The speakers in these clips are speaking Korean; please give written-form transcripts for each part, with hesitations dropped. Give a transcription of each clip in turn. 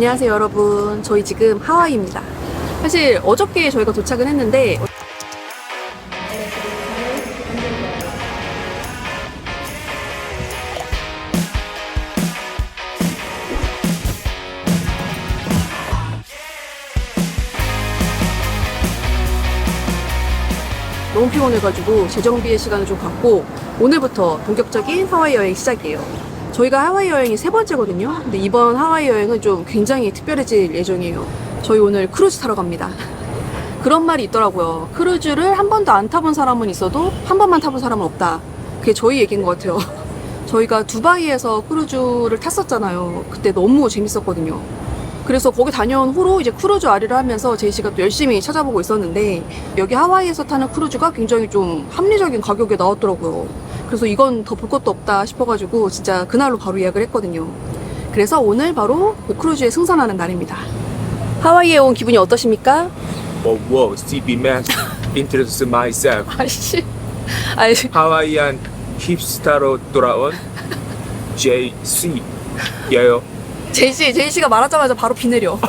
안녕하세요 여러분, 저희 지금 하와이입니다. 사실 어저께 저희가 도착은 했는데 너무 피곤해가지고 재정비의 시간을 좀 갖고 오늘부터 본격적인 하와이 여행 시작이에요. 저희가 하와이 여행이 3번째거든요. 근데 이번 하와이 여행은 좀 굉장히 특별해질 예정이에요. 저희 오늘 크루즈 타러 갑니다. 그런 말이 있더라고요. 크루즈를 한 번도 안 타본 사람은 있어도 한 번만 타본 사람은 없다. 그게 저희 얘기인 것 같아요. 저희가 두바이에서 크루즈를 탔었잖아요. 그때 너무 재밌었거든요. 그래서 거기 다녀온 후로 이제 크루즈 아리를 하면서 제이씨가 또 열심히 찾아보고 있었는데 여기 하와이에서 타는 크루즈가 굉장히 좀 합리적인 가격에 나왔더라고요. 그래서 이건 더 볼 것도 없다 싶어가지고 진짜 그날로 바로 예약을 했거든요. 그래서 오늘 바로 그 크루즈에 승선하는 날입니다. 하와이에 온 기분이 어떠십니까? Whoa, CB man, introduce myself. 아이씨. 하와이안 힙스타로 돌아온 JC예요. 제이씨가 말하자마자 바로 비 내려.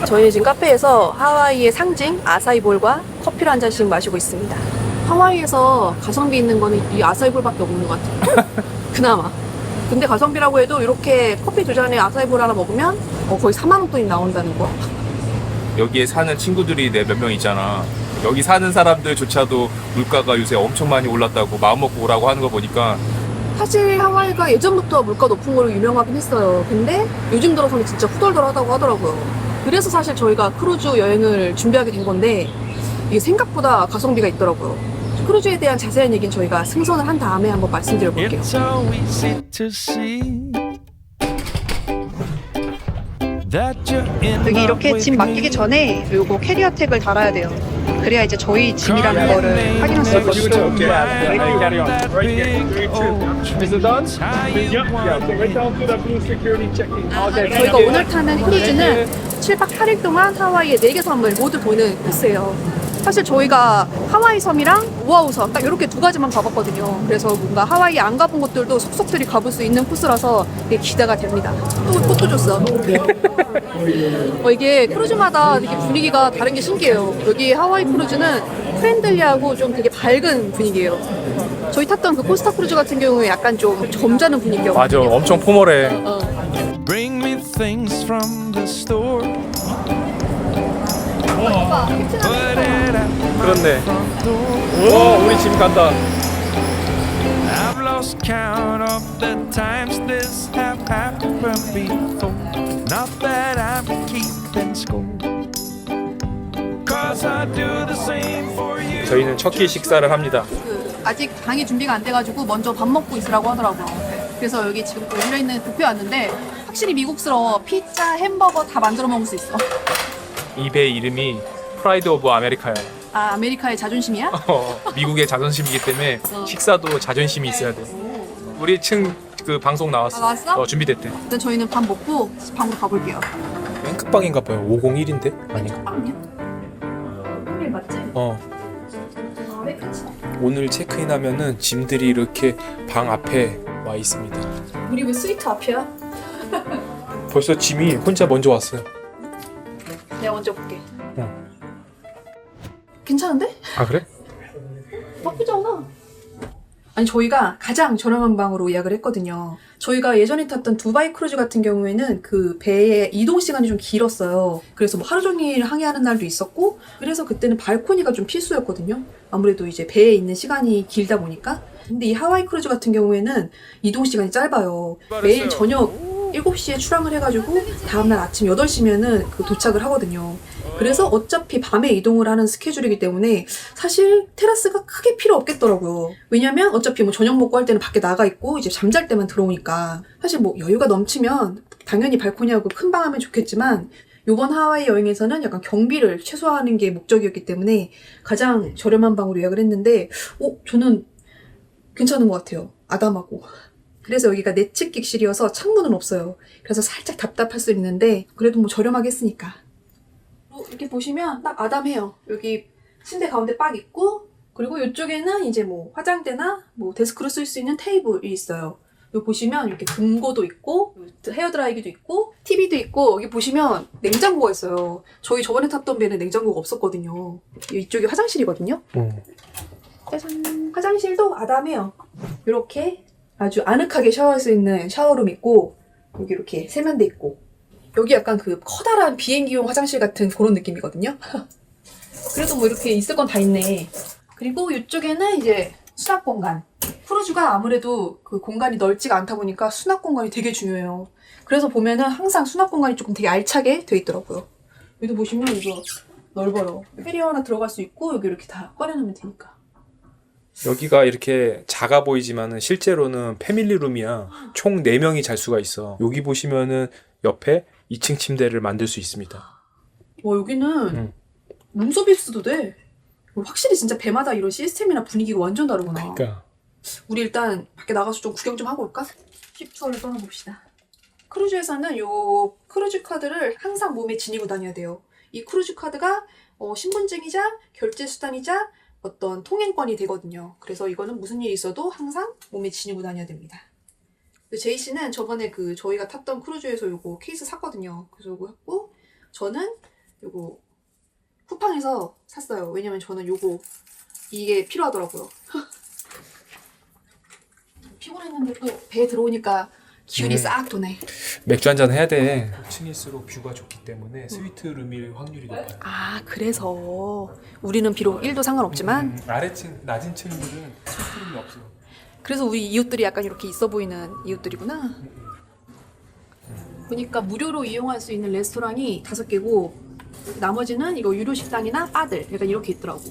저희 지금 카페에서 하와이의 상징 아사이볼과 커피를 한 잔씩 마시고 있습니다. 하와이에서 가성비 있는 거는 이 아사이볼밖에 없는 것 같아요. 그나마. 근데 가성비라고 해도 이렇게 커피 두 잔에 아사이볼 하나 먹으면 거의 4만 원돈이 나온다는 거. 여기에 사는 친구들이 내 몇 명 있잖아. 여기 사는 사람들조차도 물가가 요새 엄청 많이 올랐다고 마음먹고 오라고 하는 거 보니까 사실 하와이가 예전부터 물가 높은 걸로 유명하긴 했어요. 근데 요즘 들어서는 진짜 후덜덜하다고 하더라고요. 그래서 사실 저희가 크루즈 여행을 준비하게 된 건데 이게 생각보다 가성비가 있더라고요. 크루즈에 대한 자세한 얘기는 저희가 승선을 한 다음에 한번 말씀드려 볼게요. 여기 이렇게 짐 맡기기 전에 요거 캐리어 택을 달아야 돼요. 그래야 이제 저희 짐이라는 거를 확인할 수 있거든요. 저희가 오늘 타는 크루즈는 7박 8일 동안 하와이의 4개 섬을 모두 도는 코스예요. 사실 저희가 하와이 섬이랑 오아후 섬 딱 이렇게 두 가지만 가봤거든요. 그래서 뭔가 하와이에 안 가본 곳들도 속속들이 가볼 수 있는 코스라서 되게 기대가 됩니다. 또 꽃도 줬어. 이게 크루즈마다 되게 분위기가 다른 게 신기해요. 여기 하와이 크루즈는 프렌들리하고 좀 되게 밝은 분위기예요. 저희 탔던 그 코스타 크루즈 같은 경우에 약간 좀 점잖은 분위기였거든요. 맞아, 엄청 포멀해. Bring me things from the store. 그렇네. 와, 우리 짐 간다. I've lost count of the times this have happened before. Not that I'm keeping score. Cause I do the same for you. 저희는 첫 끼 식사를 합니다. 아직 방이 준비가 안 돼가지고 먼저 밥 먹고 있으라고 하더라고요. 그래서 여기 지금 열려있는 뷔페 왔는데 확실히 미국스러워. 피자, 햄버거 다 만들어 먹을 수 있어. 이 배 이름이 프라이드 오브 아메리카야. 아, 아메리카의 자존심이야? 미국의 자존심이기 때문에 식사도 자존심이 있어야 돼. 우리 층 그 방송 나왔어. 나왔어? 준비됐대. 일단 저희는 밥 먹고 방으로 가볼게요. 랭크방인가 봐요. 501인데? 아닌가? 빵이야? 1 맞지? 어. 아, 왜 같이? 오늘 체크인하면은 짐들이 이렇게 방 앞에 와 있습니다. 우리 왜 스위트 앞이야? 벌써 짐이 혼자 먼저 왔어요. 내가 먼저 볼게. 어. 괜찮은데? 아, 그래? 나쁘지 않아. 아니, 저희가 가장 저렴한 방으로 예약을 했거든요. 저희가 예전에 탔던 두바이 크루즈 같은 경우에는 그 배의 이동 시간이 좀 길었어요. 그래서 뭐 하루 종일 항해하는 날도 있었고, 그래서 그때는 발코니가 좀 필수였거든요. 아무래도 이제 배에 있는 시간이 길다 보니까. 근데 이 하와이 크루즈 같은 경우에는 이동 시간이 짧아요. 매일 저녁 7시에 출항을 해가지고 다음날 아침 8시면은 그 도착을 하거든요. 그래서 어차피 밤에 이동을 하는 스케줄이기 때문에 사실 테라스가 크게 필요 없겠더라고요. 왜냐면 어차피 뭐 저녁 먹고 할 때는 밖에 나가 있고 이제 잠잘 때만 들어오니까 사실 뭐 여유가 넘치면 당연히 발코니하고 큰 방 하면 좋겠지만 이번 하와이 여행에서는 약간 경비를 최소화하는 게 목적이었기 때문에 가장 저렴한 방으로 예약을 했는데 저는 괜찮은 것 같아요. 아담하고. 그래서 여기가 내측 객실이어서 창문은 없어요. 그래서 살짝 답답할 수 있는데 그래도 뭐 저렴하게 했으니까. 이렇게 보시면 딱 아담해요. 여기 침대 가운데 빡 있고 그리고 이쪽에는 이제 뭐 화장대나 뭐 데스크로 쓸 수 있는 테이블이 있어요. 여기 보시면 이렇게 금고도 있고 헤어드라이기도 있고 TV도 있고 여기 보시면 냉장고가 있어요. 저희 저번에 탔던 배는 냉장고가 없었거든요. 이쪽이 화장실이거든요. 짜잔. 화장실도 아담해요. 이렇게 아주 아늑하게 샤워할 수 있는 샤워룸 있고 여기 이렇게 세면대 있고 여기 약간 그 커다란 비행기용 화장실 같은 그런 느낌이거든요. 그래도 뭐 이렇게 있을 건 다 있네. 그리고 이쪽에는 이제 수납 공간. 크루즈가 아무래도 그 공간이 넓지가 않다 보니까 수납 공간이 되게 중요해요. 그래서 보면은 항상 수납 공간이 조금 되게 알차게 돼 있더라고요. 여기도 보시면 이거 넓어요. 캐리어 하나 들어갈 수 있고 여기 이렇게 다 꺼내놓으면 되니까. 여기가 이렇게 작아 보이지만은 실제로는 패밀리룸이야. 총 4명이 잘 수가 있어. 여기 보시면은 옆에 2층 침대를 만들 수 있습니다. 와 여기는 룸서비스도 돼. 확실히 진짜 배마다 이런 시스템이나 분위기가 완전 다르구나. 그러니까 우리 일단 밖에 나가서 좀 구경 좀 하고 올까? 힙투어를 떠나봅시다. 크루즈에서는 요 크루즈 카드를 항상 몸에 지니고 다녀야 돼요. 이 크루즈 카드가 신분증이자 결제 수단이자 어떤 통행권이 되거든요. 그래서 이거는 무슨 일이 있어도 항상 몸에 지니고 다녀야 됩니다. 제이 씨는 저번에 그 저희가 탔던 크루즈에서 요거 케이스 샀거든요. 그래서 요거 했고 저는 요거 쿠팡에서 샀어요. 왜냐면 저는 요거 이게 필요하더라고요. 피곤했는데 또 배에 들어오니까 기운이 싹 도네. 맥주 한잔 해야 돼. 5층일수록 뷰가 좋기 때문에 스위트룸일 확률이 높아요. 아 그래서 우리는 비록 1도 상관없지만 아래층 낮은 층들은 스위트룸이 없어. 그래서 우리 이웃들이 약간 이렇게 있어 보이는 이웃들이구나. 보니까 무료로 이용할 수 있는 레스토랑이 5개고 나머지는 이거 유료 식당이나 바들 약간 이렇게 있더라고.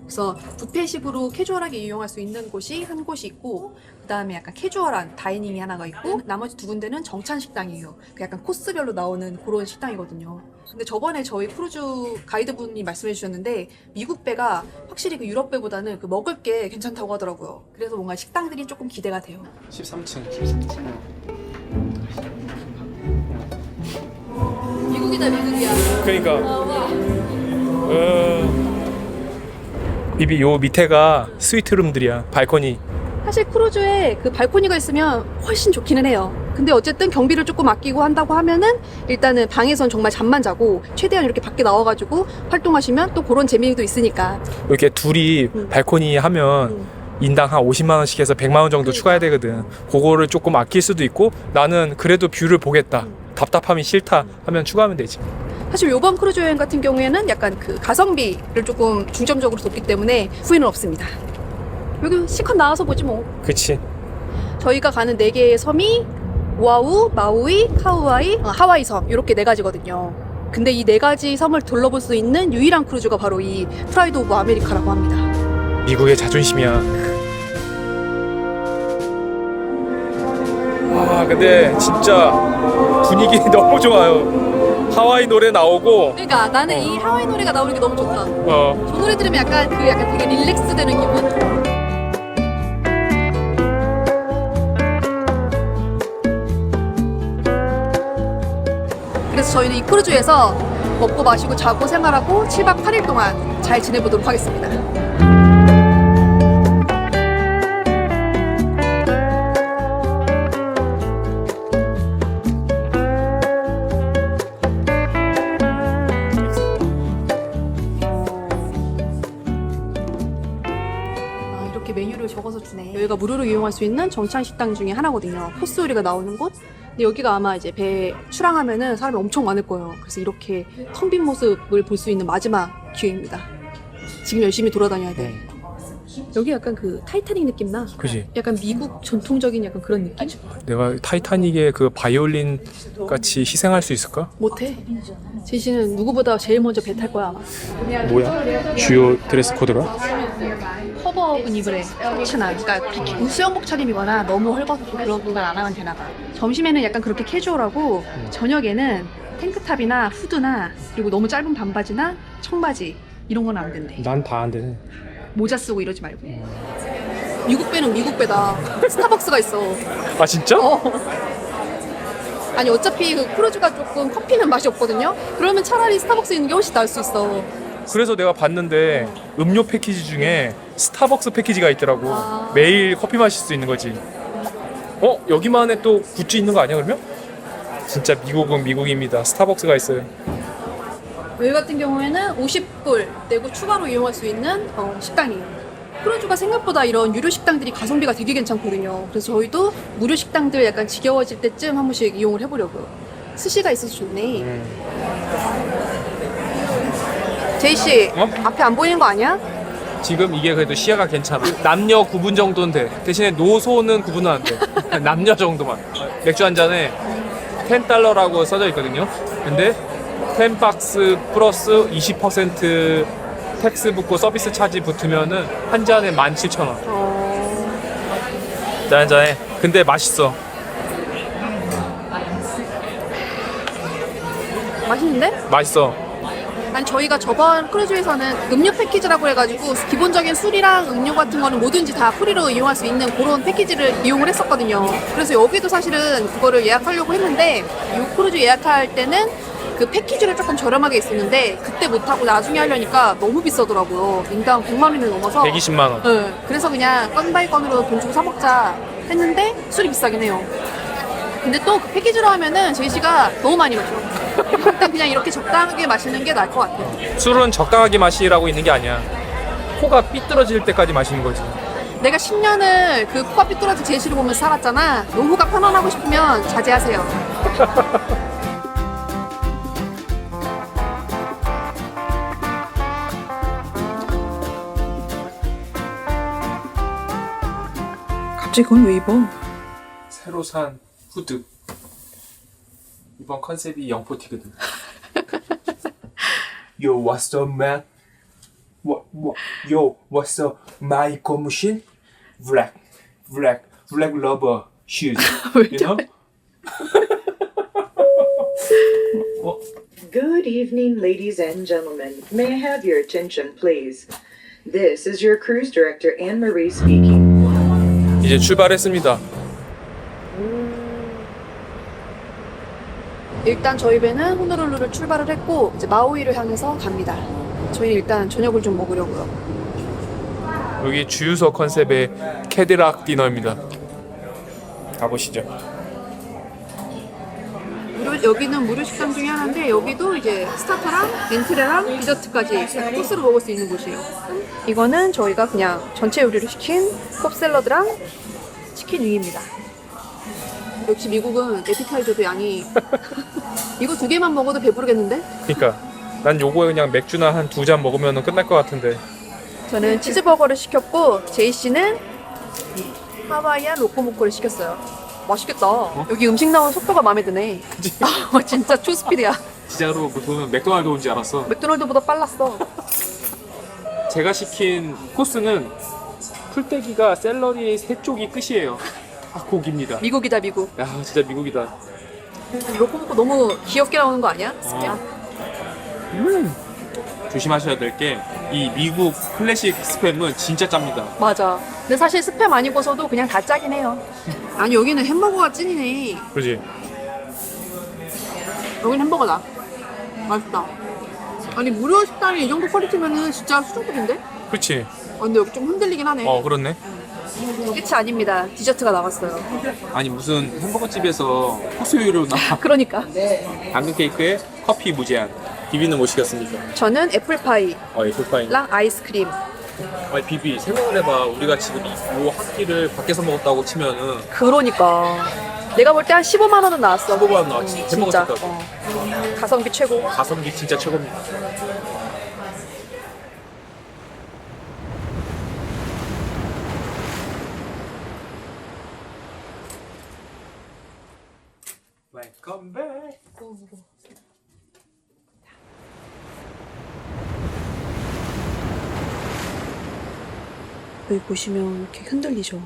그래서 뷔페식으로 캐주얼하게 이용할 수 있는 곳이 한 곳이 있고 그 다음에 약간 캐주얼한 다이닝이 하나가 있고 나머지 2군데는 정찬 식당이에요. 그 약간 코스별로 나오는 그런 식당이거든요. 근데 저번에 저희 크루즈 가이드분이 말씀해 주셨는데 미국 배가 확실히 그 유럽 배보다는 그 먹을 게 괜찮다고 하더라고요. 그래서 뭔가 식당들이 조금 기대가 돼요. 13층. 미국이다 미국이야. 그러니까 비비 요 밑에가 스위트룸들이야. 발코니. 사실 크루즈에 그 발코니가 있으면 훨씬 좋기는 해요. 근데 어쨌든 경비를 조금 아끼고 한다고 하면은 일단은 방에선 정말 잠만 자고 최대한 이렇게 밖에 나와가지고 활동하시면 또 그런 재미도 있으니까. 이렇게 둘이 발코니 하면 인당 한 50만 원씩 해서 100만 원 정도 추가해야 되거든. 그거를 조금 아낄 수도 있고 나는 그래도 뷰를 보겠다. 답답함이 싫다 하면 추가하면 되지. 사실 요번 크루즈 여행 같은 경우에는 약간 그 가성비를 조금 중점적으로 뒀기 때문에 후회는 없습니다. 여기 실컷 나와서 보지 뭐. 그치. 저희가 가는 4개의 섬이 오아우, 마우이, 카우아이, 하와이 섬 이렇게 4가지거든요. 근데 이 4가지 섬을 둘러볼 수 있는 유일한 크루즈가 바로 이 프라이드 오브 아메리카라고 합니다. 미국의 자존심이야. 와 근데 진짜 분위기 너무 좋아요. 하와이 노래 나오고 그러니까 나는 이 하와이 노래가 나오는 게 너무 좋다. 어 저 노래 들으면 약간 되게 릴렉스 되는 기분? 그래서 저희는 이 크루즈에서 먹고 마시고 자고 생활하고 7박 8일 동안 잘 지내보도록 하겠습니다. 이렇게 메뉴를 적어서 주네. 여기가 무료로 이용할 수 있는 정찬 식당 중에 하나거든요. 코스 요리가 나오는 곳. 근데 여기가 아마 이제 배 출항하면은 사람이 엄청 많을 거예요. 그래서 이렇게 텅 빈 모습을 볼 수 있는 마지막 기회입니다. 지금 열심히 돌아다녀야 돼. 여기 약간 그 타이타닉 느낌 나. 그지. 약간 미국 전통적인 약간 그런 느낌? 내가 타이타닉의 그 바이올린 같이 희생할 수 있을까? 못해. 제시는 누구보다 제일 먼저 배 탈 거야 아마. 뭐야? 주요 드레스 코드가? 커버근 입으래. 괜찮아. 그러니까 수영복 차림이거나 너무 헐벗고 그런 건 안 하면 되나 봐. 점심에는 약간 그렇게 캐주얼하고 저녁에는 탱크탑이나 후드나 그리고 너무 짧은 반바지나 청바지 이런 건 안 된대. 난 다 안 되네. 모자 쓰고 이러지 말고. 미국 배는 미국 배다. 스타벅스가 있어. 아 진짜? 아니 어차피 그 크루즈가 조금 커피는 맛이 없거든요. 그러면 차라리 스타벅스 있는 게 훨씬 나을 수 있어. 그래서 내가 봤는데 음료 패키지 중에 스타벅스 패키지가 있더라고. 매일 커피 마실 수 있는 거지. 여기만에 또 굿즈 있는 거 아니야 그러면? 진짜 미국은 미국입니다. 스타벅스가 있어요. 여기 같은 경우에는 50불 내고 추가로 이용할 수 있는 식당이에요. 크루즈가 생각보다 이런 유료 식당들이 가성비가 되게 괜찮거든요. 그래서 저희도 무료 식당들 약간 지겨워질 때쯤 한 번씩 이용을 해보려고요. 스시가 있어서 좋네. 제이씨, 앞에 안 보이는 거 아니야? 지금 이게 그래도 시야가 괜찮아. 남녀 구분 정도는 돼. 대신에 노소는 구분은 안 돼. 남녀 정도만. 맥주 한 잔에 $10라고 써져 있거든요. 근데 10박스 플러스 20% 텍스 붙고 서비스 차지 붙으면은 한 잔에 17,000원. 한 잔에. 근데 맛있어. 맛있는데? 맛있어. 아니 저희가 저번 크루즈에서는 음료 패키지라고 해가지고 기본적인 술이랑 음료 같은 거는 뭐든지 다 프리로 이용할 수 있는 그런 패키지를 이용을 했었거든요. 그래서 여기도 사실은 그거를 예약하려고 했는데 이 크루즈 예약할 때는 그 패키지를 조금 저렴하게 있었는데 그때 못하고 나중에 하려니까 너무 비싸더라고요. 인당 100만 원이 넘어서 120만 원. 네, 그래서 그냥 건 바이 건으로 돈 주고 사 먹자 했는데 술이 비싸긴 해요. 근데 또 그 패키지로 하면은 제이씨가 너무 많이 마셔. 일단 그냥 이렇게 적당하게 마시는 게 나을 것 같아요. 술은 적당하게 마시라고 있는 게 아니야. 코가 삐뚤어질 때까지 마시는 거지. 내가 10년을 그 코가 삐뚤어진 제이씨를 보면서 살았잖아. 노후가 편안하고 싶으면 자제하세요. 갑자기 그건 왜 입어? 새로 산 후드. 이번 컨셉이 영포티거든. Yo, what's up, man? Yo, what's up, my machine? Black rubber shoes. You know? Good evening, ladies and gentlemen. May I have your attention, please? This is your cruise director, Anne-Marie speaking. 이제 출발했습니다. 일단 저희 배는 호노룰루를 출발을 했고 이제 마우이를 향해서 갑니다. 저희는 일단 저녁을 좀 먹으려고요. 여기 주유소 컨셉의 캐딜락 디너입니다. 가보시죠. 여기는 무료 식당 중에 하나인데 여기도 이제 스타터랑 엔트레랑 디저트까지 코스로 먹을 수 있는 곳이에요. 이거는 저희가 그냥 전체 요리를 시킨 컵샐러드랑 치킨 윙입니다. 역시 미국은 에피타이저도 양이 이거 2개만 먹어도 배부르겠는데? 그러니까 난 요거에 그냥 맥주나 한 2잔 먹으면 끝날 것 같은데. 저는 치즈버거를 시켰고 제이씨는 하와이안 로코모코를 시켰어요. 맛있겠다. 여기 음식 나오는 속도가 마음에 드네. 진짜 초스피드야. 진짜로 보면 맥도날드 온 줄 알았어. 맥도날드보다 빨랐어. 제가 시킨 코스는 풀떼기가 샐러리 3쪽이 끝이에요. 다 고기입니다. 미국이다 미국. 야, 진짜 미국이다. 로코모코 너무 귀엽게 나오는 거 아니야? 조심하셔야 될 게 이 미국 클래식 스팸은 진짜 짭니다. 맞아. 근데 사실 스팸 아니고서도 그냥 다 짜긴 해요. 아니 여기는 햄버거가 찐이네. 그지? 여긴 햄버거다. 맛있다. 아니 무료 식당이 이 정도 퀄리티면은 진짜 수준급인데? 그렇지. 근데 여기 좀 흔들리긴 하네. 그렇네. 끝이 아닙니다. 디저트가 나왔어요. 아니 무슨 햄버거 집에서 코스 요리로 나와. 그러니까. 당근 케이크에 커피 무제한. 비비는 뭐 시켰습니까? 저는 애플파이랑 애플파이. 아이스크림. 아니 비비 생각을 해봐. 우리가 지금 이 한 끼를 밖에서 먹었다고 치면은 그러니까. 내가 볼 때 한 15만 원은 나왔어. 15만 원 나왔지. 햄버거 진짜. 집까지. 가성비 최고. 가성비 진짜 최고입니다. Welcome back. 여기 보시면 이렇게 흔들리죠.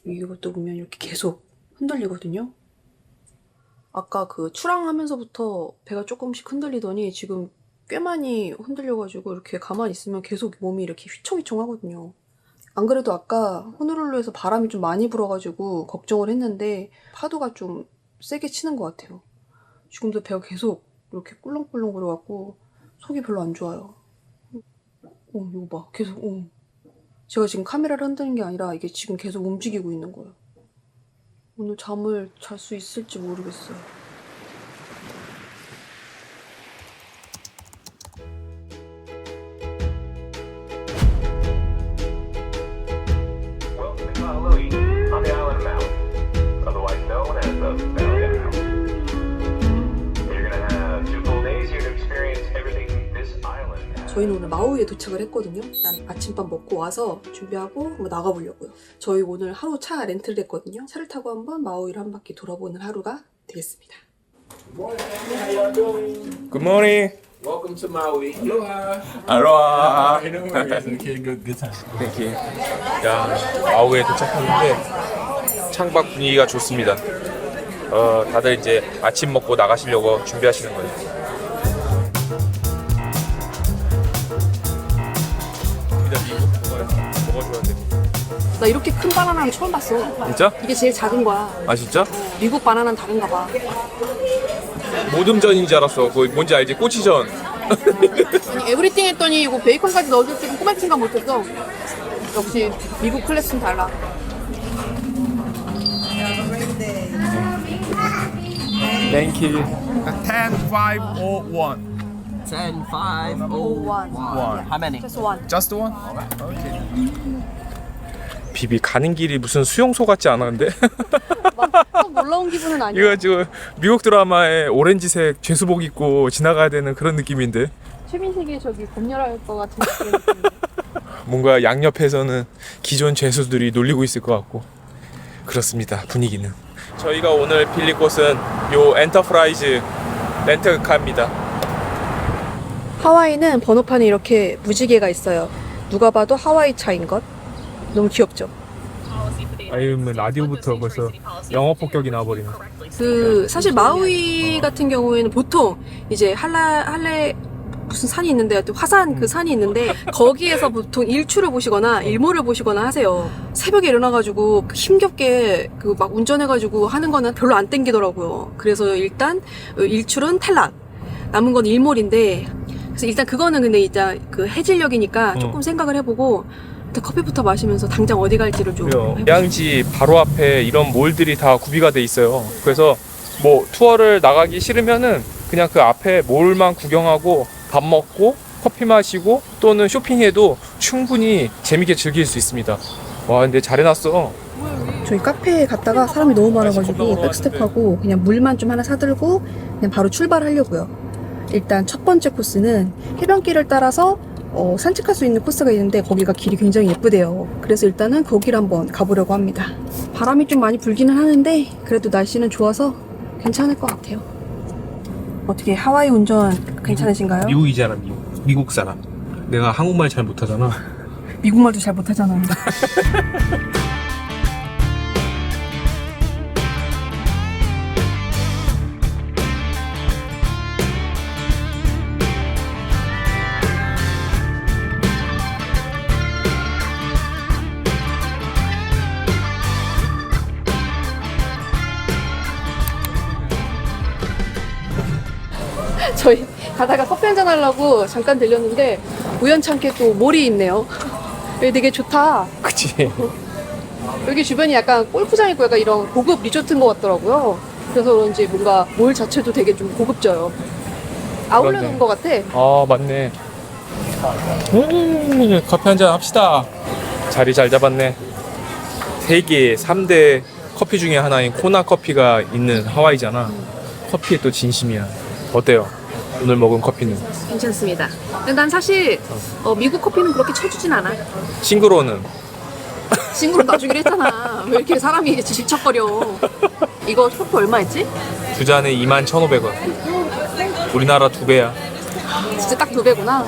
이것도 보면 이렇게 계속 흔들리거든요. 아까 그 출항하면서부터 배가 조금씩 흔들리더니 지금 꽤 많이 흔들려가지고 이렇게 가만히 있으면 계속 몸이 이렇게 휘청휘청 하거든요. 안 그래도 아까 호놀룰루에서 바람이 좀 많이 불어가지고 걱정을 했는데 파도가 좀 세게 치는 것 같아요. 지금도 배가 계속 이렇게 꿀렁꿀렁거려갖고 속이 별로 안 좋아요. 이거 봐. 계속, 제가 지금 카메라를 흔드는 게 아니라 이게 지금 계속 움직이고 있는 거예요. 오늘 잠을 잘 수 있을지 모르겠어요. Welcome to Honolulu, on the island of Maui, otherwise known as the Valley of Maui. You're gonna have 2 full days here to experience everything this island has. 저희는 오늘 마우이에 도착을 했거든요. 일단 아침밥 먹고 와서 준비하고 한번 나가보려고요. 저희 오늘 하루 차 렌트를 했거든요. 차를 타고 한번 마우이를 한 바퀴 돌아보는 하루가 되겠습니다. Good morning. Welcome to Maui. Aloha. 알로하. No worries. Okay, good time. 땡큐. 야, 마우에 도착했는데 창밖 분위기가 좋습니다. 다들 이제 아침 먹고 나가시려고 준비하시는 거예요. 일단 미국 뭐가 좋아하는데? 나 이렇게 큰 바나나는 처음 봤어. 진짜? 이게 제일 작은 거야. 아 진짜? 미국 바나나는 다른가 봐. 모듬전인 줄 알았어. 그거 뭔지 알지? 꼬치전. 아니 에브리띵 했더니 이거 베이컨까지 넣어줄 줄은 꼬말 생각 못했어. 역시 미국 클래스는 달라. 땡큐. 10, 5, or 1. 10, 5, 0, one. 1. How many? Just one. Just one? 비비 가는 길이 무슨 수용소 같지 않아 근데? 막 놀라운 기분은 아니야. 이거 지금 미국 드라마에 오렌지색 죄수복 입고 지나가야 되는 그런 느낌인데 최민식이 저기 검열할 것 같은 그런 느낌인데. 뭔가 양옆에서는 기존 죄수들이 놀리고 있을 것 같고 그렇습니다. 분위기는. 저희가 오늘 빌릴 곳은 요 엔터프라이즈 렌트카입니다. 하와이는 번호판에 이렇게 무지개가 있어요. 누가 봐도 하와이 차인 것. 너무 귀엽죠? 아유, 라디오부터 벌써 영어 폭격이 나와버리네. 그 사실 마우이 같은 경우에는 보통 이제 할래 무슨 산이 있는데 하여튼 화산 그 산이 있는데 거기에서 보통 일출을 보시거나 일몰을 보시거나 하세요. 새벽에 일어나가지고 힘겹게 그 막 운전해가지고 하는 거는 별로 안 땡기더라고요. 그래서 일단 일출은 탈락. 남은 건 일몰인데 그래서 일단 그거는 근데 이제 그 해질녘이니까 조금 생각을 해보고 일단 커피부터 마시면서 당장 어디 갈지를 좀 그래요. 해보고. 고양지 바로 앞에 이런 몰들이 다 구비가 돼 있어요. 그래서 뭐 투어를 나가기 싫으면은 그냥 그 앞에 몰만 구경하고 밥 먹고 커피 마시고 또는 쇼핑해도 충분히 재밌게 즐길 수 있습니다. 와 근데 잘 해놨어. 저희 카페에 갔다가 사람이 너무 많아가지고 백스텝하고 그냥 물만 좀 하나 사들고 그냥 바로 출발하려고요. 일단 첫 번째 코스는 해변길을 따라서 산책할 수 있는 코스가 있는데 거기가 길이 굉장히 예쁘대요. 그래서 일단은 거기를 한번 가보려고 합니다. 바람이 좀 많이 불기는 하는데 그래도 날씨는 좋아서 괜찮을 것 같아요. 어떻게 하와이 운전 괜찮으신가요? 미국이잖아, 미국 사람. 내가 한국말 잘 못하잖아. 미국말도 잘 못하잖아. 저희 가다가 커피 한잔 하려고 잠깐 들렸는데 우연찮게 또 몰이 있네요. 여기 되게 좋다. 그치? 여기 주변이 약간 골프장 있고 약간 이런 고급 리조트인 것 같더라고요. 그래서 그런지 뭔가 몰 자체도 되게 좀 고급져요. 아울렛 그렇네. 온 것 같아. 아 맞네. 커피 한잔 합시다. 자리 잘 잡았네. 세계 3대 커피 중에 하나인 코나 커피가 있는 하와이잖아. 커피에 또 진심이야. 어때요? 오늘 먹은 커피는? 괜찮습니다. 근데 난 사실 미국 커피는 그렇게 쳐주진 않아. 싱그러는 친구로 놔주기로 했잖아. 왜 이렇게 사람이 이렇게 질척거려. 이거 커피 얼마 했지? 두 잔에 21,500원. 우리나라 2배야. 진짜 딱 2배구나.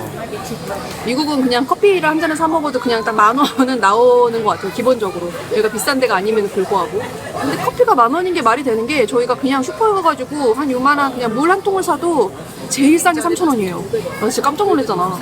미국은 그냥 커피를 한 잔을 사 먹어도 그냥 딱 10,000원은 나오는 것 같아요. 기본적으로. 여기가 비싼 데가 아님에도 불구하고. 근데 커피가 10,000원인 게 말이 되는 게 저희가 그냥 슈퍼에 가가지고 한 요만한 그냥 물 한 통을 사도 제일 싼 게 3,000원이에요. 나 진짜 깜짝 놀랐잖아.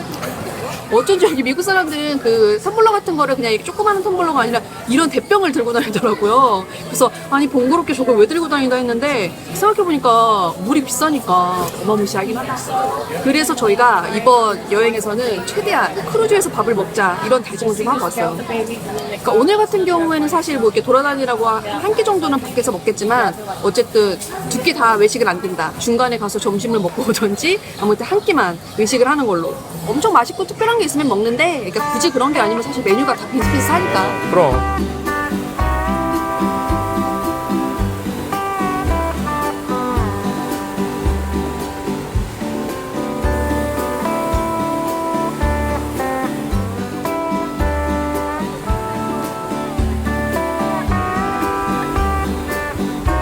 어쩐지 여기 미국 사람들은 그 텀블러 같은 거를 그냥 이렇게 조그마한 텀블러가 아니라 이런 대병을 들고 다니더라고요. 그래서 아니 번거롭게 저걸 왜 들고 다닌다 했는데 생각해보니까 물이 비싸니까 어마무시하긴 하다. 그래서 저희가 이번 여행에서는 최대한 크루즈에서 밥을 먹자 이런 다짐을 좀 하고 왔어요. 그러니까 오늘 같은 경우에는 사실 뭐 이렇게 돌아다니라고 한 끼 정도는 밖에서 먹겠지만 어쨌든 두 끼 다 외식은 안 된다. 중간에 가서 점심을 먹고 오든지 아무튼 한 끼만 외식을 하는 걸로. 엄청 맛있고 특별한 게 있으면 먹는데 그러니까 굳이 그런 게 아니면 사실 메뉴가 다 비슷비슷하니까. 그럼.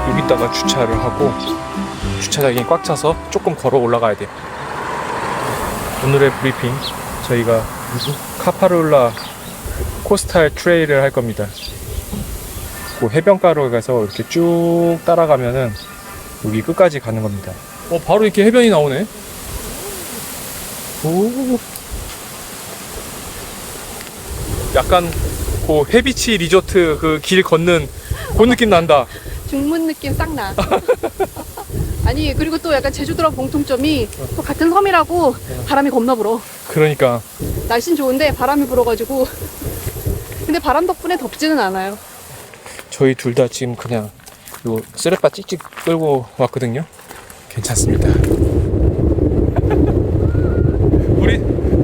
여기다가 주차를 하고 주차장이 꽉 차서 조금 걸어 올라가야 돼요. 오늘의 브리핑, 저희가 카파룰라 코스탈 트레일을 할 겁니다. 그 해변가로 가서 이렇게 쭉 따라가면은 여기 끝까지 가는 겁니다. 바로 이렇게 해변이 나오네. 오. 약간 그 해비치 리조트 그 길 걷는 그 느낌 난다. 중문 느낌 싹 나. 아니 그리고 또 약간 제주도랑 공통점이 또 같은 섬이라고 바람이 겁나 불어. 그러니까 날씨는 좋은데 바람이 불어가지고 근데 바람 덕분에 덥지는 않아요. 저희 둘 다 지금 그냥 요 쓰레빠 찍찍 끌고 왔거든요. 괜찮습니다. 우리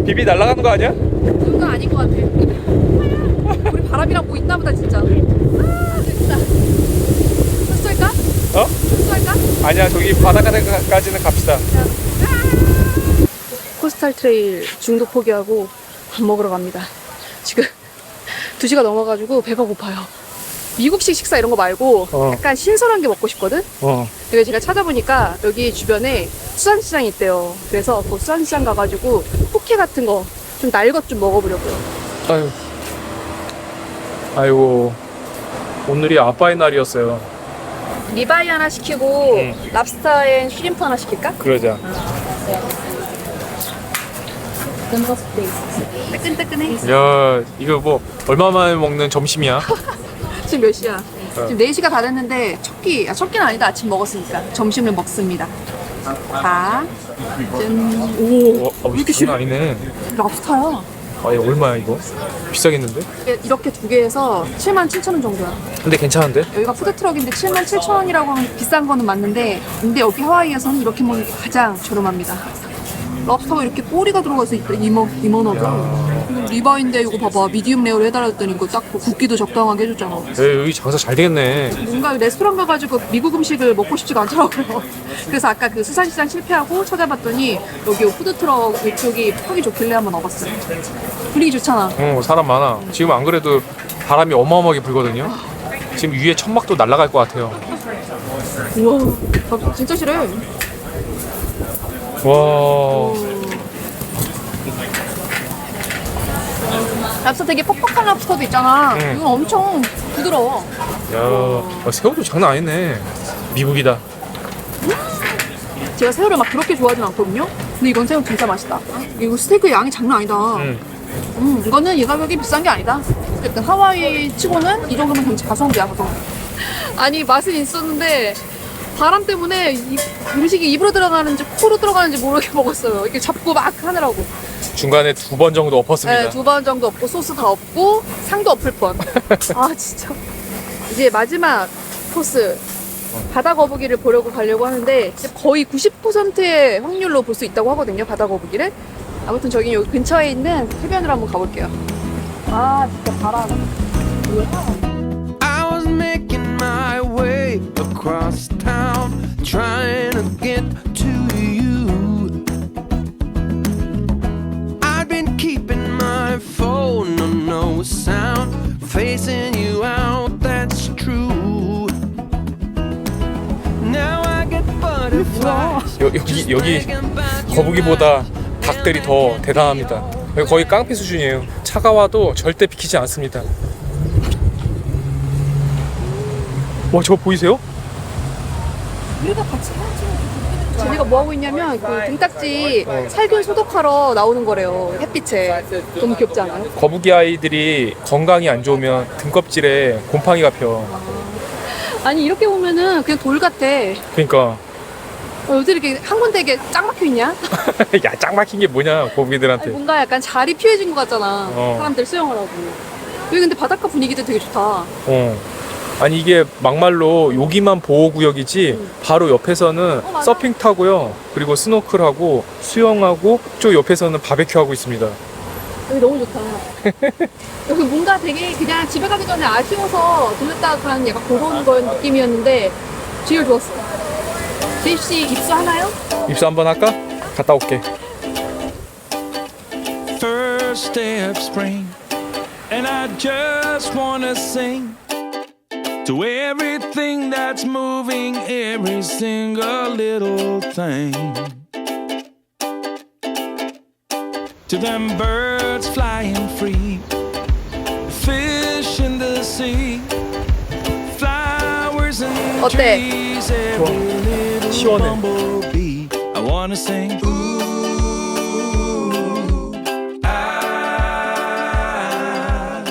비비 날아가는 거 아니야? 그건 아닌 것 같아. 우리 바람이랑 뭐 있나 보다 진짜. 아 진짜. 쏠까? 어? 쏠까? 아니야, 저기 바닷가까지는 갑시다. 코스탈 트레일 중도 포기하고 밥 먹으러 갑니다. 지금 2시가 넘어가지고 배가 고파요. 미국식 식사 이런 거 말고 약간 신선한 게 먹고 싶거든? 그래서 제가 찾아보니까 여기 주변에 수산시장이 있대요. 그래서 그 수산시장 가가지고 포케 같은 거 좀 날 것 좀 먹어보려고요. 아이고, 오늘이 아빠의 날이었어요. 리바이 하나 시키고 랍스터 앤 슈림프 하나 시킬까? 그러자. 뜨끈뜨끈해. 야, 이거 뭐 얼마 만에 먹는 점심이야? 지금 몇 시야? 지금 4시가 다 됐는데 첫 끼는 아니다. 아침 먹었으니까 점심을 먹습니다. 자, 짠. 오, 왜 이렇게 장난 아니네. 랍스타야. 아, 이거 얼마야 이거? 비싸겠는데? 이렇게 두 개에서 77,000원 정도야. 근데 괜찮은데? 여기가 푸드트럭인데 77,000원이라고 하면 비싼 거는 맞는데 근데 여기 하와이에서는 이렇게 먹는 게 가장 저렴합니다. 랍스터가 이렇게 꼬리가 들어가서 있다. 이만하고. 리바인데 이거 봐봐. 미디움 레어로 해달랬더니 이거 딱 굵기도 적당하게 해줬잖아. 여기 장사 잘 되겠네. 뭔가 레스토랑 가가지고 미국 음식을 먹고 싶지가 않더라고요. 그래서 아까 그 수산시장 실패하고 찾아봤더니 여기 푸드트럭 이쪽이 평이 좋길래 한번 와봤어요. 분위기 좋잖아. 사람 많아. 지금 안 그래도 바람이 어마어마하게 불거든요. 지금 위에 천막도 날아갈 것 같아요. 우와, 나 진짜 싫어. 와. 랍스터 되게 퍽퍽한 랍스터도 있잖아. 이건 엄청 부드러워. 야, 새우도 장난 아니네. 미국이다. 제가 새우를 막 그렇게 좋아하진 않거든요. 근데 이건 새우 진짜 맛있다. 이거 스테이크 양이 장난 아니다. 이거는 이 가격이 비싼 게 아니다. 어쨌든 하와이 치고는 이 정도면 그냥 가성비야, 가성비. 아니 맛은 있었는데 바람 때문에 음식이 입으로 들어가는지 코로 들어가는지 모르게 먹었어요. 이렇게 잡고 막 하느라고. 중간에 2번 정도 엎었습니다. 네, 2번 정도 엎고 소스 다 엎고 상도 엎을 뻔. 아 진짜. 이제 마지막 코스 바다 거북이를 보려고 가려고 하는데 거의 90%의 확률로 볼 수 있다고 하거든요. 바다 거북이를. 아무튼 저기 여기 근처에 있는 해변으로 한번 가볼게요. 아 진짜 바람. I was making my way across town, trying to get to you. I've been keeping my phone on no sound, facing you out, that's true. Now I get butterflies. 여기 거북이보다 닭들이 더 대단합니다. 여기 거의 깡패 수준이에요. 차가 와도 절대 비키지 않습니다. 와, 저거 보이세요? 우리가 같이 헤엄치면 쟤네가 뭐 하고 있냐면 그 등딱지 살균 소독하러 나오는 거래요. 햇빛에. 너무 귀엽지 않아요? 거북이 아이들이 건강이 안 좋으면 등껍질에 곰팡이가 펴. 아니 이렇게 보면은 그냥 돌 같아. 그러니까 어디 이렇게 한 군데 이게 짱 막혀 있냐? 야, 짱 막힌 게 뭐냐 아니, 거북이들한테. 뭔가 약간 자리 피해진 것 같잖아. 어. 사람들 수영을 하고. 여기 근데 바닷가 분위기도 되게 좋다. 아니 이게 막말로 여기만 보호구역이지 바로 옆에서는 맞아. 서핑 타고요. 그리고 스노클하고 수영하고 저 옆에서는 바베큐 하고 있습니다. 여기 너무 좋다. 여기 뭔가 되게 그냥 집에 가기 전에 아쉬워서 들렸다 그런 약간 그런 거 느낌이었는데 제일 좋았어. 제이씨 입수하나요? 입수 한번 할까? 갔다 올게. First day of spring, and I just wanna sing to everything that's moving, every single little thing. To them birds flying free, fish in the sea, flowers and 어때? trees, every little 시원해. bumblebee. I wanna sing. Ooh, ah,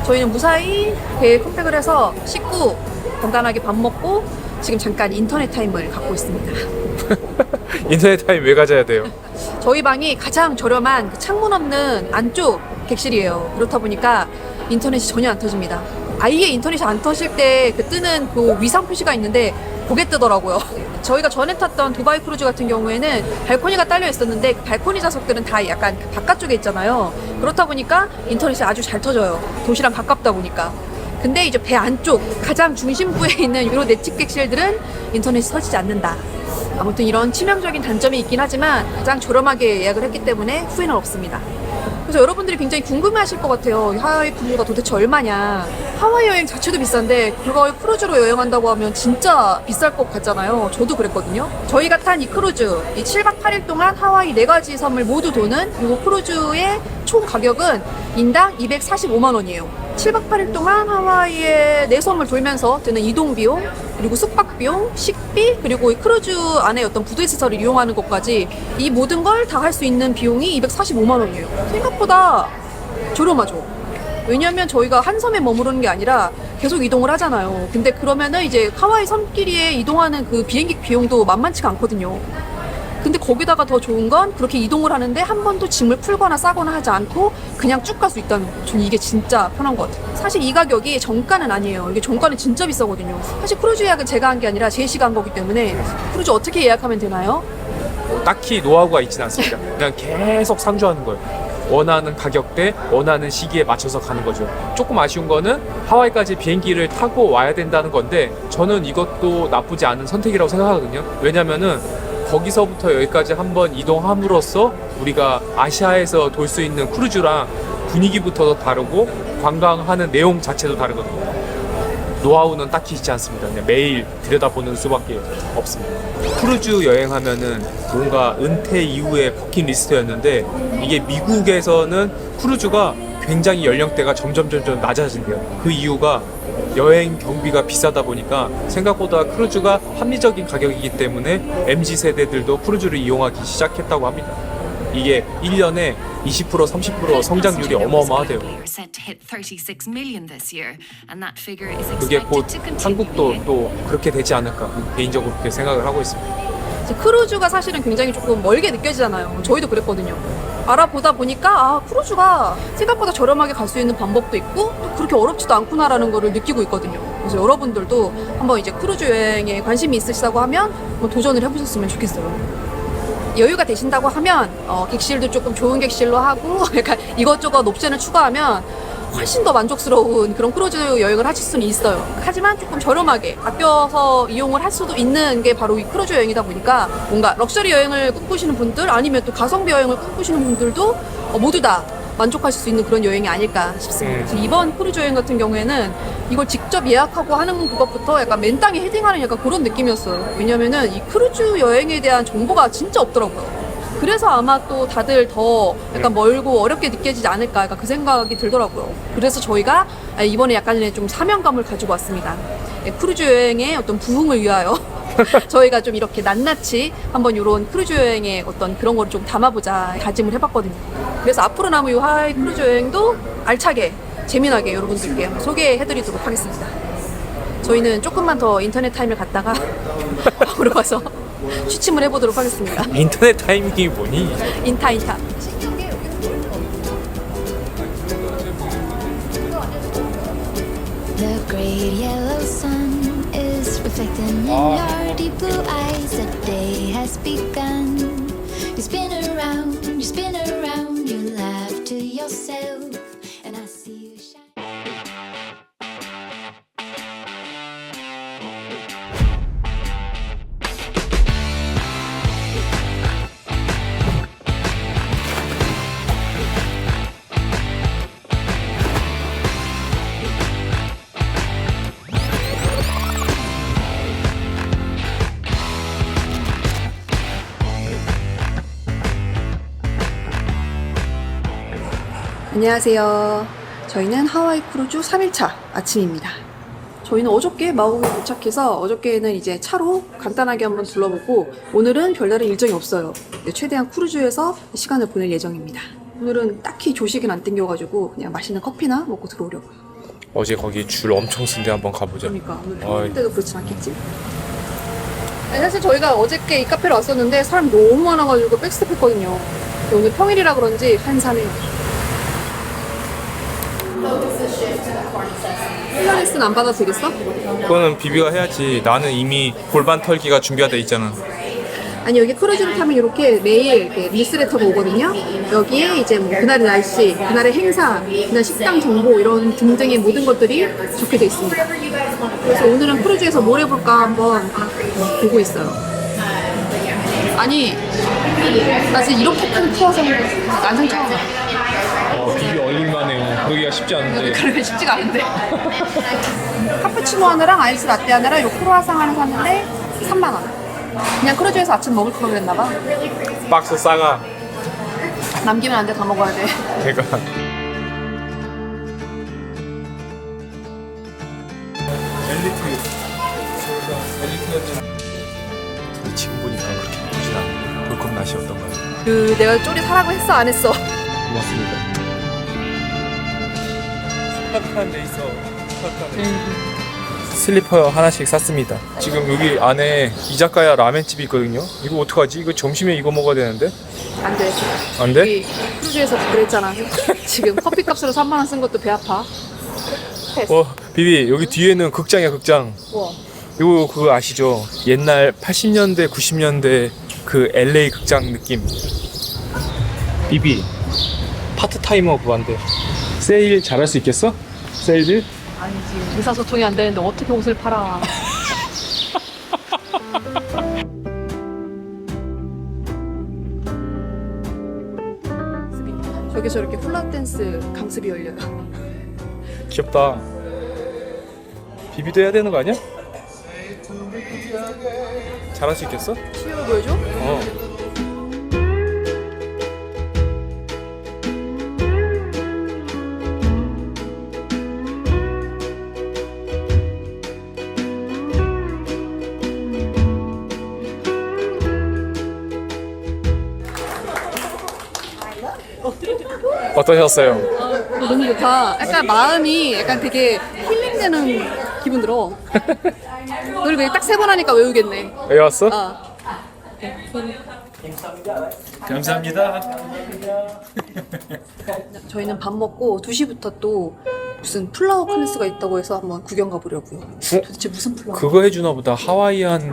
저희는 무사히 배에 컴백을 해서 씻고 간단하게 밥 먹고 지금 잠깐 인터넷 타임을 갖고 있습니다. 인터넷 타임 왜 가져야 돼요? 저희 방이 가장 저렴한 그 창문 없는 안쪽 객실이에요. 그렇다 보니까 인터넷이 전혀 안 터집니다. 아예 인터넷이 안 터질 때 그 뜨는 그 위상 표시가 있는데 그게 뜨더라고요. 저희가 전에 탔던 두바이 크루즈 같은 경우에는 발코니가 딸려 있었는데 그 발코니 좌석들은 다 약간 그 바깥쪽에 있잖아요. 그렇다 보니까 인터넷이 아주 잘 터져요. 도시랑 가깝다 보니까. 근데 이제 배 안쪽 가장 중심부에 있는 이런 내측 객실들은 인터넷이 터지지 않는다. 아무튼 이런 치명적인 단점이 있긴 하지만 가장 저렴하게 예약을 했기 때문에 후회는 없습니다. 그래서 여러분들이 굉장히 궁금해하실 것 같아요. 하와이 크루즈가 도대체 얼마냐. 하와이 여행 자체도 비싼데 그걸 크루즈로 여행한다고 하면 진짜 비쌀 것 같잖아요. 저도 그랬거든요. 저희가 탄 이 크루즈, 이 7박 8일 동안 하와이 4가지 섬을 모두 도는 이 크루즈의 총 가격은 인당 245만 원이에요. 7박 8일 동안 하와이의 4섬을 돌면서 드는 이동 비용, 그리고 숙박 비용, 식비, 그리고 이 크루즈 안에 어떤 부두시설을 이용하는 것까지 이 모든 걸 다 할 수 있는 비용이 245만 원이에요. 생각보다 저렴하죠. 왜냐면 저희가 한 섬에 머무르는 게 아니라 계속 이동을 하잖아요. 근데 그러면은 이제 하와이 섬끼리에 이동하는 그 비행기 비용도 만만치가 않거든요. 근데 거기다가 더 좋은 건 그렇게 이동을 하는데 한 번도 짐을 풀거나 싸거나 하지 않고 그냥 쭉 갈 수 있다는 거. 저는 이게 진짜 편한 것 같아요. 사실 이 가격이 정가는 아니에요. 이게 정가는 진짜 비싸거든요. 사실 크루즈 예약은 제가 한 게 아니라 제시가 한 거기 때문에 크루즈 어떻게 예약하면 되나요? 딱히 노하우가 있진 않습니다. 그냥 계속 상주하는 거예요. 원하는 가격대, 원하는 시기에 맞춰서 가는 거죠. 조금 아쉬운 거는 하와이까지 비행기를 타고 와야 된다는 건데 저는 이것도 나쁘지 않은 선택이라고 생각하거든요. 왜냐면은 거기서부터 여기까지 한번 이동함으로써 우리가 아시아에서 돌 수 있는 크루즈랑 분위기부터도 다르고 관광하는 내용 자체도 다르거든요. 노하우는 딱히 있지 않습니다. 그냥 매일 들여다보는 수밖에 없습니다. 크루즈 여행하면은 뭔가 은퇴 이후의 버킷리스트였는데 이게 미국에서는 크루즈가 굉장히 연령대가 점점 낮아진대요. 그 이유가 여행 경비가 비싸다 보니까 생각보다 크루즈가 합리적인 가격이기 때문에 MZ 세대들도 크루즈를 이용하기 시작했다고 합니다. 이게 1년에 20% 30% 성장률이 어마어마하대요. 그게 곧 한국도 또 그렇게 되지 않을까 개인적으로 그렇게 생각을 하고 있습니다. 이제 크루즈가 사실은 굉장히 조금 멀게 느껴지잖아요. 저희도 그랬거든요. 알아보다 보니까 아 크루즈가 생각보다 저렴하게 갈 수 있는 방법도 있고 또 그렇게 어렵지도 않구나라는 거를 느끼고 있거든요. 그래서 여러분들도 한번 이제 크루즈 여행에 관심이 있으시다고 하면 한번 도전을 해보셨으면 좋겠어요. 여유가 되신다고 하면 객실도 조금 좋은 객실로 하고 약간 이것저것 옵션을 추가하면 훨씬 더 만족스러운 그런 크루즈 여행을 하실 수는 있어요. 하지만 조금 저렴하게 아껴서 이용을 할 수도 있는 게 바로 이 크루즈 여행이다 보니까 뭔가 럭셔리 여행을 꿈꾸시는 분들 아니면 또 가성비 여행을 꿈꾸시는 분들도 모두 다 만족하실 수 있는 그런 여행이 아닐까 싶습니다. 그래서 이번 크루즈 여행 같은 경우에는 이걸 직접 예약하고 하는 그것부터 약간 맨 땅에 헤딩하는 약간 그런 느낌이었어요. 왜냐면은 이 크루즈 여행에 대한 정보가 진짜 없더라고요. 그래서 아마 또 다들 더 약간 멀고 어렵게 느껴지지 않을까 약간 그 생각이 들더라고요. 그래서 저희가 이번에 약간의 좀 사명감을 가지고 왔습니다. 크루즈 여행의 어떤 부흥을 위하여 저희가 좀 이렇게 낱낱이 한번 이런 크루즈 여행의 어떤 그런 거를 좀 담아보자 다짐을 해봤거든요. 그래서 앞으로 남은 이 하와이 크루즈 여행도 알차게 재미나게 여러분들께 한번 소개해드리도록 하겠습니다. 저희는 조금만 더 인터넷 타임을 갖다가 보러 가서 취침을 해보도록 하겠습니다. 인터넷 타이밍이 뭐니? 인타. The great yellow sun is reflecting in your deep blue eyes. The day has begun. You spin around, you laugh to yourself, and I see you shine. 안녕하세요. 저희는 하와이 크루즈 3일차 아침입니다. 저희는 어저께 마우이에 도착해서 어저께는 이제 차로 간단하게 한번 둘러보고 오늘은 별다른 일정이 없어요. 최대한 크루즈에서 시간을 보낼 예정입니다. 오늘은 딱히 조식은 안 땡겨가지고 그냥 맛있는 커피나 먹고 들어오려고요. 어제 거기 줄 엄청 쓴데 한번 가보자. 그러니까 오늘 평일 때도 그렇진 않겠지? 아니, 사실 저희가 어저께 이 카페로 왔었는데 사람이 너무 많아가지고 백스텝했거든요. 오늘 평일이라 그런지 한산해요. 필라테스는 안 받아도 되겠어? 그거는 비비가 해야지. 나는 이미 골반 털기가 준비가 돼 있잖아. 아니 여기 크루즈를 타면 이렇게 매일 이렇게 뉴스레터가 오거든요. 여기에 이제 뭐 그날의 날씨, 그날의 행사, 그날 식당 정보 이런 등등의 모든 것들이 적혀 돼 있습니다. 그래서 오늘은 크루즈에서 뭘 해볼까 한번 보고 있어요. 아니 나 지금 이렇게 큰 투어서 난생 처음. 비비 얼굴만해요. 그러기가 쉽지 않은데. 그러기 쉽지가 않은데. 카푸치노 하나랑 아이스 라떼 하나랑 요 크로아상 하나 샀는데 3만 원. 그냥 크루즈에서 아침 먹을 걸 그랬나봐. 박스 싸가. 남기면 안 돼, 다 먹어야 돼. 그러니까. 엘리트. 지금 보니까 그렇게 예쁘진 않아. 볼컵 맛이 어떤가요? 내가 쪼리 사라고 했어, 안 했어? 고맙습니다. 스파크한 데 있어. 스파크한. 슬리퍼 하나씩 샀습니다. 지금 여기 안에 이자카야 라멘집이 있거든요. 이거 어떡하지? 이거 점심에 이거 먹어야 되는데? 안 돼. 안 돼? 우리 크루즈에서 그랬잖아. 지금 커피값으로 3만 원 쓴 것도 배 아파. 패스. 비비 여기 뒤에는 극장이야, 극장. 우와. 이거 그거 아시죠? 옛날 80년대, 90년대 그 LA 극장 느낌. 비비 파트타이머 구한대. 세일 잘할 수 있겠어? 세일들? 아니지. 의사소통이 안 되는데 어떻게 옷을 팔아. 저기서 이렇게 훌라댄스 강습이 열려요. 귀엽다. 비비도 해야 되는 거 아니야? 잘할 수 있겠어? 치유를 보여줘? 어떠셨어요? 너무 좋다. 약간 마음이 약간 되게 힐링되는 기분 들어. 그리고 딱 3번 하니까 외우겠네. 외웠어? 감사합니다. 저희는 밥 먹고 2시부터 또 무슨 플라워 클래스가 있다고 해서 한번 구경 가보려고요. 도대체 무슨 플라워? 그거 해주나 보다. 하와이안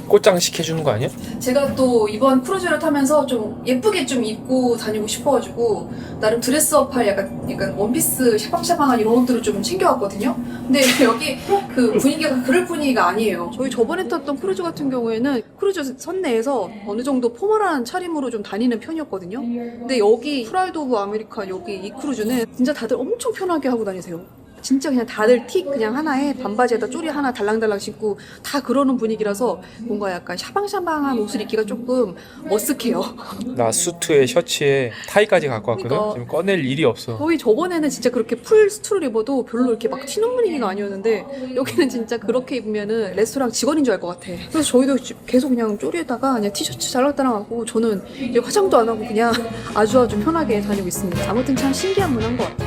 꽃장식 해주는 거 아니야? 제가 또 이번 크루즈를 타면서 좀 예쁘게 좀 입고 다니고 싶어가지고 나름 드레스업할 약간 원피스 샤방샤방한 이런 것들을 좀 챙겨왔거든요. 근데 여기 그 분위기가 그럴 분위기가 아니에요. 저희 저번에 탔던 크루즈 같은 경우에는 크루즈 선내에서 어느 정도 포멀한 차림으로 좀 다니는 편이었거든요. 근데 여기 프라이드 오브 아메리카 여기 이 크루즈는 진짜 다들 엄청 편하게 하고 다니세요. 진짜 그냥 다들 틱 그냥 하나에 반바지에다 쪼리 하나 달랑달랑 신고 다 그러는 분위기라서 뭔가 약간 샤방샤방한 옷을 입기가 조금 머쓱해요. 나 수트에 셔츠에 타이까지 갖고 왔거든. 그러니까. 지금 꺼낼 일이 없어. 거의 저번에는 진짜 그렇게 풀 수트를 입어도 별로 이렇게 막 튀는 분위기가 아니었는데 여기는 진짜 그렇게 입으면은 레스토랑 직원인 줄 알 것 같아. 그래서 저희도 계속 그냥 쪼리에다가 그냥 티셔츠 잘랐다랑하고 저는 이제 화장도 안 하고 그냥 아주 편하게 다니고 있습니다. 아무튼 참 신기한 문화인 것 같아.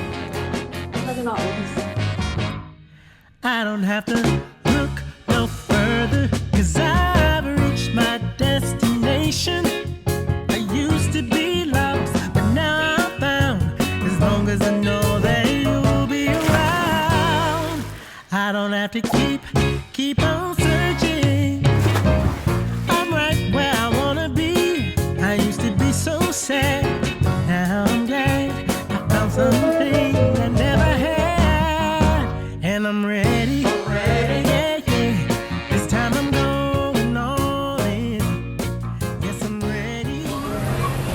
사진아 어디 있어? I don't have to look no further, 'cause I've reached my destination. I used to be lost, but now I'm found. As long as I know that you'll be around, I don't have to keep on searching. I'm right where I wanna be. I used to be so sad, now I'm glad I found something I never had, and I'm ready. Yeah, yeah. This time I'm going all in. Yes, I'm ready.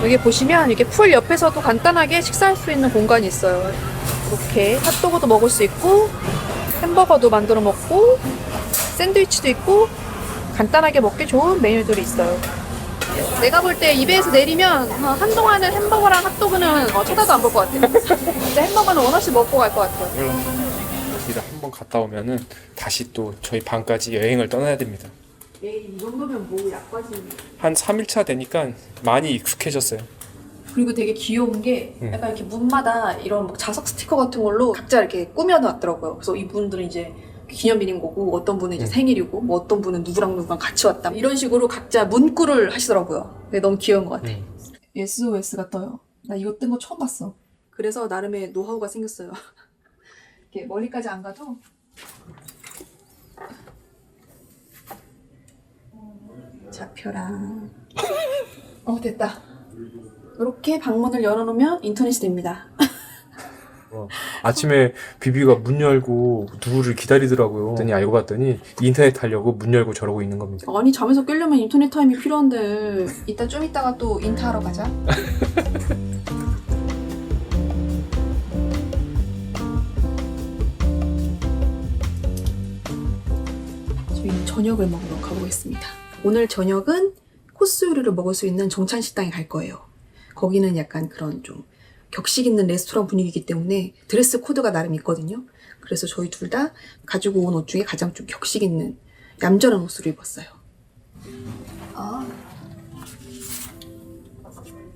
여기 보시면 이렇게 풀 옆에서도 간단하게 식사할 수 있는 공간이 있어요. 이렇게 핫도그도 먹을 수 있고 햄버거도 만들어 먹고 샌드위치도 있고 간단하게 먹기 좋은 메뉴들이 있어요. 내가 볼 때 입에서 내리면 한동안은 햄버거랑 핫도그는 쳐다도 안 볼 것 같아요. 근데 햄버거는 원없이 먹고 갈 것 같아요. 여기다 한번 갔다 오면은 다시 또 저희 방까지 여행을 떠나야 됩니다. 이 정도면 뭐 약까지. 한 3일차 되니까 많이 익숙해졌어요. 그리고 되게 귀여운 게 약간 이렇게 문마다 이런 막 자석 스티커 같은 걸로 각자 이렇게 꾸며놨더라고요. 그래서 이분들은 이제 기념일인 거고 어떤 분은 이제 생일이고 뭐 어떤 분은 누구랑 같이 왔다 이런 식으로 각자 문구를 하시더라고요. 근데 너무 귀여운 것 같아. SOS가 떠요. 나 이거 뜬 거 처음 봤어. 그래서 나름의 노하우가 생겼어요. 이렇게 멀리까지 안 가도 잡혀라. 됐다. 이렇게 방문을 열어놓으면 인터넷이 됩니다. 아침에 비비가 문 열고 누구를 기다리더라고요. 그랬더니 알고 봤더니 인터넷 하려고 문 열고 저러고 있는 겁니다. 아니 잠에서 깨려면 인터넷 타임이 필요한데 이따 좀 이따가 또 인타하러 가자. 저희는 저녁을 먹으러 가보겠습니다. 오늘 저녁은 코스 요리를 먹을 수 있는 정찬 식당에 갈 거예요. 거기는 약간 그런 좀 격식 있는 레스토랑 분위기이기 때문에 드레스 코드가 나름 있거든요. 그래서 저희 둘 다 가지고 온 옷 중에 가장 좀 격식 있는 얌전한 옷으로 입었어요.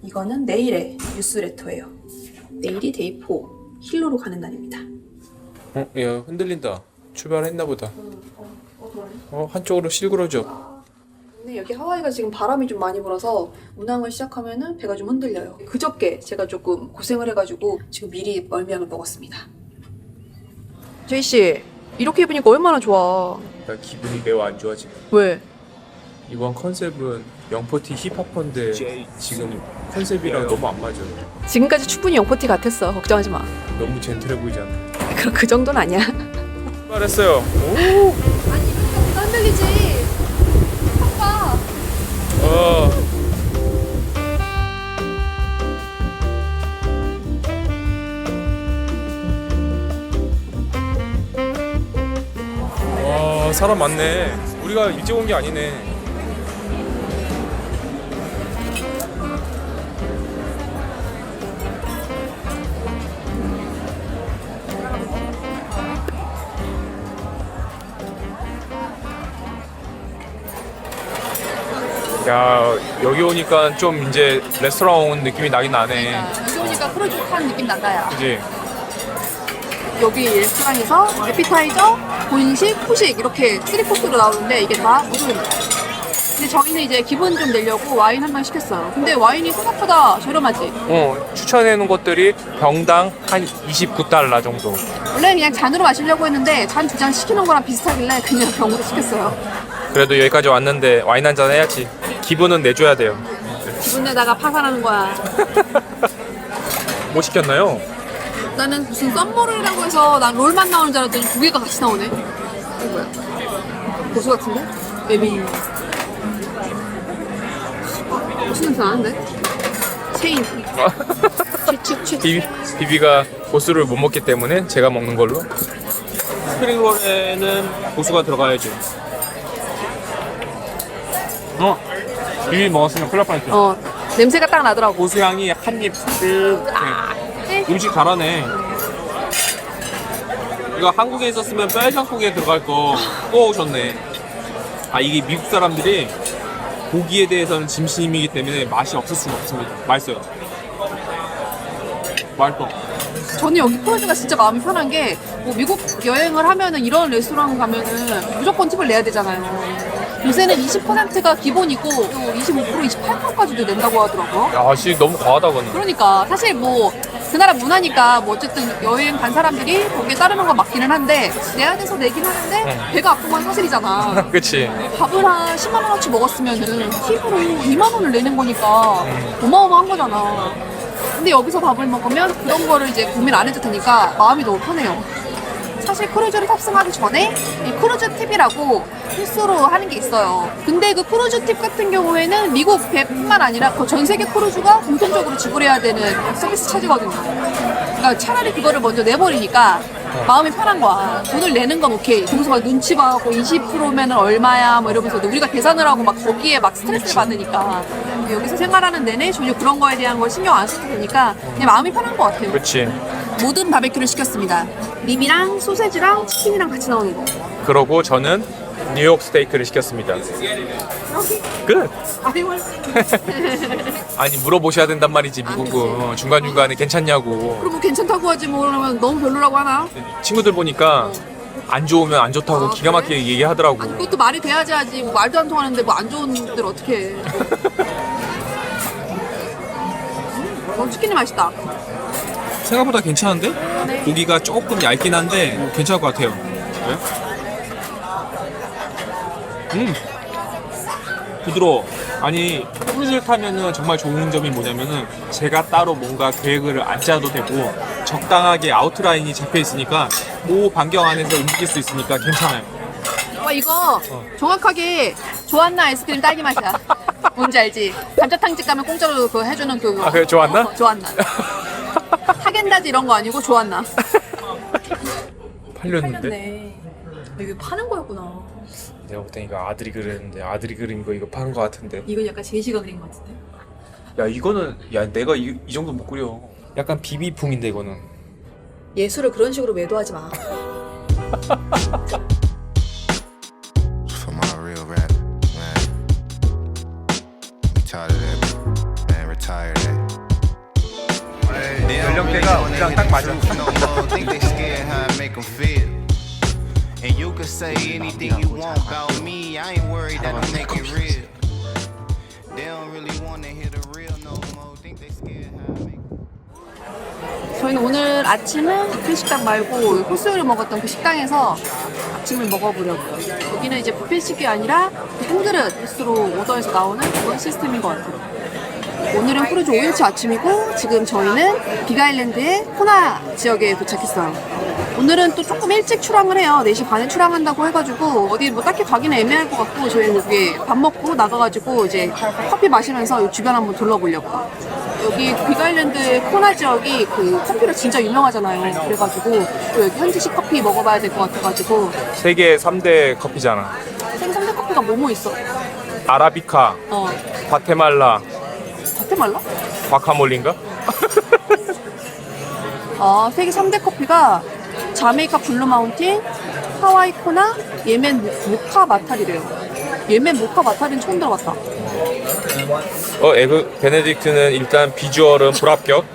이거는 내일의 뉴스레터예요. 내일이 데이 4, 힐로로 가는 날입니다. 야, 흔들린다. 출발했나 보다. 한쪽으로 실그러져. 근데 여기 하와이가 지금 바람이 좀 많이 불어서 운항을 시작하면은 배가 좀 흔들려요. 그저께 제가 조금 고생을 해가지고 지금 미리 멀미약을 먹었습니다. 제이씨, 이렇게 입으니까 얼마나 좋아. 나 기분이 매우 안 좋아 지금. 왜? 이번 컨셉은 영포티 힙합퍼인데 지금 컨셉이랑 너무 안 맞아. 지금까지 충분히 영포티 같았어. 걱정하지 마. 너무 젠틀해 보이잖아. 그럼 그 정도는 아니야. 출발했어요. 오! 아니 이렇게 흔들리지. 아빠. 와, 사람 많네. 우리가 일찍 온 게 아니네. 야, 여기 오니까 좀 이제 레스토랑 온 느낌이 나긴 나네. 여기 오니까 프로젝트하는 느낌 난다 야. 그지? 여기 레스토랑에서 에피타이저, 본식, 후식 이렇게 3코스로 나오는데 이게 다 무료입니다. 근데 저희는 이제 기분 좀 내려고 와인 한 병 시켰어요. 근데 와인이 생각보다 저렴하지? 추천해놓은 것들이 병당 한 29달러 정도. 원래 그냥 잔으로 마시려고 했는데 잔 2잔 시키는 거랑 비슷하길래 그냥 병으로 시켰어요. 그래도 여기까지 왔는데 와인 한잔 해야지. 기분은 내줘야 돼요. 기분 내다가 파산하는 거야. 뭐 시켰나요? 나는 무슨 썸머롤이라고 해서 난 롤만 나오는 줄 알았더니 두 개가 같이 나오네. 이거 뭐야? 고수 같은데? maybe 무슨 냄새 나는데? 체인. 비비가 고수를 못 먹기 때문에 제가 먹는 걸로. 스프링롤에는 고수가 들어가야죠. 비비 먹었으면 큰일 날 뻔했죠. 냄새가 딱 나더라고. 고수향이 한입 쓱. 음식 잘하네. 이거 한국에 있었으면 빨장국에 들어갈 거 구워오셨네. 아, 이게 미국 사람들이 고기에 대해서는 진심이기 때문에 맛이 없을 수가 없습니다. 맛있어요. 맛있어. 저는 여기 크루즈가 진짜 마음이 편한 게, 뭐 미국 여행을 하면은 이런 레스토랑 가면은 무조건 팁을 내야 되잖아요. 요새는 20%가 기본이고, 또 25%, 28%까지도 낸다고 하더라고요. 야, 씨 너무 과하다 그거는. 그러니까 사실 뭐 그 나라 문화니까 뭐 어쨌든 여행 간 사람들이 거기에 따르는 건 맞기는 한데 내야 돼서 내긴 하는데 배가 아픈 건 사실이잖아. 그치. 밥을 한 10만 원어치 먹었으면은 팁으로 2만 원을 내는 거니까 어마어마한 거잖아. 근데 여기서 밥을 먹으면 그런 거를 이제 고민 안 해도 되니까 마음이 너무 편해요. 사실 크루즈를 탑승하기 전에 이 크루즈 팁이라고 필수로 하는 게 있어요. 근데 그 크루즈 팁 같은 경우에는 미국 배뿐만 아니라 전 세계 크루즈가 공통적으로 지불해야 되는 서비스 차지거든요. 그러니까 차라리 그거를 먼저 내버리니까 마음이 편한 거야. 돈을 내는 건 오케이. 거기서 막 눈치 봐갖고 20%면은 얼마야 뭐 이러면서 우리가 계산을 하고 막 거기에 막 스트레스를 받으니까 여기서 생활하는 내내 전혀 그런 거에 대한 걸 신경 안 써도 되니까 그냥 마음이 편한 것 같아요. 그치. 모든 바베큐를 시켰습니다. 립이랑 소세지랑 치킨이랑 같이 나오는 거. 그러고 저는 뉴욕 스테이크를 시켰습니다. 끝. 아니 물어보셔야 된단 말이지 미국은. 중간중간에 괜찮냐고. 그럼 뭐 괜찮다고 하지 뭐 그러면 너무 별로라고 하나? 친구들 보니까 안 좋으면 안 좋다고 기가 막히게 얘기하더라고. 아니 그것도 말이 돼야지 하지. 뭐 말도 안 통하는데 뭐 안 좋은 들 어떻게 해. 치킨이 맛있다. 생각보다 괜찮은데? 고기가 조금 얇긴 한데 괜찮을 것 같아요. 부드러워. 아니 크루즈를 타면은 정말 좋은 점이 뭐냐면은 제가 따로 뭔가 계획을 안 짜도 되고 적당하게 아웃라인이 잡혀 있으니까 그 반경 안에서 움직일 수 있으니까 괜찮아요. 와 이거 정확하게 조안나 아이스크림 딸기 맛이야. 뭔지 알지? 감자탕집 가면 공짜로 그거 해주는 그거. 아, 그래? 조안나? 조안나. 하겐다즈 이런 거 아니고 조안나. 팔렸는데? 이거 파는 거였구나. 내가 볼 땐 이거 아들이 그렸는데 아들이 그린 거 이거 파는 거 같은데. 이건 약간 제시가 그린 거 같은데. 야 이거는 야 내가 이 정도 못 그려. 약간 비비풍인데 이거는. 예술을 그런 식으로 매도하지 마. For my real rap, man. We tired of that, man. Retire that. 연령대가 우리랑 딱 맞아. Think they scared how I make them feel. And you can say anything you want about me. I ain't worried that I'm making real. They don't really wanna hear the real no more. Think they scared how I make. 저희는 오늘 아침은 뷔페 식당 말고 코스요리 먹었던 그 식당에서 아침을 먹어보려고요. 여기는 이제 뷔페식이 아니라 한 그릇 수로 오더해서 나오는 그런 시스템인 것 같아요. 오늘은 크루즈 5일차 아침이고 지금 저희는 빅아일랜드의 코나 지역에 도착했어요. 오늘은 또 조금 일찍 출항을 해요. 4시 반에 출항한다고 해가지고 어디 뭐 딱히 가기는 애매할 것 같고 저희는 여기 밥 먹고 나가가지고 이제 커피 마시면서 이 주변 한번 둘러보려고요. 여기 빅아일랜드의 코나 지역이 그 커피로 진짜 유명하잖아요. 그래가지고 또 여기 현지식 커피 먹어봐야 될 것 같아가지고 세계 3대 커피잖아. 세계 3대 커피가 뭐뭐 있어? 아라비카, 과테말라, 과테말라? 과카몰린가? 세계 3대 커피가 자메이카 블루 마운틴, 하와이 코나, 예멘 모카 마타리래요. 예멘 모카 마타리는 처음 들어봤다. 에그 베네딕트는 일단 비주얼은 불합격.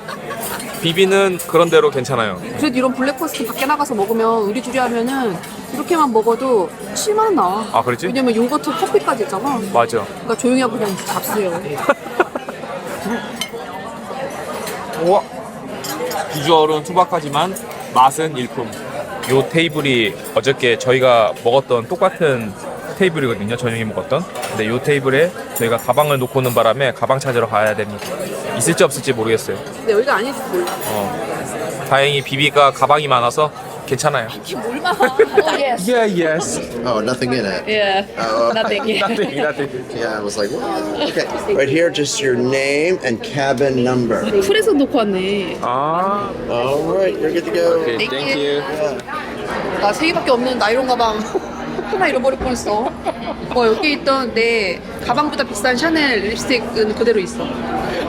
비비는 그런 대로 괜찮아요. 그래도 이런 블랙퍼스트 밖에 나가서 먹으면 의리주리 하면은 이렇게만 먹어도 7만 원 나와. 아, 그렇지? 왜냐면 요거트 커피까지 있잖아. 맞아. 그러니까 조용히 하고 그냥 잡수요. 우와. 비주얼은 투박하지만 맛은 일품. 요 테이블이 어저께 저희가 먹었던 똑같은 테이블이거든요. 저녁에 먹었던. 근데 요 테이블에 저희가 가방을 놓고 오는 바람에 가방 찾으러 가야 됩니다. 있을지 없을지 모르겠어요. 근데 여기가 아닐지 몰라. 다행히 비비가 가방이 많아서 괜찮아요. 뭘 봐? Yes. Yeah, yes. Oh, nothing in it. Yeah. Oh, Nothing. Nothing, nothing. yeah, I was like, what? Okay, right here, just your name and cabin number. 풀에서 놓고 왔네. 아, All right, you're good to go. okay, thank you. 나 3개밖에 없는 나이론 가방 하나 잃어버릴 뻔했어. 여기 있던 내 가방보다 비싼 샤넬 립스틱은 그대로 있어.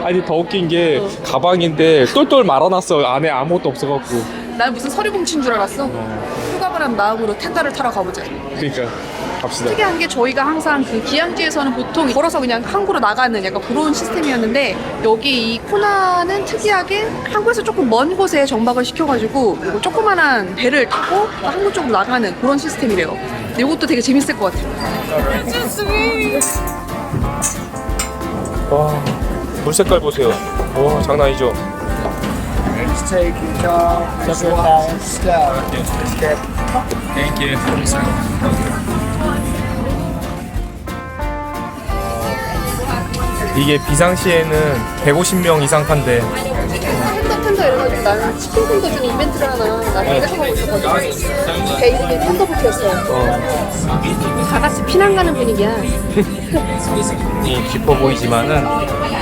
아니 더 웃긴 게 가방인데 똘똘 말아놨어. 안에 아무것도 없어갖고. 난 무슨 서류 뭉친 줄 알았어. 휴가를 한 마음으로 텐다를 타러 가보자. 그러니까 갑시다. 특이한 게 저희가 항상 그 기항지에서는 보통 걸어서 그냥 항구로 나가는 약간 그런 시스템이었는데 여기 이 코나는 특이하게 항구에서 조금 먼 곳에 정박을 시켜가지고 이거 조그만한 배를 타고 항구 쪽으로 나가는 그런 시스템이래요. 근데 이것도 되게 재밌을 것 같아요. 와, 물 색깔 보세요. 와, 장난 아니죠? Take your time. Take your time. Step. Thank you. 이게 비상시에는 150명 이상 탄대. 텐더 이래가지고 나는 치킨 텐더 주는 이벤트를 하나 나중에 생각하고 있었거든. 배 이름이 텐더보트였어요. 다 같이 피난 가는 분위기야. 깊어 보이지만은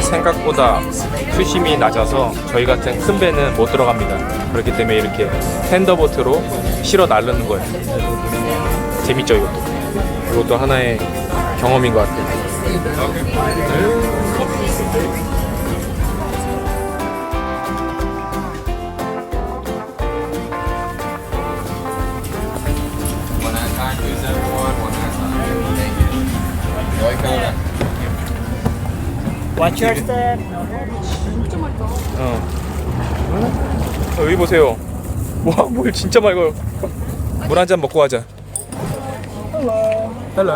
생각보다 수심이 낮아서 저희 같은 큰 배는 못 들어갑니다. 그렇기 때문에 이렇게 텐더보트로 실어 나르는 거예요. 재밌죠, 이것도. 이것도 하나의 경험인 것 같아요. Watch your step. 여기 보세요. 와, 물 진짜 맑아요. 물 한 잔 먹고 가자. 헬로.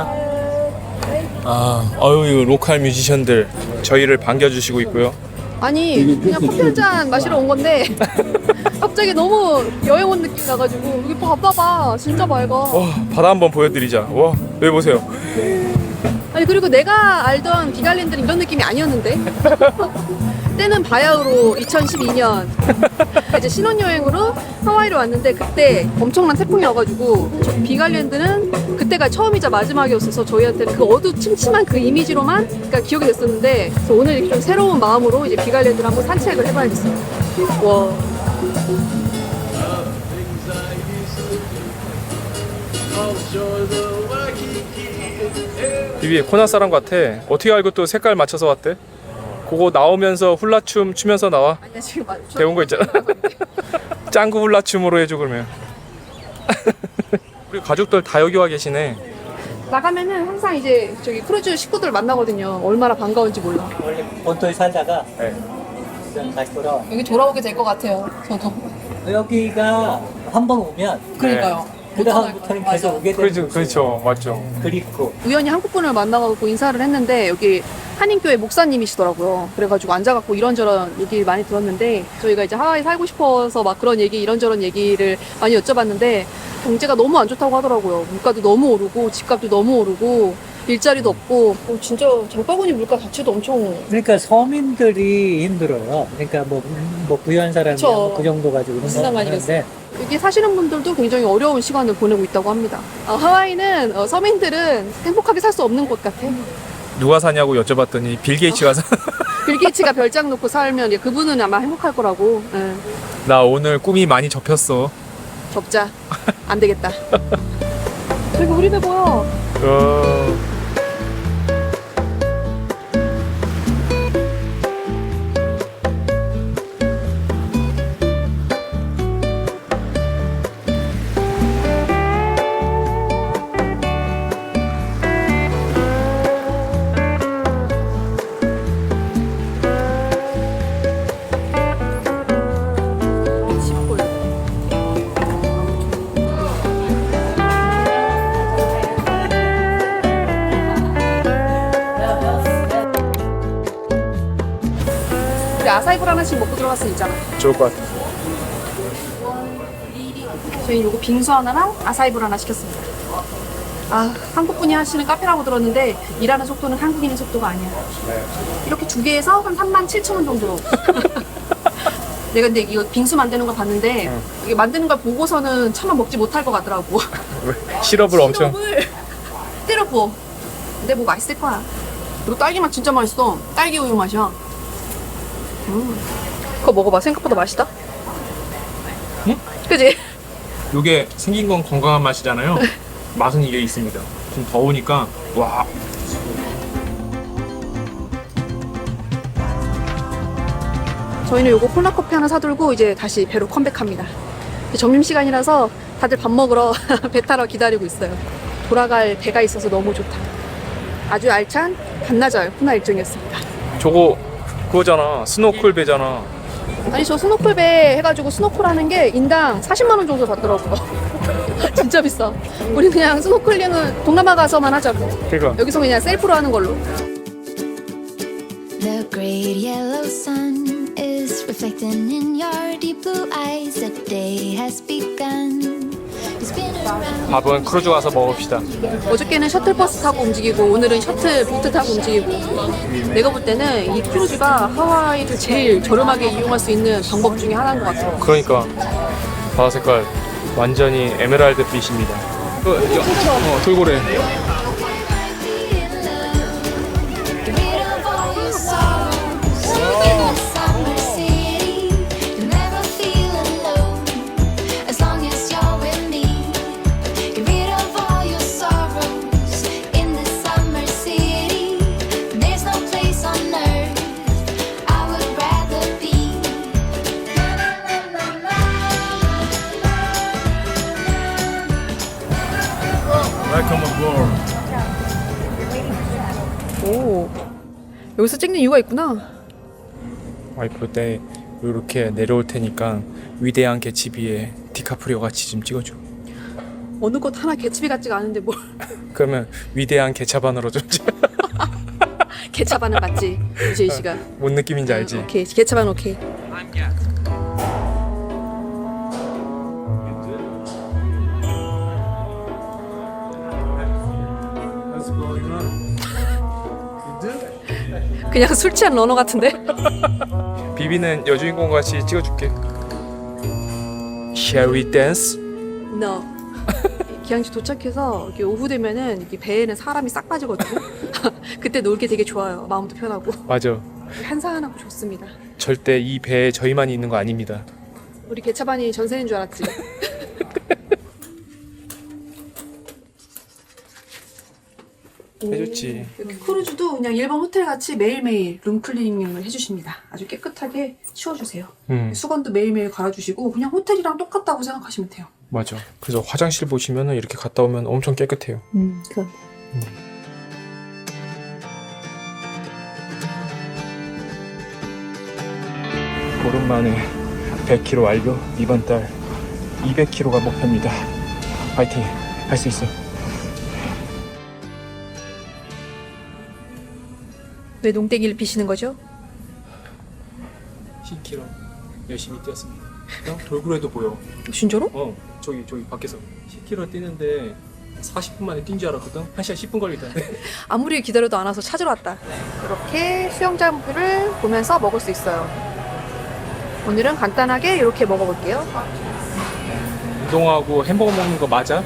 아유, 로컬 뮤지션들 저희를 반겨주시고 있고요. 아니 그냥 커피 한 잔 마시러 온 건데 갑자기 너무 여행 온 느낌 나가지고 여기 봐봐 진짜 맑아. 와, 바다 한번 보여드리자. 와, 여기 보세요. 아니 그리고 내가 알던 비갈랜드는 이런 느낌이 아니었는데 때는 바야흐로 2012년 이제 신혼여행으로 하와이로 왔는데 그때 엄청난 태풍이 와가지고 비갈랜드는 그때가 처음이자 마지막이었어서 저희한테는 그 어두침침한 그 이미지로만 그러니까 기억이 됐었는데 그래서 오늘 이렇게 좀 새로운 마음으로 이제 비갈랜드를 한번 산책을 해봐야겠어요. 와. 비비 코나 사람 같아. 어떻게 알고 또 색깔 맞춰서 왔대? 그거 나오면서 훌라춤 추면서 나와. 아니야 지금 배운 거 있잖아. 짱구 훌라춤으로 해줘 그러면. 우리 가족들 다 여기 와 계시네. 나가면은 항상 이제 저기 크루즈 식구들 만나거든요. 얼마나 반가운지 몰라. 원래 본토에 살다가 네. 다시 돌아와. 여기 돌아오게 될 것 같아요. 저도. 여기가 한 번 오면 그러니까요. 그 다음부터는 계속 오게 되는 그렇죠, 그렇죠, 맞죠. 그립고. 우연히 한국분을 만나가지고 인사를 했는데 여기 한인교회 목사님이시더라고요. 그래가지고 앉아갖고 이런저런 얘기를 많이 들었는데 저희가 이제 하와이 살고 싶어서 막 그런 얘기 이런저런 얘기를 많이 여쭤봤는데 경제가 너무 안 좋다고 하더라고요. 물가도 너무 오르고 집값도 너무 오르고 일자리도 없고 진짜 장바구니 물가 자체도 엄청 그러니까 서민들이 힘들어요. 그러니까 뭐 부유한 사람이 그쵸. 그 정도 가지고 무슨 그런 거 상관이겠어요. 하는데 여기 사시는 분들도 굉장히 어려운 시간을 보내고 있다고 합니다. 하와이는 서민들은 행복하게 살 수 없는 곳 같아. 누가 사냐고 여쭤봤더니 빌 게이츠가 사. 빌 게이츠가 별장 놓고 살면 이제 그분은 아마 행복할 거라고. 예. 나 오늘 꿈이 많이 접혔어. 접자. 안 되겠다. 저기 우리 배 보여. 아사이볼 하나씩 먹고 들어갈 수 있잖아. 좋을 것 같아. 저희 요거 빙수 하나랑 아사이볼 하나 시켰습니다. 아, 한국분이 하시는 카페라고 들었는데 일하는 속도는 한국인의 속도가 아니야. 이렇게 두 개에서 한 37,000원 정도 내가 근데 이거 빙수 만드는 거 봤는데 이게 만드는 걸 보고서는 차마 먹지 못할 것 같더라고. 시럽을 엄청. 시럽을 때려 부어. 근데 뭐 맛있을 거야. 그리고 딸기 맛 진짜 맛있어. 딸기 우유 맛이야. 그거 먹어봐. 생각보다 맛있다. 응? 그지? 이게 생긴 건 건강한 맛이잖아요. 맛은 이게 있습니다. 좀 더우니까 와. 저희는 요거 콜라커피 하나 사들고 이제 다시 배로 컴백합니다. 점심시간이라서 다들 밥 먹으러 배 타러 기다리고 있어요. 돌아갈 배가 있어서 너무 좋다. 아주 알찬 반나절 훈화 일정이었습니다. 저거 그거잖아. 스노클 배잖아. 아니 저 스노클 배 해가지고 스노클 하는 게 인당 40만 원 정도 받더라고요. 진짜 비싸. 우리 그냥 스노클링은 동남아 가서만 하자고. 그러니까. 여기서 그냥 셀프로 하는 걸로. The great yellow sun is reflecting in your deep blue eyes. The day has begun. You spin around. 밥은 크루즈 가서 먹읍시다. 어저께는 셔틀버스 타고 움직이고 오늘은 셔틀 보트 타고 움직이고 내가 볼 때는 이 크루즈가 하와이를 제일 저렴하게 이용할 수 있는 방법 중에 하나인 것 같아요. 그러니까 바다 색깔 완전히 에메랄드 빛입니다. 돌고래. 오, 여기서 찍는 이유가 있구나. 와이프 때 이렇게 내려올 테니까 위대한 개츠비에 디카프리오 같이 좀 찍어줘. 어느 것 하나 개츠비 같지가 않은데 뭘. 그러면 위대한 개차반으로 좀 찍어. 개차반은 맞지, 유재희 씨가. 뭔 느낌인지 알지? 오케이, 개차반 오케이. 그냥 술 취한 러너 같은데? 비비는 여주인공 같이 찍어줄게. Shall we dance? No. 기항지 도착해서 이렇게 오후 되면은 이렇게 배에는 사람이 싹 빠지거든요. 그때 놀기 되게 좋아요. 마음도 편하고 맞아. 한산하고 좋습니다. 절대 이 배에 저희만이 있는 거 아닙니다. 우리 개차반이 전세인 줄 알았지. 해줬지. 여기 크루즈도 그냥 일반 호텔 같이 매일매일 룸 클리닝을 해주십니다. 아주 깨끗하게 치워주세요. 수건도 매일매일 갈아주시고 그냥 호텔이랑 똑같다고 생각하시면 돼요. 맞아. 그래서 화장실 보시면은 이렇게 갔다 오면 엄청 깨끗해요. 그럼. 보름 만에 100km 완료. 이번 달 200km가 목표입니다. 파이팅. 할 수 있어. 왜 농땡이를 피시는 거죠? 10km 열심히 뛰었습니다. 돌고래도 보여. 진짜로? 저기 밖에서 10km 뛰는데 40분 만에 뛴 줄 알았거든. 1시간 10분 걸리던데. 아무리 기다려도 안 와서 찾으러 왔다. 이렇게 수영장뷰를 보면서 먹을 수 있어요. 오늘은 간단하게 이렇게 먹어볼게요. 운동하고 햄버거 먹는 거 맞아?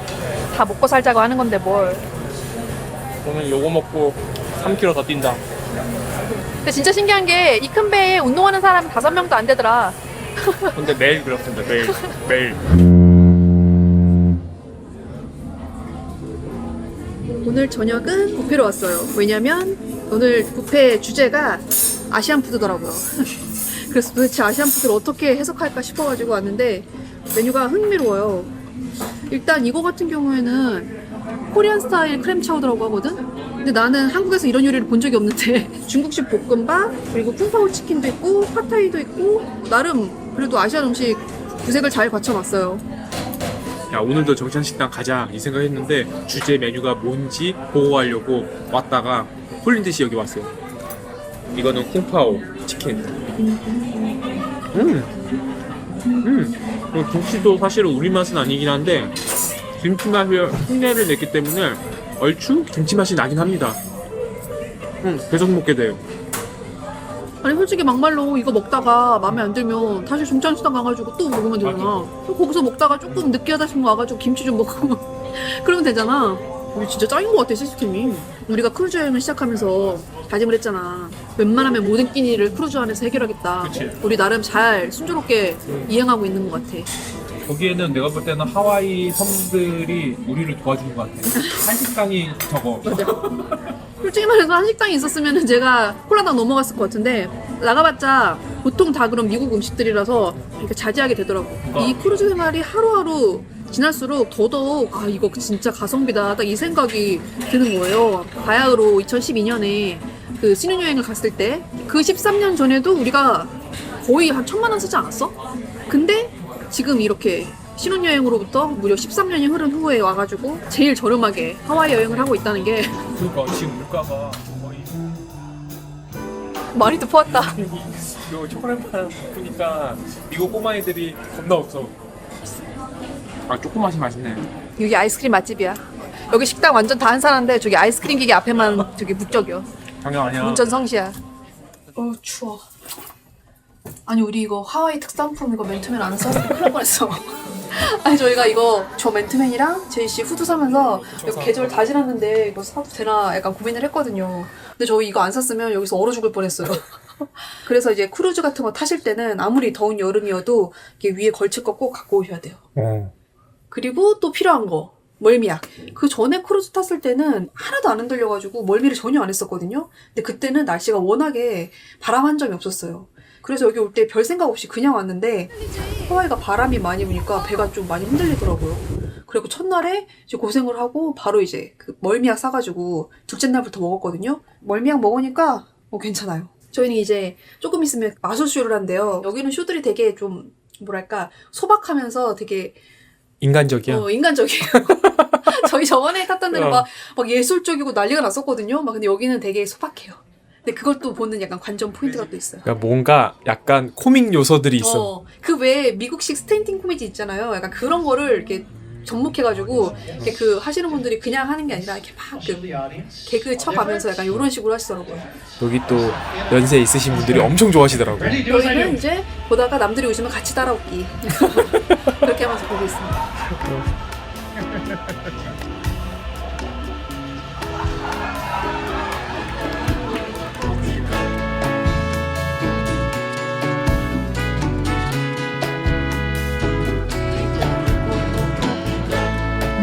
다 먹고 살자고 하는 건데 뭘. 오늘 요거 먹고 3km 더 뛴다. 근데 진짜 신기한 게 이 큰 배에 운동하는 사람 5명도 안 되더라. 근데 매일 그렇던데 매일. 오늘 저녁은 뷔페로 왔어요. 왜냐면 오늘 뷔페 주제가 아시안 푸드더라고요. 그래서 도대체 아시안 푸드를 어떻게 해석할까 싶어가지고 왔는데 메뉴가 흥미로워요. 일단 이거 같은 경우에는 코리안 스타일 크렘 차우더라고 하거든? 근데 나는 한국에서 이런 요리를 본 적이 없는데 중국식 볶음밥, 그리고 쿵파오 치킨도 있고 팟타이도 있고 나름 그래도 아시안 음식 구색을 잘 갖춰놨어요. 야, 오늘도 정찬식당 가자 이 생각했는데 주제 메뉴가 뭔지 보고 가려고 왔다가 홀린 듯이 여기 왔어요. 이거는 쿵파오 치킨. 김치도 사실은 우리 맛은 아니긴 한데 김치 맛에 흉내를 냈기 때문에 얼추 김치 맛이 나긴 합니다. 계속 먹게 돼요. 아니 솔직히 막말로 이거 먹다가 마음에 안 들면 다시 중창시장 가가지고 또 먹으면 되잖아. 거기서 먹다가 조금 느끼하다 싶은 거 와가지고 김치 좀 먹고 그러면 되잖아. 우리 진짜 짱인 것 같아 시스템이. 우리가 크루즈 여행을 시작하면서 다짐을 했잖아. 웬만하면 모든 끼니를 크루즈 안에서 해결하겠다. 그치. 우리 나름 잘 순조롭게 이행하고 있는 것 같아. 거기에는 내가 볼 때는 하와이 섬들이 우리를 도와주는 것 같아. 한식당이 저거. 맞아. 솔직히 말해서 한식당이 있었으면 제가 홀라당 넘어갔을 것 같은데 나가봤자 보통 다 그런 미국 음식들이라서 이렇게 자제하게 되더라고. 이 크루즈 생활이 하루하루 지날수록 더더욱 아 이거 진짜 가성비다 딱 이 생각이 드는 거예요. 바야흐로 2012년에 그 신혼여행을 갔을 때 그 13년 전에도 우리가 거의 한 1,000만 원 쓰지 않았어? 근데 지금 이렇게 신혼여행으로부터 무려 13년이 흐른 후에 와가지고 제일 저렴하게 하와이 여행을 하고 있다는 게 그러니까 지금 물가가 거의 많이 또 퍼왔다. 요 초콜릿만 보니까 미국 꼬마애들이 겁나 없어. 아 조그맛이 맛있네. 여기 아이스크림 맛집이야. 여기 식당 완전 다 한산한데 저기 아이스크림 기계 앞에만 저기 북적여. 장난 아니야. 운전성시야. 추워. 아니 우리 이거 하와이 특산품 이거 맨투맨 안 사서 큰일 날 뻔했어. 아니 저희가 이거 저 맨투맨이랑 제이씨 후드 사면서 이거 계절 다 지났는데 이거 사도 되나 약간 고민을 했거든요. 근데 저희 이거 안 샀으면 여기서 얼어 죽을 뻔했어요. 그래서 이제 크루즈 같은 거 타실 때는 아무리 더운 여름이어도 이게 위에 걸칠 거 꼭 갖고 오셔야 돼요. 그리고 또 필요한 거 멀미약. 그 전에 크루즈 탔을 때는 하나도 안 흔들려가지고 멀미를 전혀 안 했었거든요. 근데 그때는 날씨가 워낙에 바람 한 점이 없었어요. 그래서 여기 올 때 별 생각 없이 그냥 왔는데 하와이가 바람이 많이 부니까 배가 좀 많이 흔들리더라고요. 그리고 첫날에 이제 고생을 하고 바로 이제 그 멀미약 사가지고 둘째 날부터 먹었거든요. 멀미약 먹으니까 괜찮아요. 저희는 이제 조금 있으면 마술쇼를 한대요. 여기는 쇼들이 되게 좀 뭐랄까 소박하면서 되게 인간적이야. 인간적이에요. 저희 저번에 탔던 데는 막 예술적이고 난리가 났었거든요. 근데 여기는 되게 소박해요. 근데 그걸 또 보는 약간 관전 포인트가 또 있어요. 그러니까 뭔가 약간 코믹 요소들이 있어. 그 외에 미국식 스탠딩 코미디 있잖아요. 약간 그런 거를 이렇게 접목해가지고 이렇게 그 하시는 분들이 그냥 하는 게 아니라 이렇게 막 그 개그 쳐가면서 약간 이런 식으로 하시더라고요. 여기 또 연세 있으신 분들이 엄청 좋아하시더라고요. 저희는 이제 보다가 남들이 웃으면 같이 따라웃기 그렇게 하면서 보고 있습니다.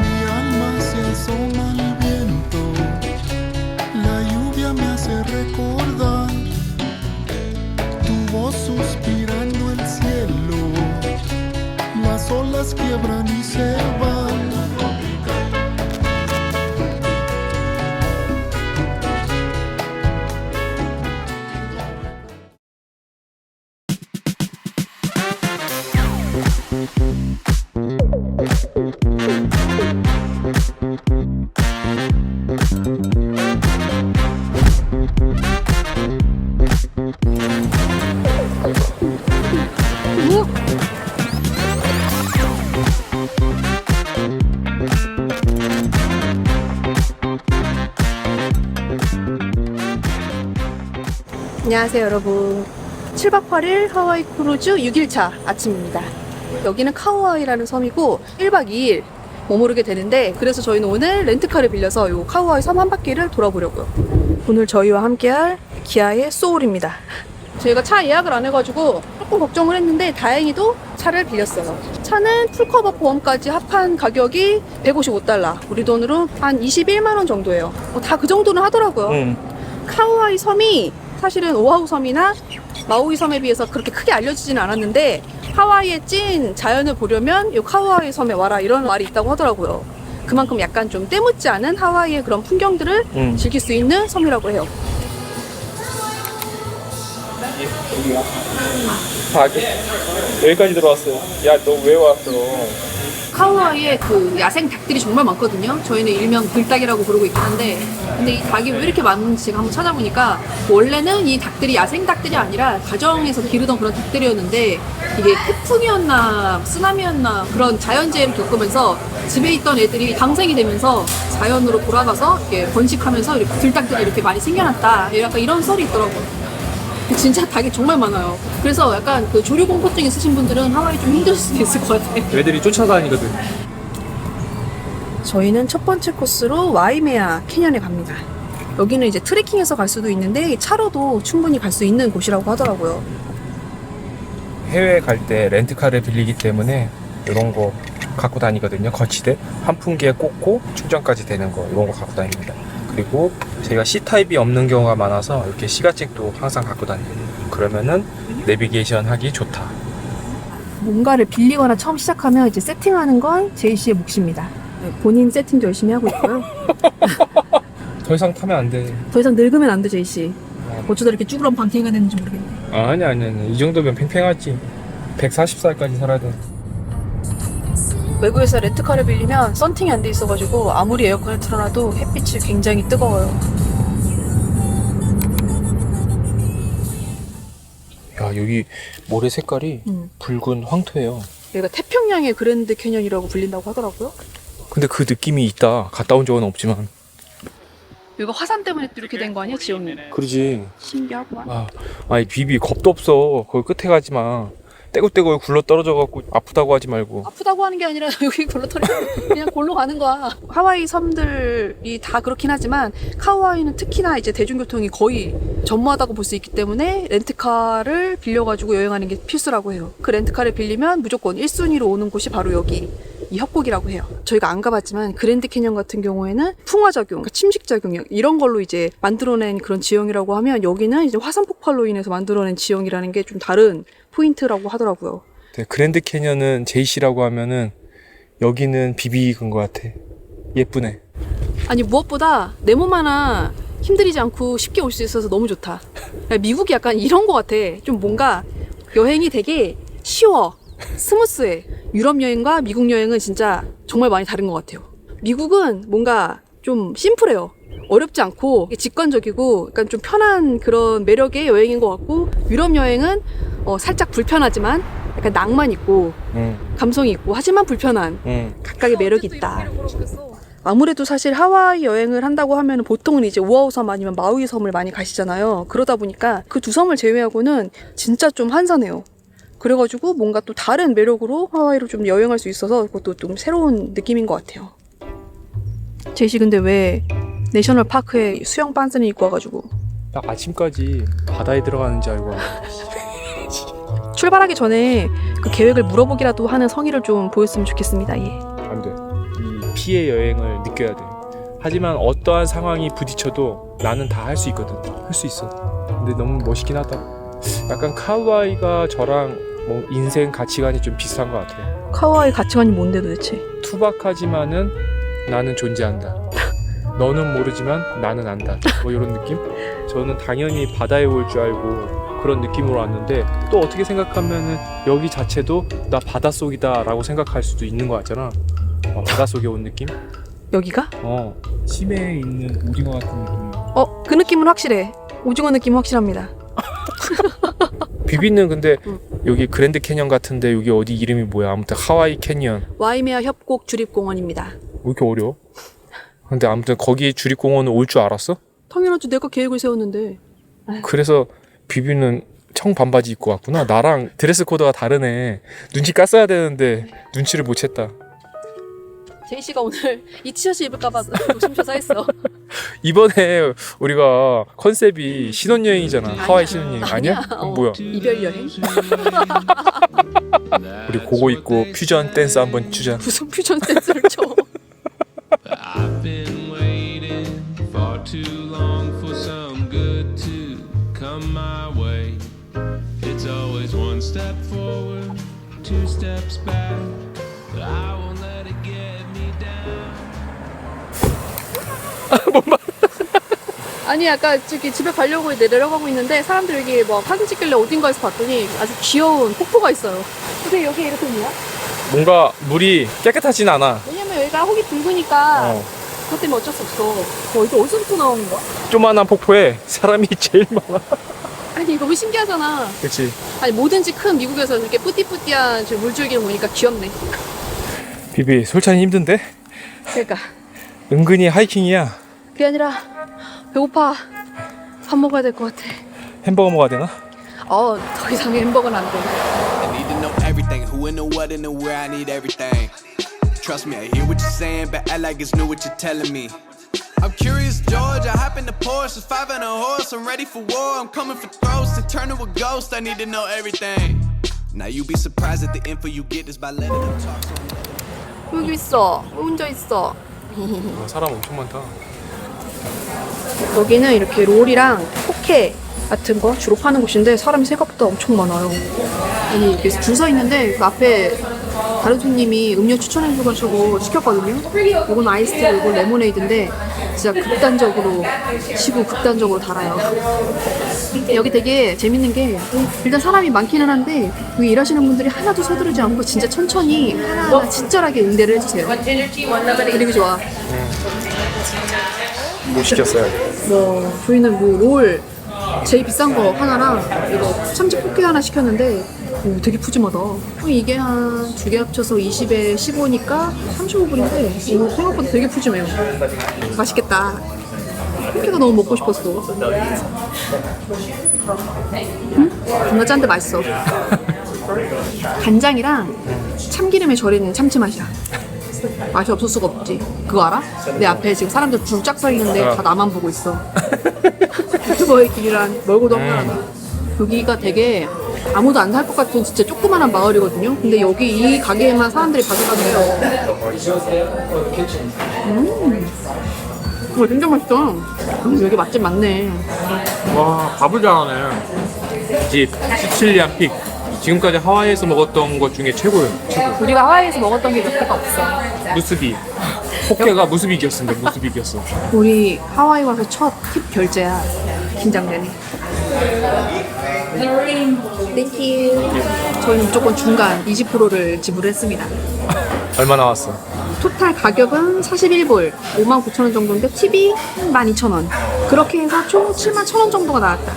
Mi alma se asoma al viento, la lluvia me hace recordar tu voz suspirando el cielo, las olas quiebran y se van. 안녕하세요 여러분. 7박 8일 하와이 크루즈 6일차 아침입니다. 여기는 카우아이라는 섬이고 1박 2일 머무르게 되는데 그래서 저희는 오늘 렌트카를 빌려서 요 카우아이 섬 한 바퀴를 돌아보려고요. 오늘 저희와 함께할 기아의 소울입니다. 저희가 차 예약을 안 해가지고 조금 걱정을 했는데 다행히도 차를 빌렸어요. 차는 풀커버 보험까지 합한 가격이 $155. 우리 돈으로 한 21만 원 정도예요. 다 그 정도는 하더라고요. 카우아이 섬이 사실은 오아후 섬이나 마우이 섬에 비해서 그렇게 크게 알려지지는 않았는데 하와이의 찐 자연을 보려면 이 카우아이 섬에 와라 이런 말이 있다고 하더라고요. 그만큼 약간 좀 때묻지 않은 하와이의 그런 풍경들을 즐길 수 있는 섬이라고 해요. 여기까지 들어왔어요. 야, 너 왜 왔어? 카우아이에 그 야생 닭들이 정말 많거든요. 저희는 일명 들닭이라고 부르고 있긴 한데 근데 이 닭이 왜 이렇게 많은지 제가 한번 찾아보니까 원래는 이 닭들이 야생 닭들이 아니라 가정에서 기르던 그런 닭들이었는데 이게 태풍이었나 쓰나미였나 그런 자연재해를 겪으면서 집에 있던 애들이 방생이 되면서 자연으로 돌아가서 이렇게 번식하면서 이렇게 들닭들이 이렇게 많이 생겨났다. 약간 이런 썰이 있더라고요. 진짜 닭이 정말 많아요. 그래서 약간 그 조류 공포증 있으신 분들은 하와이 좀 힘드실 수도 있을 것 같아요. 애들이 쫓아다니거든. 저희는 첫 번째 코스로 와이메아 캐년에 갑니다. 여기는 이제 트레킹해서 갈 수도 있는데 차로도 충분히 갈 수 있는 곳이라고 하더라고요. 해외 갈 때 렌트카를 빌리기 때문에 이런 거 갖고 다니거든요. 거치대 환풍기에 꽂고 충전까지 되는 거 이런 거 갖고 다닙니다. 그리고 제가 C타입이 없는 경우가 많아서 이렇게 시가책도 항상 갖고 다녀요. 그러면은 내비게이션 하기 좋다. 뭔가를 빌리거나 처음 시작하면 이제 세팅하는 건 제이 씨의 몫입니다. 네, 본인 세팅도 열심히 하고 있고요. 더 이상 타면 안 돼. 더 이상 늙으면 안 돼, 제이 씨. 어쩌다 이렇게 쭈그런 방탱이가 됐는지 모르겠네. 아니. 이 정도면 팽팽하지. 140살까지 살아야 돼. 외국에서 렌트카를 빌리면 썬팅이 안 돼 있어가지고 아무리 에어컨을 틀어놔도 햇빛이 굉장히 뜨거워요. 야, 여기 모래 색깔이 붉은 황토예요. 여기가 태평양의 그랜드 캐년이라고 불린다고 하더라고요. 근데 그 느낌이 있다. 갔다 온 적은 없지만. 여기가 화산 때문에 또 이렇게 된 거 아니야, 지영이? 그러지. 신기하구만. 아니 비비 겁도 없어. 거기 끝에 가지 마. 떼굴떼굴 굴러 떨어져갖고 아프다고 하지 말고. 아프다고 하는 게 아니라 여기 골로 그냥 골로 가는 거야. 하와이 섬들이 다 그렇긴 하지만 카우아이는 특히나 이제 대중교통이 거의 전무하다고 볼 수 있기 때문에 렌트카를 빌려가지고 여행하는 게 필수라고 해요. 그 렌트카를 빌리면 무조건 1순위로 오는 곳이 바로 여기 이 협곡이라고 해요. 저희가 안 가봤지만 그랜드 캐년 같은 경우에는 풍화작용, 그러니까 침식작용 이런 걸로 이제 만들어낸 그런 지형이라고 하면 여기는 이제 화산 폭발로 인해서 만들어낸 지형이라는 게 좀 다른 포인트라고 하더라고요. 네, 그랜드 캐년은 제이씨라고 하면은 여기는 비비인 것 같아. 예쁘네. 아니 무엇보다 내 몸 하나 힘들이지 않고 쉽게 올 수 있어서 너무 좋다. 미국이 약간 이런 것 같아. 좀 뭔가 여행이 되게 쉬워, 스무스해. 유럽 여행과 미국 여행은 진짜 정말 많이 다른 것 같아요. 미국은 뭔가 좀 심플해요. 어렵지 않고 직관적이고 약간 좀 편한 그런 매력의 여행인 것 같고, 유럽 여행은 살짝 불편하지만 약간 낭만 있고 감성이 있고 하지만 불편한 각각의 매력이 있다. 아무래도 사실 하와이 여행을 한다고 하면 보통은 이제 오아후 섬 아니면 마우이 섬을 많이 가시잖아요. 그러다 보니까 그 두 섬을 제외하고는 진짜 좀 한산해요. 그래가지고 뭔가 또 다른 매력으로 하와이로 좀 여행할 수 있어서 그것도 좀 새로운 느낌인 것 같아요. 제이씨 근데 왜 내셔널 파크에 수영 반스를 입고 와가지고 딱 아침까지 바다에 들어가는 줄 알고. 출발하기 전에 그 계획을 물어보기라도 하는 성의를 좀 보였으면 좋겠습니다. 예. 안 돼. 이 피해 여행을 느껴야 돼. 하지만 어떠한 상황이 부딪혀도 나는 다 할 수 있거든. 할 수 있어. 근데 너무 멋있긴 하다. 약간 카와이가 저랑 뭐 인생 가치관이 좀 비슷한 것 같아요. 카와이 가치관이 뭔데 도대체? 투박하지만은 나는 존재한다. 너는 모르지만 나는 안다. 뭐 이런 느낌? 저는 당연히 바다에 올 줄 알고 그런 느낌으로 왔는데, 또 어떻게 생각하면은 여기 자체도 나 바닷속이다 라고 생각할 수도 있는 거 같잖아. 바닷속에 온 느낌? 여기가? 심해에 있는 오징어 같은 느낌이야. 그 느낌은 확실해. 오징어 느낌은 확실합니다. 비비는 근데 여기 그랜드 캐년 같은데 여기 어디 이름이 뭐야? 아무튼 하와이 캐년. 와이메아 협곡 주립공원입니다. 왜 이렇게 어려워? 근데 아무튼 거기 주립공원은 올 줄 알았어? 당연하지, 내가 계획을 세웠는데. 그래서 비비는 청반바지 입고 왔구나. 나랑 드레스 코드가 다르네. 눈치 깠어야 되는데 눈치를 못 챘다. 제이씨가 오늘 이 티셔츠 입을까봐 조심조사했어. 이번에 우리가 컨셉이 신혼여행이잖아. 하와이 신혼여행 아니야? 뭐야? 이별 여행? 우리 그거 입고 퓨전 댄스 한번 추자. 무슨 퓨전 댄스를 쳐? I've been waiting far too long for some good to come my way. It's always one step forward, two steps back. But I won't let it get me down. 아니 아까 저기 집에 가려고 내려가고 있는데 사람들 여기 뭐 사진 찍길래 어딘가에서 봤더니 아주 귀여운 폭포가 있어요. 근데 여기 이렇게 뭐야? 뭔가 물이 깨끗하진 않아. 왜냐면 여기가 혹이 붉으니까 그것 때문에 어쩔 수 없어. 이거 어디서부터 나오는 거야? 조만한 폭포에 사람이 제일 많아. 아니 너무 신기하잖아. 그치? 아니 뭐든지 큰 미국에서 이렇게 뿌띠뿌띠한 저 물줄기를 보니까 귀엽네. 비비 솔찬이 힘든데? 그러니까 은근히 하이킹이야. 그게 아니라 배고파. 밥 먹어야 될 것 같아. 햄버거 먹어야 되나? 더 이상의 햄버거는 안 돼. I need to know everything. Who in the what and the where. I need everything. Trust me, I hear what you're saying, but act like it's new what you're telling me. I'm curious, George. I hop in the Porsche, 5 and a horse. I'm ready for war. I'm coming for throats to turn to a ghost. I need to know everything. Now you be surprised at the info you get is by letting them talk. 여기 있어. 혼자 있어. 사람 엄청 많다. 여기는 이렇게 롤이랑 포케 같은 거 주로 파는 곳인데 사람이 생각보다 엄청 많아요. 아니 이렇게 줄 서 있는데 그 앞에 다른 손님이 음료 추천해줘가지고 시켰거든요. 이건 아이스티고 이건 레모네이드인데 진짜 극단적으로 시고 극단적으로 달아요. 여기 되게 재밌는 게 일단 사람이 많기는 한데 여기 일하시는 분들이 하나도 서두르지 않고 진짜 천천히 하나하나 친절하게 응대를 해주세요. 그리고 좋아. 뭐 시켰어요? 저희는 롤 제일 비싼 거 하나랑 이거 참치 포케 하나 시켰는데 되게 푸짐하다. 이게 한 2개 합쳐서 20에 15니까 35불인데 생각보다 되게 푸짐해요. 맛있겠다. 포케가 너무 먹고 싶었어. 정말 짠데 맛있어. 간장이랑 참기름에 절인 참치 맛이야. 맛이 없을 수가 없지. 그거 알아? 내 앞에 지금 사람들 줄 쫙 서 있는데 다 나만 보고 있어. 유튜버의 길이란 멀고도 험난하다. 여기가 되게 아무도 안 살 것 같은 진짜 조그만한 마을이거든요. 근데 여기 이 가게에만 사람들이 가져가세요. 이거 진짜 맛있다. 여기 맛집 많네. 와, 밥을 잘하네. 집 시칠리안 픽. 지금까지 하와이에서 먹었던 것 중에 최고예요. 최고. 우리가 하와이에서 먹었던 게 몇 개가 없어. 무스비. 포케가 무스비기였습니다. 무스비기였어. 우리 하와이 와서 첫 팁 결제야. 긴장되네. 땡큐. 저희는 무조건 중간 20%를 지불했습니다. 얼마 나왔어? 토탈 가격은 41불, 59,000원 정도인데 팁이 12,000원. 그렇게 해서 총 71,000원 정도가 나왔다.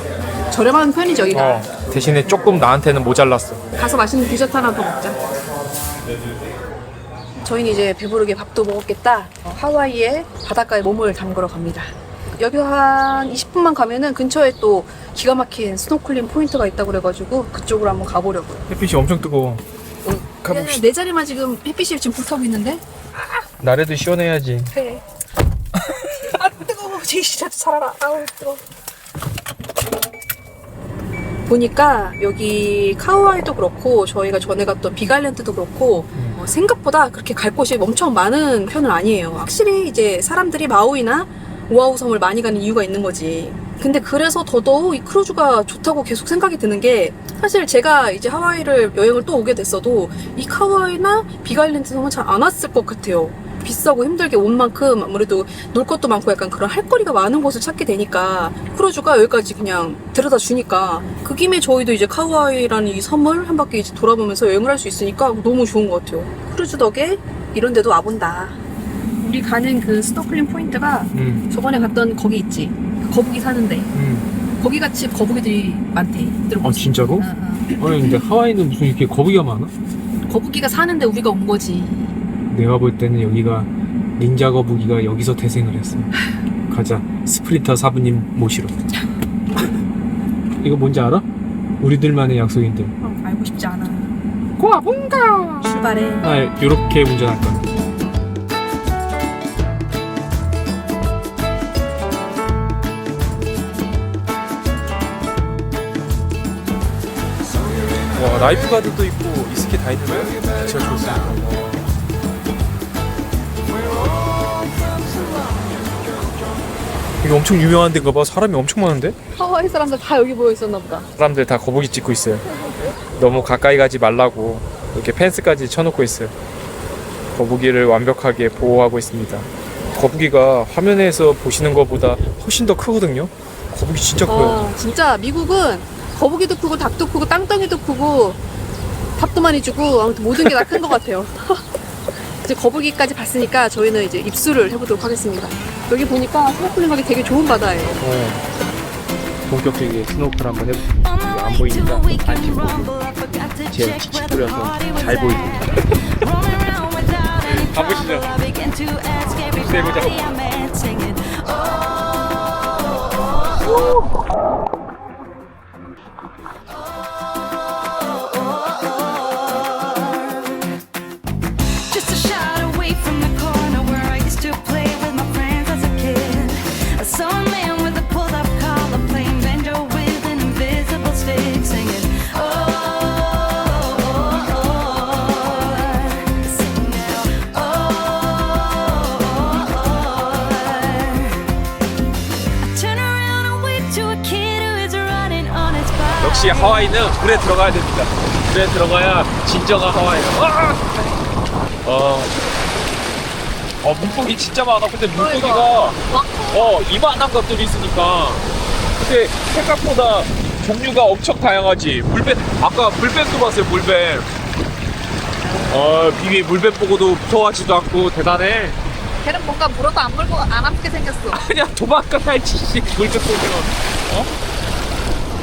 저렴한 편이죠, 여기가. 대신에 조금 나한테는 모자랐어. 가서 맛있는 디저트 하나 더 먹자. 저희는 이제 배부르게 밥도 먹었겠다. 하와이의 바닷가에 몸을 담그러 갑니다. 여기서 한 20분만 가면은 근처에 또 기가 막힌 스노클링 포인트가 있다고 그래가지고 그쪽으로 한번 가보려고요. 햇빛이 엄청 뜨거워. 가봅시다. 내 자리만 지금 햇빛이 지금 불타고 있는데? 날에도 시원해야지. 그래. 아 뜨거워. 제이씨라도 살아라. 아우 뜨거워. 보니까 여기 카우아이도 그렇고 저희가 전에 갔던 빅아일랜드도 그렇고 생각보다 그렇게 갈 곳이 엄청 많은 편은 아니에요. 확실히 이제 사람들이 마우이나 오아후 섬을 많이 가는 이유가 있는 거지. 근데 그래서 더더욱 이 크루즈가 좋다고 계속 생각이 드는 게 사실 제가 이제 하와이를 여행을 또 오게 됐어도 이 카우아이나 빅아일랜드 섬은 잘 안 왔을 것 같아요. 비싸고 힘들게 온 만큼 아무래도 놀 것도 많고 약간 그런 할 거리가 많은 곳을 찾게 되니까 크루즈가 여기까지 그냥 데려다 주니까 그 김에 저희도 이제 카우아이라는 이 섬을 한 바퀴 이제 돌아보면서 여행을 할 수 있으니까 너무 좋은 것 같아요. 크루즈 덕에 이런 데도 와본다. 우리 가는 그 스노클링 포인트가 저번에 갔던 거기 있지. 거북이 사는데 거기 같이 거북이들이 많대. 아 진짜로? 아니 근데 하와이는 무슨 이렇게 거북이가 많아? 거북이가 사는데 우리가 온 거지. 내가 볼 때는 여기가 닌자 거북이가 여기서 태생을 했어. 가자, 스프린터 사부님 모시러. 이거 뭔지 알아? 우리들만의 약속인데. 알고 싶지 않아. 고아봉가 출발해. 날 이렇게 운전할 거야. 와, 라이프가드도 있고 이스키 다 있는 거야. 진짜 좋습니다. 이거 엄청 유명한 데인가 봐. 사람이 엄청 많은데? 하와이 사람들 다 여기 모여 있었나 보다. 사람들 다 거북이 찍고 있어요. 너무 가까이 가지 말라고 이렇게 펜스까지 쳐놓고 있어요. 거북이를 완벽하게 보호하고 있습니다. 거북이가 화면에서 보시는 것보다 훨씬 더 크거든요. 거북이 진짜 커요. 진짜 미국은 거북이도 크고 닭도 크고 땅덩이도 크고 밥도 많이 주고 아무튼 모든 게 다 큰 것 같아요. 이제 거북이까지 봤으니까 저희는 이제 입수를 해보도록 하겠습니다. 여기 보니까 스노클링하기 되게 좋은 바다예요. 본격적인 스노클 한번 해볼게요. 안 보이니까 안심 보고 제일 칙칙 뿌려서 잘 보이게. 가보시죠. 해보자. 역시 하와이는 물에 들어가야 됩니다. 물에 들어가야 진정한 하와이예요. 물고기 진짜 많아. 근데 물고기가 이만한 것들이 있으니까. 근데 생각보다 종류가 엄청 다양하지. 물뱀, 아까 물뱀도 봤어요. 물뱀. 비비 물뱀 보고도 무서워하지도 않고 대단해. 걔는 뭔가 물어도 안 물고 안 아프게 생겼어. 그냥 도망가야지. 물뱀 보면.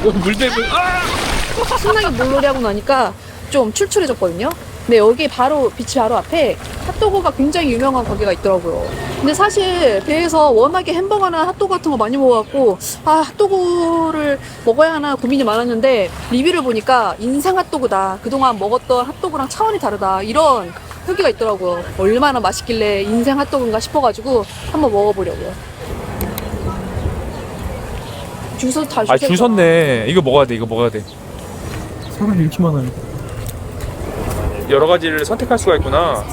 물뱀은 신나게 물놀이 하고 나니까 좀 출출해졌거든요. 근데 여기 바로 비치 바로 앞에 핫도그가 굉장히 유명한 가게가 있더라고요. 근데 사실 배에서 워낙에 햄버거나 핫도그 같은 거 많이 먹어갖고 핫도그를 먹어야 하나 고민이 많았는데 리뷰를 보니까 인생 핫도그다. 그동안 먹었던 핫도그랑 차원이 다르다. 이런 후기가 있더라고요. 얼마나 맛있길래 인생 핫도그인가 싶어가지고 한번 먹어보려고요. 줄 서서 다 줄 섰네. 이거 먹어야 돼. 이거 먹어야 돼. 사람이 이렇게 많아요. 여러 가지를 선택할 수가 있구나.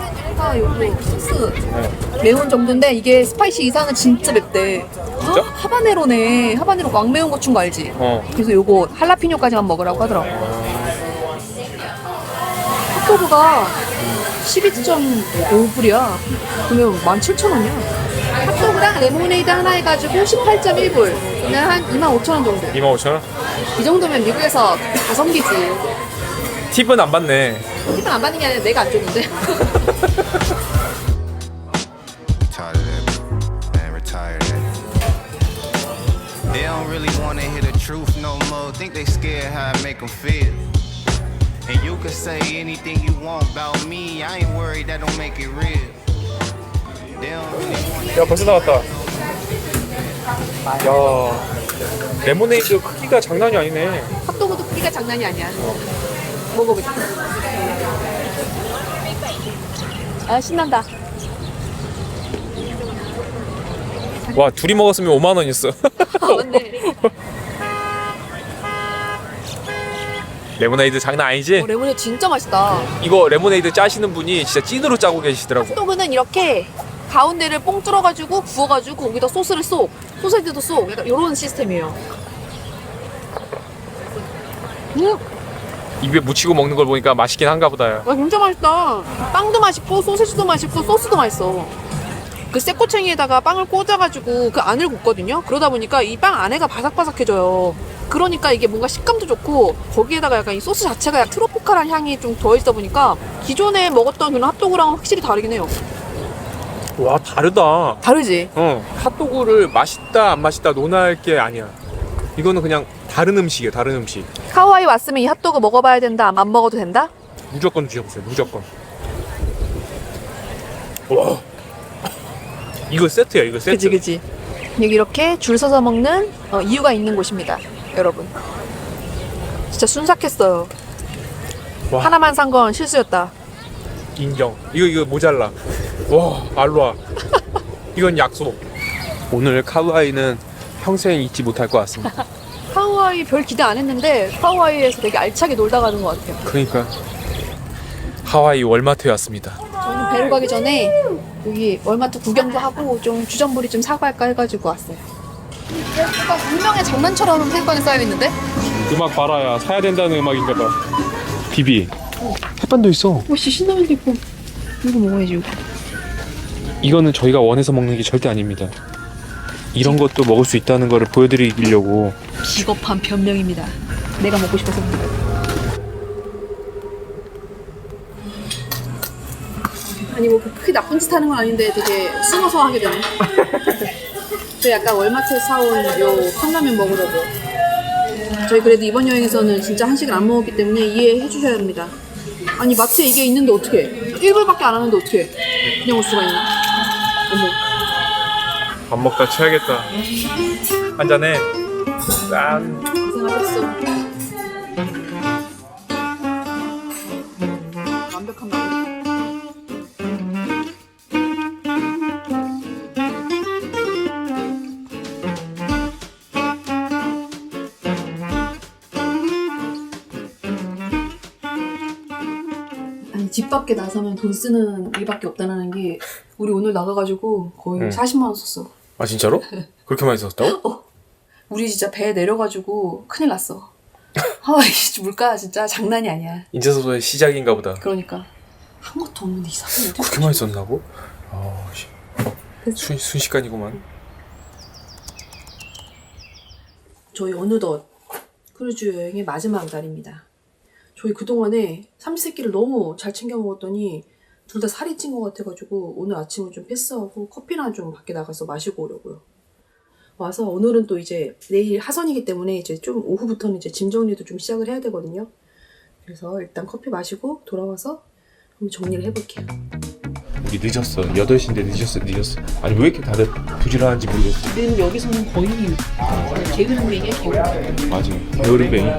요거 소스 매운 정도인데 이게 스파이시 이상은 진짜 맵대. 진짜? 하바네로네. 하바네로 왕매운 고추인 거 알지? 그래서 요거 할라피뇨까지만 먹으라고 하더라고. 핫도그가 12.5불이야. 그러면 17,000원이야. 핫도그랑 레모네이드 하나 해가지고 18.1불. 그냥 한 25,000원 정도. 25,000원? 이 정도면 미국에서 가성비지. 팁은 안 받네. 팁은 안 받는 게 아니라 내가 안 줬는데. Tired of that. Man, retired that. They don't really wanna hear the truth no more. Think they scared how I make them feel. And you can say anything you want about me. I ain't worried, that don't make it real. They don't really wanna. 야, 벌써 나왔다. 야, 레모네이드 크기가 장난이 아니네. 핫도그도 크기가 장난이 아니야. 먹어보자. 신난다. 와, 둘이 먹었으면 5만 원이었어. 맞네. 레모네이드 장난 아니지? 레모네이드 진짜 맛있다. 이거 레모네이드 짜시는 분이 진짜 찐으로 짜고 계시더라고. 핫도그는 이렇게 가운데를 뽕 뚫어가지고 구워가지고 거기다 소스를 쏙, 소세지도 쏙, 약간 이런 시스템이에요. 입에 묻히고 먹는 걸 보니까 맛있긴 한가 보다요. 와, 진짜 맛있다. 빵도 맛있고 소세지도 맛있고 소스도 맛있어. 그 쇠꼬챙이에다가 빵을 꽂아가지고 그 안을 굽거든요. 그러다 보니까 이 빵 안에가 바삭바삭해져요. 그러니까 이게 뭔가 식감도 좋고 거기에다가 약간 이 소스 자체가 약간 트로피칼한 향이 좀 더해지다 보니까 기존에 먹었던 그런 핫도그랑은 확실히 다르긴 해요. 와, 다르다. 다르지? 핫도그를 맛있다 안 맛있다 논할 게 아니야. 이거는 그냥 다른 음식이야, 다른 음식. 하와이 왔으면 이 핫도그 먹어봐야 된다, 안 먹어도 된다? 무조건 드셔보세요, 무조건. 와, 이거 세트야, 이거 세트. 그치. 여기 이렇게 줄 서서 먹는 이유가 있는 곳입니다, 여러분. 진짜 순삭했어요. 와. 하나만 산 건 실수였다. 인정. 이거 모자라. 와, 알로아. 이건 약속. 오늘 카우아이는 평생 잊지 못할 것 같습니다. 하와이 별 기대 안 했는데 하와이에서 되게 알차게 놀다 가는 것 같아요. 그러니까 하와이 월마트에 왔습니다. 저희는 배로 가기 전에 여기 월마트 구경도 하고 좀 주전부리 좀 사고 할까 해가지고 왔어요. 약간 운명의 장난처럼 세관에 쌓여있는데? 음악 봐라야. 사야 된다는 음악인가 봐. 비비. 햇반도 있어. 오씨, 신라면도 있고. 이거 먹어야지, 이거. 이거는 저희가 원해서 먹는 게 절대 아닙니다. 이런 것도 먹을 수 있다는 거를 보여드리려고. 비겁한 변명입니다. 내가 먹고 싶어서 먹는 거야. 아니 뭐 크게 나쁜 짓 하는 건 아닌데 되게 숨어서 하게 되네. 저 약간 월마트에서 사온 요 컵라면 먹으려고. 저희 그래도 이번 여행에서는 진짜 한식을 안 먹었기 때문에 이해해 주셔야 합니다. 아니 마트에 이게 있는데 어떡해. 1불밖에 안 하는데 어떡해. 그냥 올 수가 있나. 어머. 밥 먹다 취하겠다. 한잔해. 짠. 고생하셨어. 완벽한 마무리. 아니 집 밖에 나서면 돈 쓰는 일밖에 없다는 게 우리 오늘 나가가지고 거의 40만 원 썼어. 아 진짜로? 그렇게 많이 썼다고? 우리 진짜 배 내려가지고 큰일 났어. 아이씨, 물가 진짜 장난이 아니야. 인제소의 시작인가 보다. 그러니까 한 것도 없는데 이상해. 그렇게 많이 썼나고? 순식간이구만. 저희 어느덧 크루즈 여행의 마지막 날입니다. 저희 그동안에 삼시세끼를 너무 잘 챙겨 먹었더니 둘 다 살이 찐 것 같아가지고 오늘 아침은 좀 패스하고 커피나 좀 밖에 나가서 마시고 오려고요. 와서 오늘은 또 이제 내일 하선이기 때문에 이제 좀 오후부터는 이제 짐 정리도 좀 시작을 해야 되거든요. 그래서 일단 커피 마시고 돌아와서 한번 정리를 해볼게요. 우리 늦었어. 8시인데 늦었어. 아니 왜 이렇게 다들 부지런한지 모르겠어. 우리는 여기서는 거의 게으름뱅이야, 게으름. 맞아. 게으름뱅이.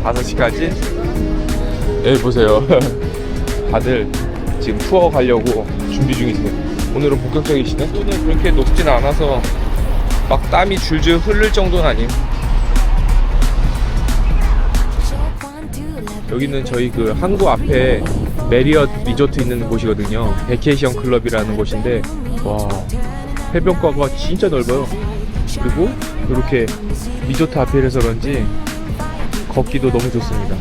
5시까지? 여기 보세요. 다들 지금 투어 가려고 준비 중이세요. 오늘은 본격적이시네? 오늘 그렇게 높진 않아서 막 땀이 줄줄 흐를 정도는 아니에요. 여기는 저희 그 항구 앞에 메리엇 리조트 있는 곳이거든요. 베케이션 클럽이라는 곳인데 와, 해변가가 진짜 넓어요. 그리고 이렇게 리조트 앞이라서 그런지 걷기도 너무 좋습니다.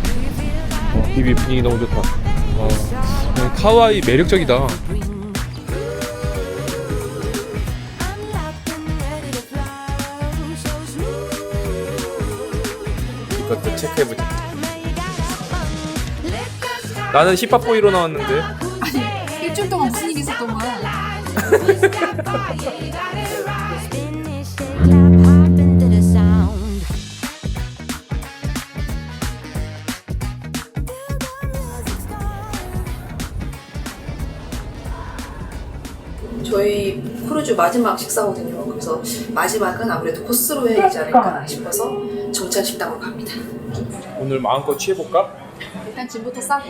비비 분위기 너무 좋다. 카와이 매력적이다. 이것도 체크해보자. 나는 힙합보이로 나왔는데. 아니, 일주일 동안 무슨 일이 있었던 거야? 저희 크루즈 마지막 식사거든요. 그래서 마지막은 아무래도 코스로 해야 되지 않을까 싶어서 정찬 식당으로 갑니다. 오늘 마음껏 취해볼까? 일단 짐부터 싸고.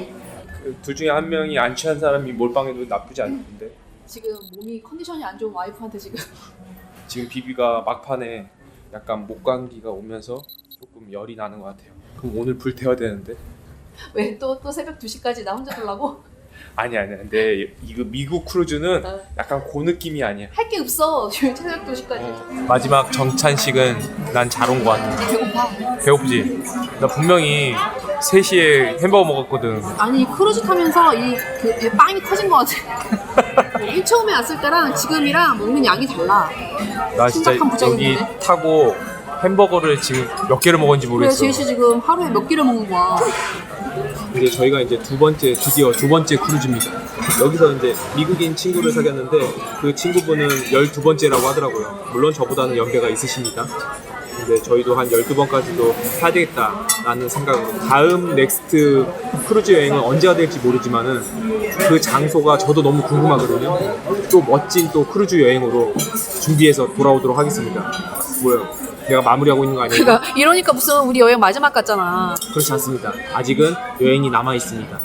둘 중에 한 명이 안 취한 사람이 몰빵해도 나쁘지 않은데. 지금 몸이 컨디션이 안 좋은 와이프한테 지금 비비가 막판에 약간 목감기가 오면서 조금 열이 나는 것 같아요. 그럼 오늘 불 태워야 되는데. 왜 또 새벽 2시까지 나 혼자 놀라고? 아니야. 근데 이거 미국 크루즈는 약간 그 느낌이 아니야. 할 게 없어. 지금 새벽 2시까지. 마지막 정찬식은 난 잘 온 것 같아. 배고파. 배고프지? 나 분명히 3시에 햄버거 먹었거든. 아니 크루즈 타면서 배 빵이 터진 것 같아. 맨 처음에 왔을 때랑 지금이랑 먹는 양이 달라. 나 진짜 여기 타고 햄버거를 지금 몇 개를 먹었는지 그래, 모르겠어. 제이씨 지금 하루에 몇 끼를 먹는 거야. 이제 저희가 이제 드디어 두 번째 크루즈입니다. 여기서 이제 미국인 친구를 사귀었는데 그 친구분은 12번째라고 하더라고요. 물론 저보다는 연배가 있으십니다. 근데 저희도 한 12번까지도 해야 되겠다라는 생각으로 다음 넥스트 크루즈 여행은 언제가 될지 모르지만은 그 장소가 저도 너무 궁금하거든요. 또 멋진 또 크루즈 여행으로 준비해서 돌아오도록 하겠습니다. 뭐요? 내가 마무리하고 있는 거 아니에요? 그러니까 이러니까 무슨 우리 여행 마지막 같잖아. 그렇지 않습니다. 아직은 여행이 남아 있습니다.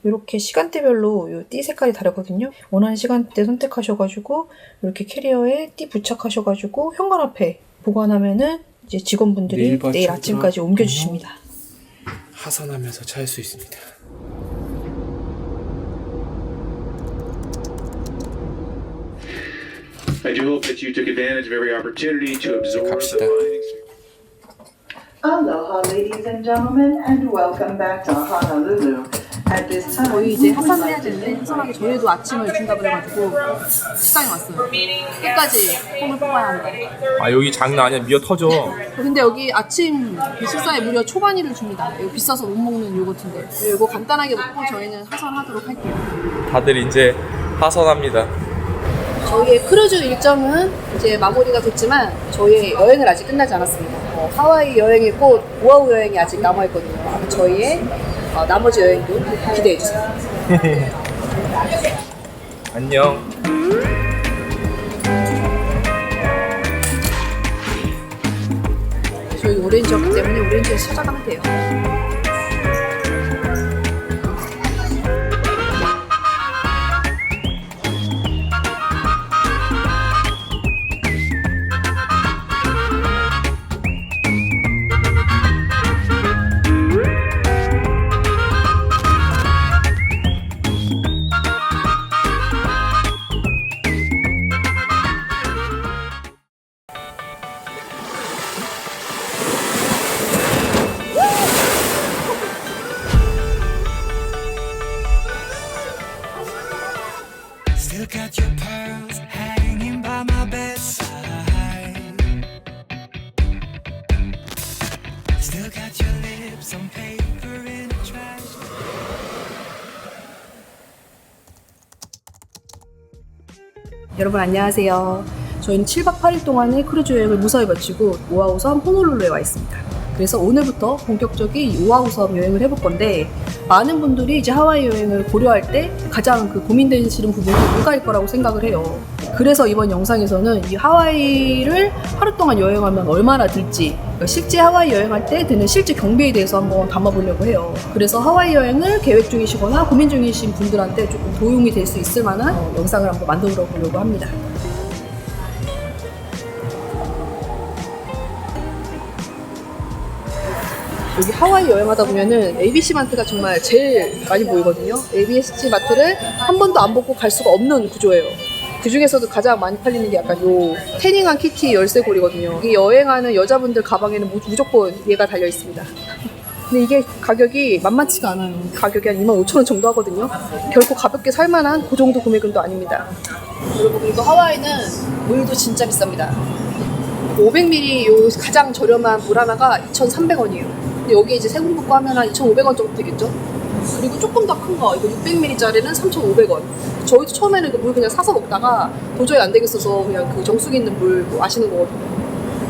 이렇게 시간대별로 이 띠 색깔이 다르거든요. 원하는 시간대 선택하셔가지고 이렇게 캐리어에 띠 부착하셔가지고 현관 앞에 보관하면은 이제 직원분들이 내일 아침까지 옮겨주십니다. 하산하면서 잘 수 있습니다. I do hope that you took advantage of every opportunity to absorb 갑시다. the fine experience. Aloha, ladies and gentlemen, and welcome back to Honolulu. At this time, 저희 이제 하산을 해야 되는데 하산하기 저희도 아침을 준다 그래가지고 식당에 왔어요. 끝까지 콩을 뽑아야 한다. 아 여기 장난 아니야. 미어 터져. 근데 여기 아침 식사에 무려 초반이를 줍니다. 이거 비싸서 못 먹는 요거트인데 이거 간단하게 먹고 저희는 하산하도록 할게요. 다들 이제 하산합니다. 저희의 크루즈 일정은 이제 마무리가 됐지만 저희의 여행은 아직 끝나지 않았습니다. 하와이 여행이 곧 오아후 여행이 아직 남아있거든요. 저희의 나머지 여행도 기대해주세요. 안녕. 저희 오렌지였기 때문에 오렌지에서 찾아가면 돼요. 여러분 안녕하세요. 저희는 7박 8일 동안의 크루즈 여행을 무사히 마치고 오아후 섬 호놀룰루에 와 있습니다. 그래서 오늘부터 본격적인 이 오아후 섬 여행을 해볼 건데, 많은 분들이 이제 하와이 여행을 고려할 때 가장 고민되시는 부분이 물가일 거라고 생각을 해요. 그래서 이번 영상에서는 이 하와이를 하루 동안 여행하면 얼마나 들지, 그러니까 실제 하와이 여행할 때 드는 실제 경비에 대해서 한번 담아보려고 해요. 그래서 하와이 여행을 계획 중이시거나 고민 중이신 분들한테 조금 도움이 될 수 있을 만한 영상을 한번 만들어 보려고 합니다. 여기 하와이 여행하다 보면은 ABC 마트가 정말 제일 많이 보이거든요. ABC 마트를 한 번도 안 보고 갈 수가 없는 구조예요. 그 중에서도 가장 많이 팔리는 게 약간 요 태닝한 키티 열쇠고리거든요. 이 여행하는 여자분들 가방에는 무조건 얘가 달려 있습니다. 근데 이게 가격이 만만치가 않아요. 가격이 한 25,000원 정도 하거든요. 결코 가볍게 살만한 그 정도 금액은 또 아닙니다. 여러분, 그리고 하와이는 물도 진짜 비쌉니다. 500ml 요 가장 저렴한 물 하나가 2,300원이에요. 근데 여기 이제 세금 붙고 하면 한 2,500원 정도 되겠죠? 그리고 조금 더 큰 거, 이거 600ml짜리는 3,500원. 저희도 처음에는 그 물 그냥 사서 먹다가 도저히 안 되겠어서 그냥 그 정수기 있는 물 마시는 거거든요.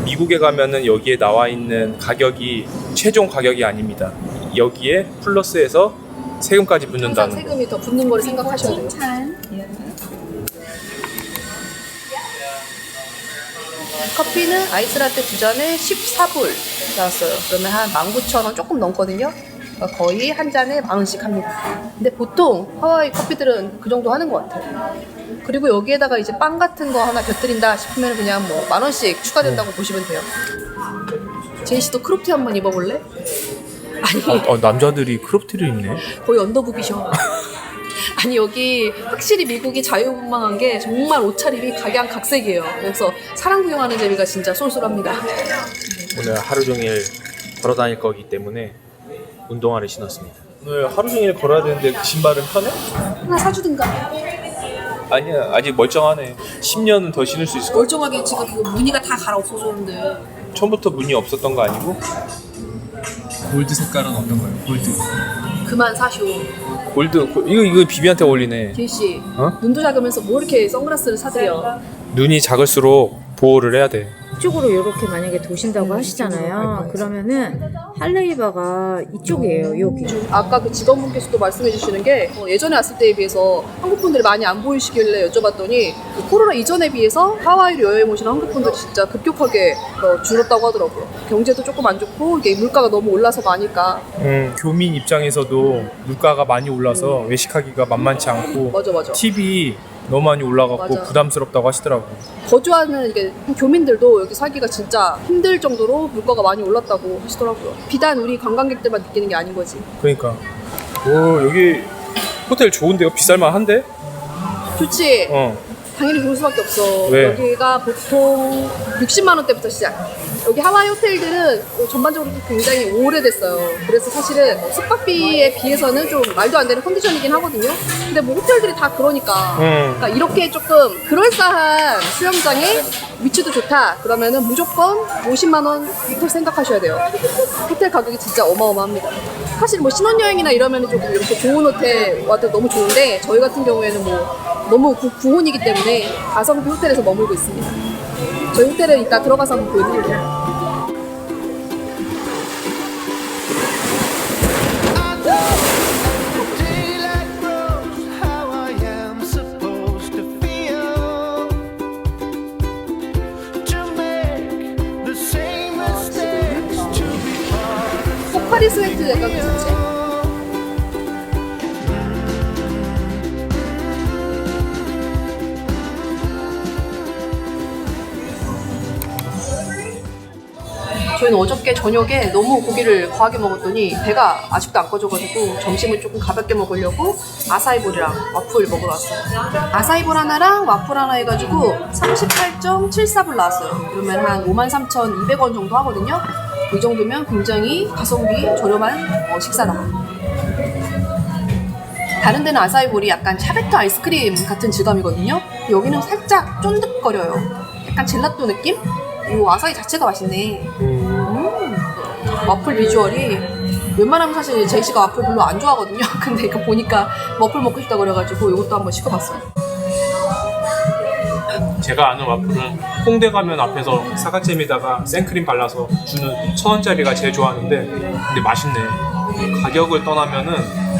미국에 가면은 여기에 나와 있는 가격이 최종 가격이 아닙니다. 여기에 플러스해서 세금까지 항상 붙는다는 거. 세금이 더 붙는 거를 생각하셔야 돼요. 커피는 아이스라떼 2잔에 14불 나왔어요. 그러면 한 19,000원 조금 넘거든요. 그러니까 거의 한 잔에 10,000원씩 합니다. 근데 보통 하와이 커피들은 그 정도 하는 것 같아요. 그리고 여기에다가 이제 빵 같은 거 하나 곁들인다 싶으면 그냥 뭐 10,000원씩 추가된다고 보시면 돼요. 제이씨도 크롭티 한번 입어볼래? 아니, 남자들이 크롭티를 입네. 거의 언더북이셔. 아니, 여기 확실히 미국이 자유분방한 게 정말 옷차림이 각양각색이에요. 그래서 사람 구경하는 재미가 진짜 쏠쏠합니다. 오늘 하루 종일 걸어 다닐 거기 때문에 운동화를 신었습니다. 오늘 하루 종일 걸어야 되는데 그 신발은 편해? 하나 사주든가. 아니야, 아직 멀쩡하네. 10년은 더 신을 수 있을 것 같아. 멀쩡하게 지금 이거 무늬가 다 갈아 없어졌는데. 처음부터 무늬 없었던 거 아니고? 골드 색깔은 어떤 거예요? 골드. 그만 사쇼. 이거 비비한테 어울리네. 제이씨, 어? 눈도 작으면서 뭐 이렇게 선글라스를 사드려. 눈이 작을수록 보호를 해야 돼. 이쪽으로 이렇게 만약에 도신다고 하시잖아요. 그러면은 할레이바가 이쪽이에요, 여기. 아까 그 직원분께서도 말씀해 주시는 게 예전에 왔을 때에 비해서 한국 분들이 많이 안 보이시길래 여쭤봤더니 그 코로나 이전에 비해서 하와이로 여행 오시는 한국 분들이 진짜 급격하게 줄었다고 하더라고요. 경제도 조금 안 좋고 이게 물가가 너무 올라서가 하니까. 교민 입장에서도 물가가 많이 올라서 외식하기가 만만치 않고 맞아. 팁이 너무 많이 올라갔고 맞아. 부담스럽다고 하시더라고. 거주하는 이게 교민들도 여기 살기가 진짜 힘들 정도로 물가가 많이 올랐다고 하시더라고요. 비단 우리 관광객들만 느끼는 게 아닌 거지. 그러니까. 오, 여기 호텔 좋은데요? 비쌀만 한데? 좋지? 당연히 좋을 수밖에 없어. 왜? 여기가 보통 60만 원대부터 시작. 여기 하와이 호텔들은 전반적으로 굉장히 오래됐어요. 그래서 사실은 숙박비에 비해서는 좀 말도 안 되는 컨디션이긴 하거든요. 근데 뭐 호텔들이 다 그러니까. 그러니까 이렇게 조금 그럴싸한 수영장에 위치도 좋다. 그러면은 무조건 50만 원 호텔 생각하셔야 돼요. 호텔 가격이 진짜 어마어마합니다. 사실 뭐 신혼여행이나 이러면은 조금 이렇게 좋은 호텔 와도 너무 좋은데 저희 같은 경우에는 뭐 너무 구혼이기 때문에 가성비 호텔에서 머물고 있습니다. 저희 호텔은 이따 들어가서 한번 보여드릴게요. Daylight grows how I am supposed to feel. To make the same mistakes, to be part of 파리 스웨트 약간 괜찮지? 저희는 어저께 저녁에 너무 고기를 과하게 먹었더니 배가 아직도 안 꺼져가지고 점심을 조금 가볍게 먹으려고 아사이볼이랑 와플 먹으러 왔어요. 아사이볼 하나랑 와플 하나 해가지고 38.74불 나왔어요. 그러면 한 53,200원 정도 하거든요. 이 정도면 굉장히 가성비 저렴한 식사다. 다른 데는 아사이볼이 약간 샤베트 아이스크림 같은 질감이거든요. 여기는 살짝 쫀득거려요. 약간 젤라또 느낌? 이 아사이 자체가 맛있네. 와플 비주얼이 웬만하면 사실 제이씨가 와플 별로 안 좋아하거든요. 근데 이거 보니까 와플 먹고 싶다 그래가지고 이것도 한번 시켜봤어요. 제가 아는 와플은 홍대 가면 앞에서 사과잼에다가 생크림 발라서 주는 1,000원짜리가 제일 좋아하는데 근데 맛있네. 가격을 떠나면은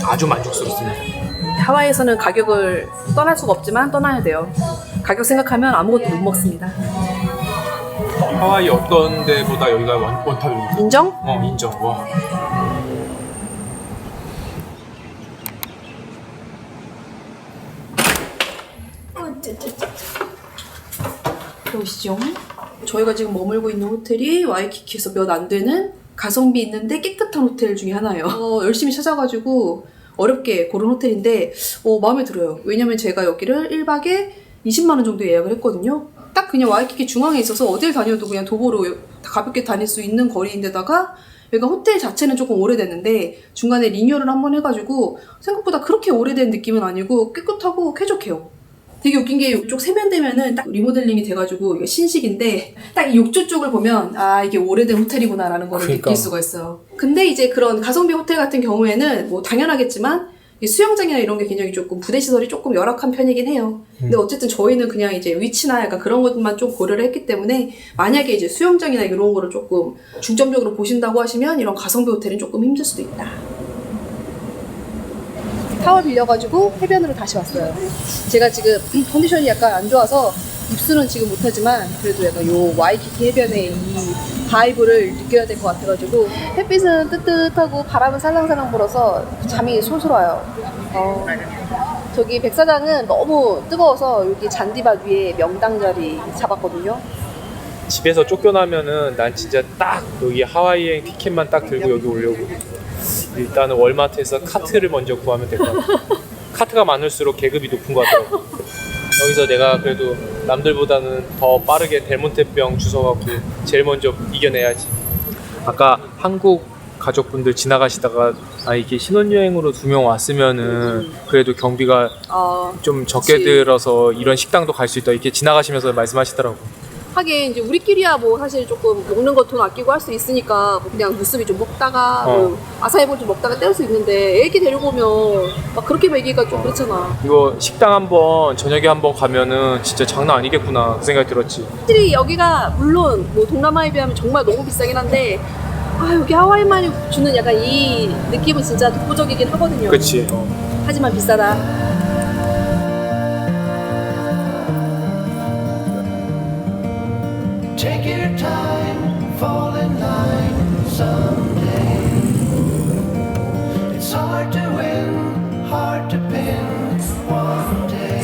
아주 만족스럽습니다. 하와이에서는 가격을 떠날 수가 없지만 떠나야 돼요. 가격 생각하면 아무것도 못 먹습니다. 하와이 어떤 데보다 여기가 원탑입니다. 인정? 인정. 와. 보시죠. 저희가 지금 머물고 있는 호텔이 와이키키에서 몇 안 되는 가성비 있는데 깨끗한 호텔 중에 하나예요. 열심히 찾아가지고 어렵게 고른 호텔인데 마음에 들어요. 왜냐면 제가 여기를 1박에 20만 원 정도 예약을 했거든요. 딱 그냥 와이키키 중앙에 있어서 어딜 다녀도 그냥 도보로 가볍게 다닐 수 있는 거리인데다가 여기가 호텔 자체는 조금 오래됐는데 중간에 리뉴얼을 한번 해가지고 생각보다 그렇게 오래된 느낌은 아니고 깨끗하고 쾌적해요. 되게 웃긴 게 이쪽 세면대면은 딱 리모델링이 돼가지고 이게 신식인데 딱 이 욕조 쪽을 보면 아 이게 오래된 호텔이구나 라는 거를 느낄 수가 있어요. 근데 이제 그런 가성비 호텔 같은 경우에는 뭐 당연하겠지만 이 수영장이나 이런 게 굉장히 조금 부대시설이 조금 열악한 편이긴 해요. 근데 어쨌든 저희는 그냥 이제 위치나 약간 그런 것만 좀 고려를 했기 때문에 만약에 이제 수영장이나 이런 거를 조금 중점적으로 보신다고 하시면 이런 가성비 호텔은 조금 힘들 수도 있다. 타월 빌려가지고 해변으로 다시 왔어요. 제가 지금 컨디션이 약간 안 좋아서 입수는 지금 못하지만 그래도 약간 요 와이키키 해변의 이 바이브를 느껴야 될 것 같아가지고 햇빛은 뜨뜻하고 바람은 살랑살랑 불어서 잠이 솔솔 와요. 저기 백사장은 너무 뜨거워서 여기 잔디밭 위에 명당 자리 잡았거든요. 집에서 쫓겨나면은 난 진짜 딱 여기 하와이행 티켓만 딱 들고 여기 오려고. 일단은 월마트에서 카트를 먼저 구하면 될 것 같아. 카트가 많을수록 계급이 높은 것 같더라고. 여기서 내가 그래도 남들보다는 더 빠르게 델몬테병 주워갖고 제일 먼저 이겨내야지. 아까 한국 가족분들 지나가시다가 이게 신혼여행으로 2명 왔으면은 그래도 경비가 좀 적게 들어서 이런 식당도 갈 수 있다 이렇게 지나가시면서 말씀하시더라고. 하긴 이제 우리끼리야 뭐 사실 조금 먹는 거 돈 아끼고 할 수 있으니까 뭐 그냥 무스비 좀 먹다가 뭐 아사이볼 좀 먹다가 때울 수 있는데 애기 데리고 오면 막 그렇게 먹이기가 좀 그렇잖아. 이거 식당 한번 저녁에 한번 가면은 진짜 장난 아니겠구나 그 생각이 들었지. 확실히 여기가 물론 뭐 동남아에 비하면 정말 너무 비싸긴 한데 여기 하와이만이 주는 약간 이 느낌은 진짜 독보적이긴 하거든요. 그치. 하지만 비싸다. Take your time, fall in line someday. It's hard to win, hard to pin one day.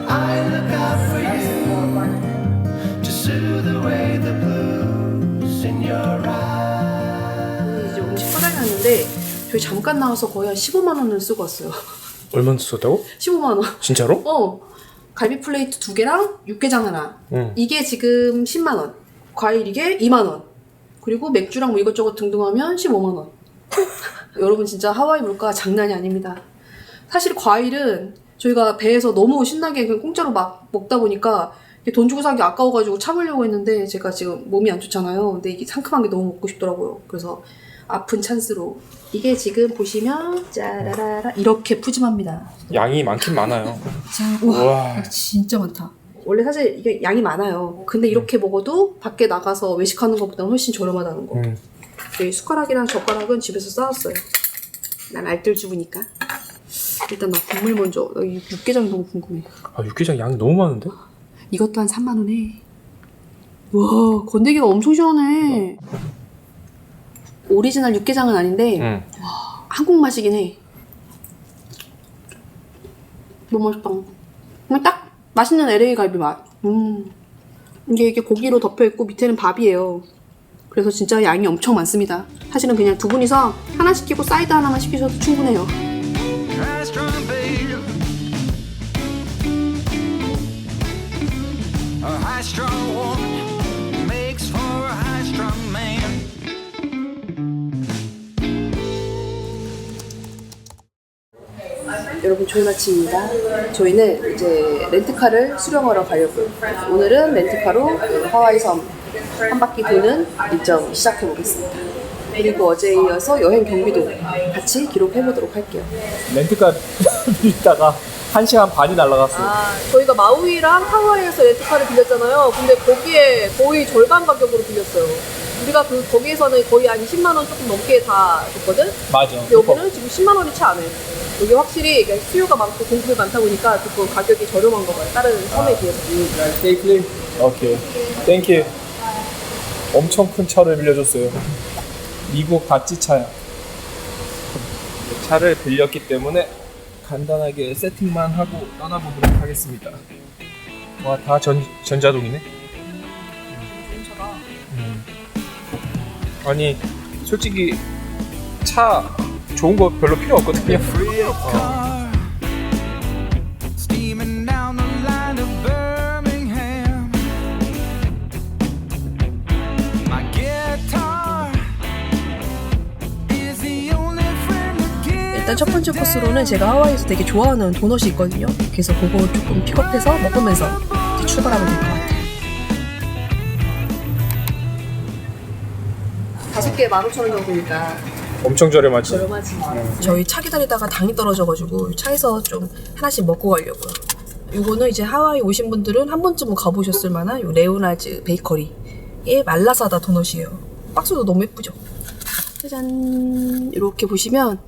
I look out for you to soothe away the blues in your eyes. 이제 음식 포장이 왔는데 저희 잠깐 나와서 거의 한 15만 원을 쓰고 왔어요. 얼마나 썼다고? 15만 원. 진짜로? 갈비 플레이트 2개랑 육개장 하나. 이게 지금 10만 원. 과일 이게 2만 원. 그리고 맥주랑 뭐 이것저것 등등하면 15만 원. 여러분 진짜 하와이 물가가 장난이 아닙니다. 사실 과일은 저희가 배에서 너무 신나게 그냥 공짜로 막 먹다 보니까 돈 주고 사기 아까워가지고 참으려고 했는데 제가 지금 몸이 안 좋잖아요. 근데 이게 상큼한 게 너무 먹고 싶더라고요. 그래서 아픈 찬스로 이게 지금 보시면 짜라라라 이렇게 푸짐합니다. 양이 많긴 많아요. 우와 진짜 많다. 원래 사실 이게 양이 많아요. 근데 이렇게 먹어도 밖에 나가서 외식하는 것보다 훨씬 저렴하다는 거. 이 숟가락이랑 젓가락은 집에서 싸왔어요. 난 알뜰주부니까. 일단 나 국물 먼저. 이 육개장 너무 궁금해. 육개장 양이 너무 많은데? 이것도 한 3만 원에. 와 건더기가 엄청 시원해. 오리지널 육개장은 아닌데 와, 한국 맛이긴 해. 너무 맛있다. 그냥 딱 맛있는 LA 갈비 맛. 이게 고기로 덮여있고 밑에는 밥이에요. 그래서 진짜 양이 엄청 많습니다. 사실은 그냥 두 분이서 하나 시키고 사이드 하나만 시키셔도 충분해요. 여러분 좋은 아침입니다. 저희는 이제 렌트카를 수령하러 가려고요. 오늘은 렌트카로 하와이 섬 한 바퀴 도는 일정 시작해 보겠습니다. 그리고 어제에 이어서 여행 경비도 같이 기록해 보도록 할게요. 렌트카 빌다가 1시간 반이 날라갔어요. 저희가 마우이랑 하와이에서 렌트카를 빌렸잖아요. 근데 거기에 거의 절반 가격으로 빌렸어요. 우리가 거기에서는 거의 한 20만 원 조금 넘게 다 줬거든? 맞아. 근데 여기는 지금 10만 원이 채 안 해. 여기 확실히 수요가 많고 공급이 많다 보니까 조금 가격이 저렴한 거 봐요. 다른 섬에 비해서. 테이클? 오케이. 땡큐. 엄청 큰 차를 빌려줬어요. 미국 바찌 차야. 차를 빌렸기 때문에 간단하게 세팅만 하고 떠나보도록 하겠습니다. 와, 다 전자동이네. 아니, 솔직히 차 좋은 거 별로 필요 없거든요. Steaming down the line of Birmingham. My guitar is the only friend that gives. 일단 첫 번째 코스로는 제가 하와이에서 되게 좋아하는 도넛이 있거든요. 그래서 그거 조금 픽업해서 먹으면서 이제 출발하면 될 것 같아요. 5개 15,000원 정도니까 엄청 저렴하지? 저렴하지. 저희 차 기다리다가 당이 떨어져가지고 차에서 좀 하나씩 먹고 가려고요. 요거는 이제 하와이 오신 분들은 한 번쯤은 가보셨을 만한 요 레오나즈 베이커리의 말라사다 도넛이에요. 박스도 너무 예쁘죠? 짜잔. 이렇게 보시면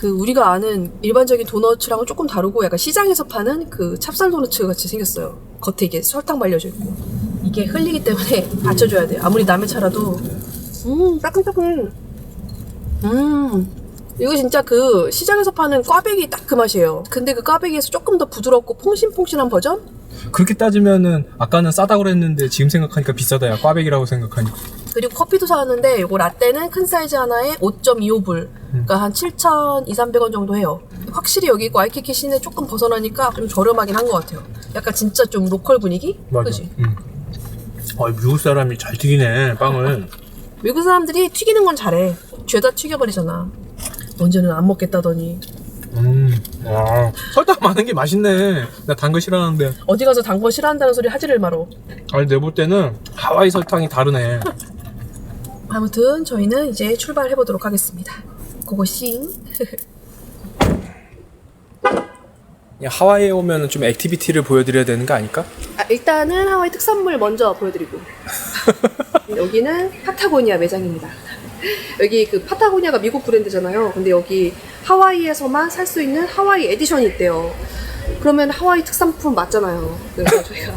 우리가 아는 일반적인 도넛이랑은 조금 다르고 약간 시장에서 파는 찹쌀 도넛 같이 생겼어요. 겉에 이게 설탕 발려져 있고. 이게 흘리기 때문에 받쳐줘야 돼요. 아무리 남의 차라도 따끈따끈. 이거 진짜 시장에서 파는 꽈배기 딱 그 맛이에요. 근데 그 꽈배기에서 조금 더 부드럽고 퐁신퐁신한 버전? 그렇게 따지면은 아까는 싸다고 그랬는데 지금 생각하니까 비싸다. 야, 꽈배기라고 생각하니까. 그리고 커피도 사왔는데 이거 라떼는 큰 사이즈 하나에 5.25불. 그러니까 한 7,200~300원 정도 해요. 확실히 여기 와이키키 시내 조금 벗어나니까 좀 저렴하긴 한 것 같아요. 약간 진짜 좀 로컬 분위기? 맞아. 그치? 미국 사람이 잘 튀기네, 빵을. 미국 사람들이 튀기는 건 잘해. 죄다 튀겨버리잖아. 언제는 안 먹겠다더니. 와, 설탕 많은 게 맛있네. 나 단 거 싫어하는데. 어디 가서 단 거 싫어한다는 소리 하지를 말어. 아니, 내가 볼 때는 하와이 설탕이 다르네. 아무튼 저희는 이제 출발해보도록 하겠습니다. 고고싱. 하와이에 오면 좀 액티비티를 보여드려야 되는 거 아닐까? 일단은 하와이 특산물 먼저 보여드리고. 여기는 파타고니아 매장입니다. 여기 파타고니아가 미국 브랜드잖아요. 근데 여기 하와이에서만 살 수 있는 하와이 에디션이 있대요. 그러면 하와이 특산품 맞잖아요. 그래서 저희가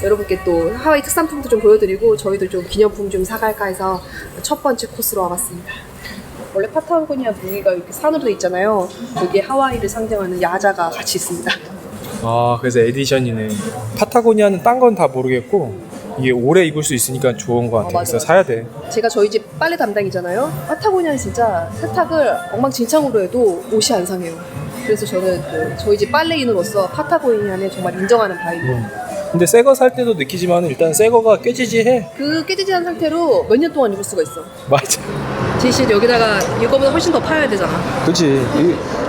여러분께 또 하와이 특산품도 좀 보여드리고 저희도 좀 기념품 좀 사갈까 해서 첫 번째 코스로 와봤습니다. 원래 파타고니아 무늬가 이렇게 산으로 돼 있잖아요. 여기 하와이를 상징하는 야자가 같이 있습니다. 아, 그래서 에디션이네. 파타고니아는 딴 건 다 모르겠고 이게 오래 입을 수 있으니까 좋은 것 같아. 그래서 사야 돼. 제가 저희 집 빨래 담당이잖아요. 파타고니아는 진짜 세탁을 엉망진창으로 해도 옷이 안 상해요. 그래서 저는 저희 집 빨래인으로서 파타고니아는 정말 인정하는 바이예요. 근데 새 거 살 때도 느끼지만 일단 새 거가 깨지지해. 깨지지한 상태로 몇 년 동안 입을 수가 있어. 맞아. 제시 여기다가 이거보다 훨씬 더 파야 되잖아. 그렇지.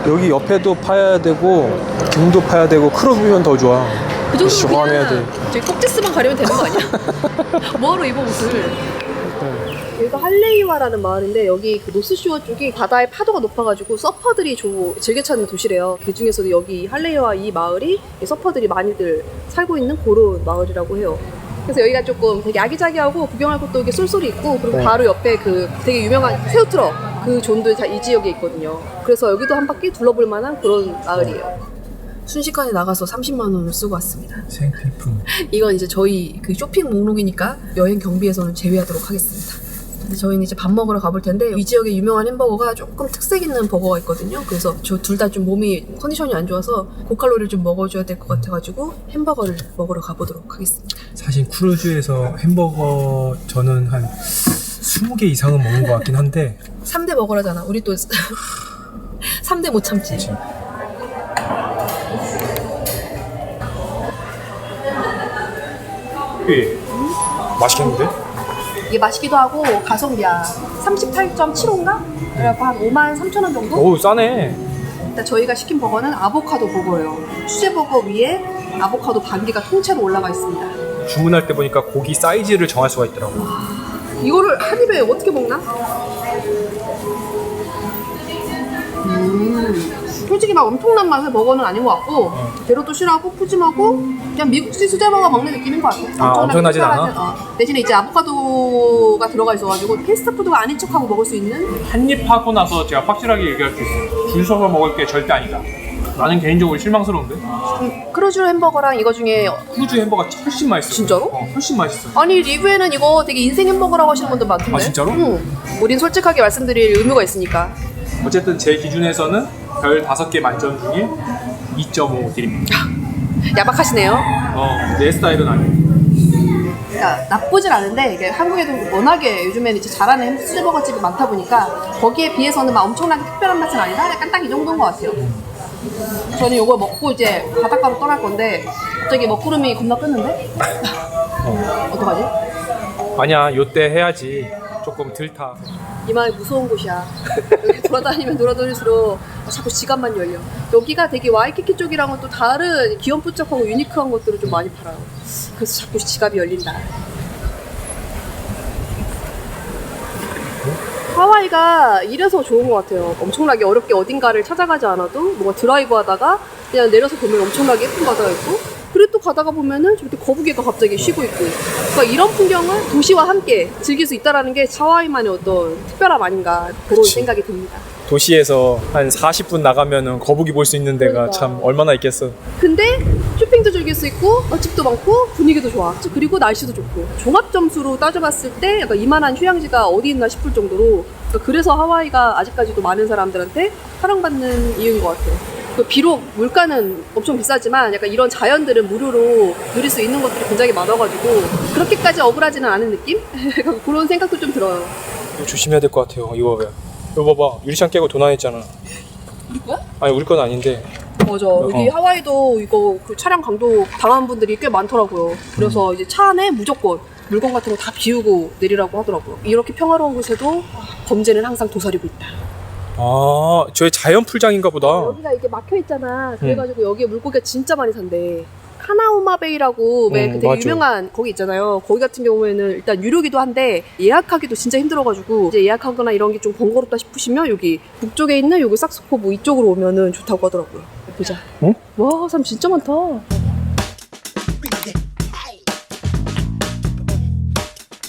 여기 옆에도 파야 되고 등도 파야 되고 크롭이면 더 좋아. 그 정도면 시원해야 그냥 저기 꼭지스만 가리면 되는 거 아니야? 뭐하러 입어 옷을. 여기가 할레이와라는 마을인데 여기 노스쇼어 쪽이 바다의 파도가 높아가지고 서퍼들이 즐겨 찾는 도시래요. 그 중에서도 여기 할레이와 이 마을이 서퍼들이 많이들 살고 있는 그런 마을이라고 해요. 그래서 여기가 조금 되게 아기자기하고 구경할 것도 이게 쏠쏠이 있고 그리고 바로 옆에 되게 유명한 새우트럭 그 존도 다 이 지역에 있거든요. 그래서 여기도 한 바퀴 둘러볼 만한 그런 마을이에요. 순식간에 나가서 30만 원을 쓰고 왔습니다. 생필품. 이건 이제 저희 쇼핑 목록이니까 여행 경비에서는 제외하도록 하겠습니다. 근데 저희는 이제 밥 먹으러 가볼 텐데 이 지역에 유명한 햄버거가 조금 특색 있는 버거가 있거든요. 그래서 저 둘 다 좀 몸이 컨디션이 안 좋아서 고칼로리를 좀 먹어줘야 될 것 같아가지고 햄버거를 먹으러 가보도록 하겠습니다. 사실 크루즈에서 햄버거 저는 한 20개 이상은 먹는 것 같긴 한데 3대 먹으라잖아. 우리 또 3대 못 참지. 그치. 맛있겠는데? 이게 맛있기도 하고 가성비야. 38.75인가? 그래갖고 한 53,000원 정도? 오, 싸네. 일단 저희가 시킨 버거는 아보카도 버거예요. 수제 버거 위에 아보카도 반개가 통째로 올라가 있습니다. 주문할 때 보니까 고기 사이즈를 정할 수가 있더라고. 이거를 한 입에 어떻게 먹나? 솔직히 막 엄청난 맛의 버거는 아닌 것 같고 재료도 실하고 푸짐하고 그냥 미국식 수제버거 먹는 느낌인 것 같아. 엄청나진 않아? 대신에 이제 아보카도가 들어가 있어가지고 패스트푸드가 아닌 척하고 먹을 수 있는. 한 입 하고 나서 제가 확실하게 얘기할 수 있어요. 줄 서서 먹을 게 절대 아니다. 나는 개인적으로 실망스러운데? 크루즈 햄버거랑 이거 중에 크루즈 햄버거가 훨씬 맛있어. 진짜로? 훨씬 맛있어. 아니 리뷰에는 이거 되게 인생 햄버거라고 하시는 분들 많던데. 아, 진짜로? 응. 우린 솔직하게 말씀드릴 의무가 있으니까. 어쨌든 제 기준에서는 별 5개 만점 중에 2.5 드립니다. 야박하시네요. 내 스타일은 아니에요. 그러니까 나쁘진 않은데 이게 한국에도 워낙에 요즘에는 이제 잘하는 수제버거 집이 많다 보니까 거기에 비해서는 막 엄청나게 특별한 맛은 아니다. 약간 딱 이 정도인 것 같아요. 저는 이거 먹고 이제 바닷가로 떠날 건데 갑자기 먹구름이 겁나 끄는데? 어떡하지? 아니야, 요때 해야지. 조금 덜 타. 이마에 무서운 곳이야. 여기 돌아다니면 돌아다닐수록 자꾸 지갑만 열려. 여기가 되게 와이키키 쪽이랑은 또 다른 귀염뽀짝하고 유니크한 것들을 좀 많이 팔아요. 그래서 자꾸 지갑이 열린다. 하와이가 이래서 좋은 것 같아요. 엄청나게 어렵게 어딘가를 찾아가지 않아도 뭔가 드라이브 하다가 그냥 내려서 보면 엄청나게 예쁜 바다가 있고 그리고 또 가다가 보면은 저렇게 거북이가 갑자기 쉬고 있고 그러니까 이런 풍경을 도시와 함께 즐길 수 있다는 게 하와이만의 어떤 특별함 아닌가 그런 생각이 듭니다. 도시에서 한 40분 나가면은 거북이 볼 수 있는 데가 그러니까. 참 얼마나 있겠어. 근데 쇼핑도 즐길 수 있고 집도 많고 분위기도 좋아. 그리고 날씨도 좋고 종합 점수로 따져봤을 때 약간 이만한 휴양지가 어디 있나 싶을 정도로 그러니까 그래서 하와이가 아직까지도 많은 사람들한테 사랑받는 이유인 것 같아요. 비록 물가는 엄청 비싸지만 약간 이런 자연들은 무료로 누릴 수 있는 것들이 굉장히 많아가지고 그렇게까지 억울하지는 않은 느낌? 그런 생각도 좀 들어요. 조심해야 될 것 같아요. 이거 봐봐. 유리창 깨고 도난했잖아. 우리 거야? 아니 우리 건 아닌데. 맞아. 여기 하와이도 이거 그 차량 강도 당한 분들이 꽤 많더라고요. 그래서 이제 차 안에 무조건 물건 같은 거 다 비우고 내리라고 하더라고요. 이렇게 평화로운 곳에도 범죄는 항상 도사리고 있다. 아, 저희 자연 풀장인가 보다. 여기가 이렇게 막혀 있잖아. 그래가지고 여기에 물고기가 진짜 많이 산대. 카나우마베이라고 왜 되게 맞아. 유명한 거기 있잖아요. 거기 같은 경우에는 일단 유료기도 한데 예약하기도 진짜 힘들어가지고 이제 예약하거나 이런 게 좀 번거롭다 싶으시면 여기 북쪽에 있는 여기 삭스코브 이쪽으로 오면은 좋다고 하더라고요. 보자. 응? 와, 사람 진짜 많다.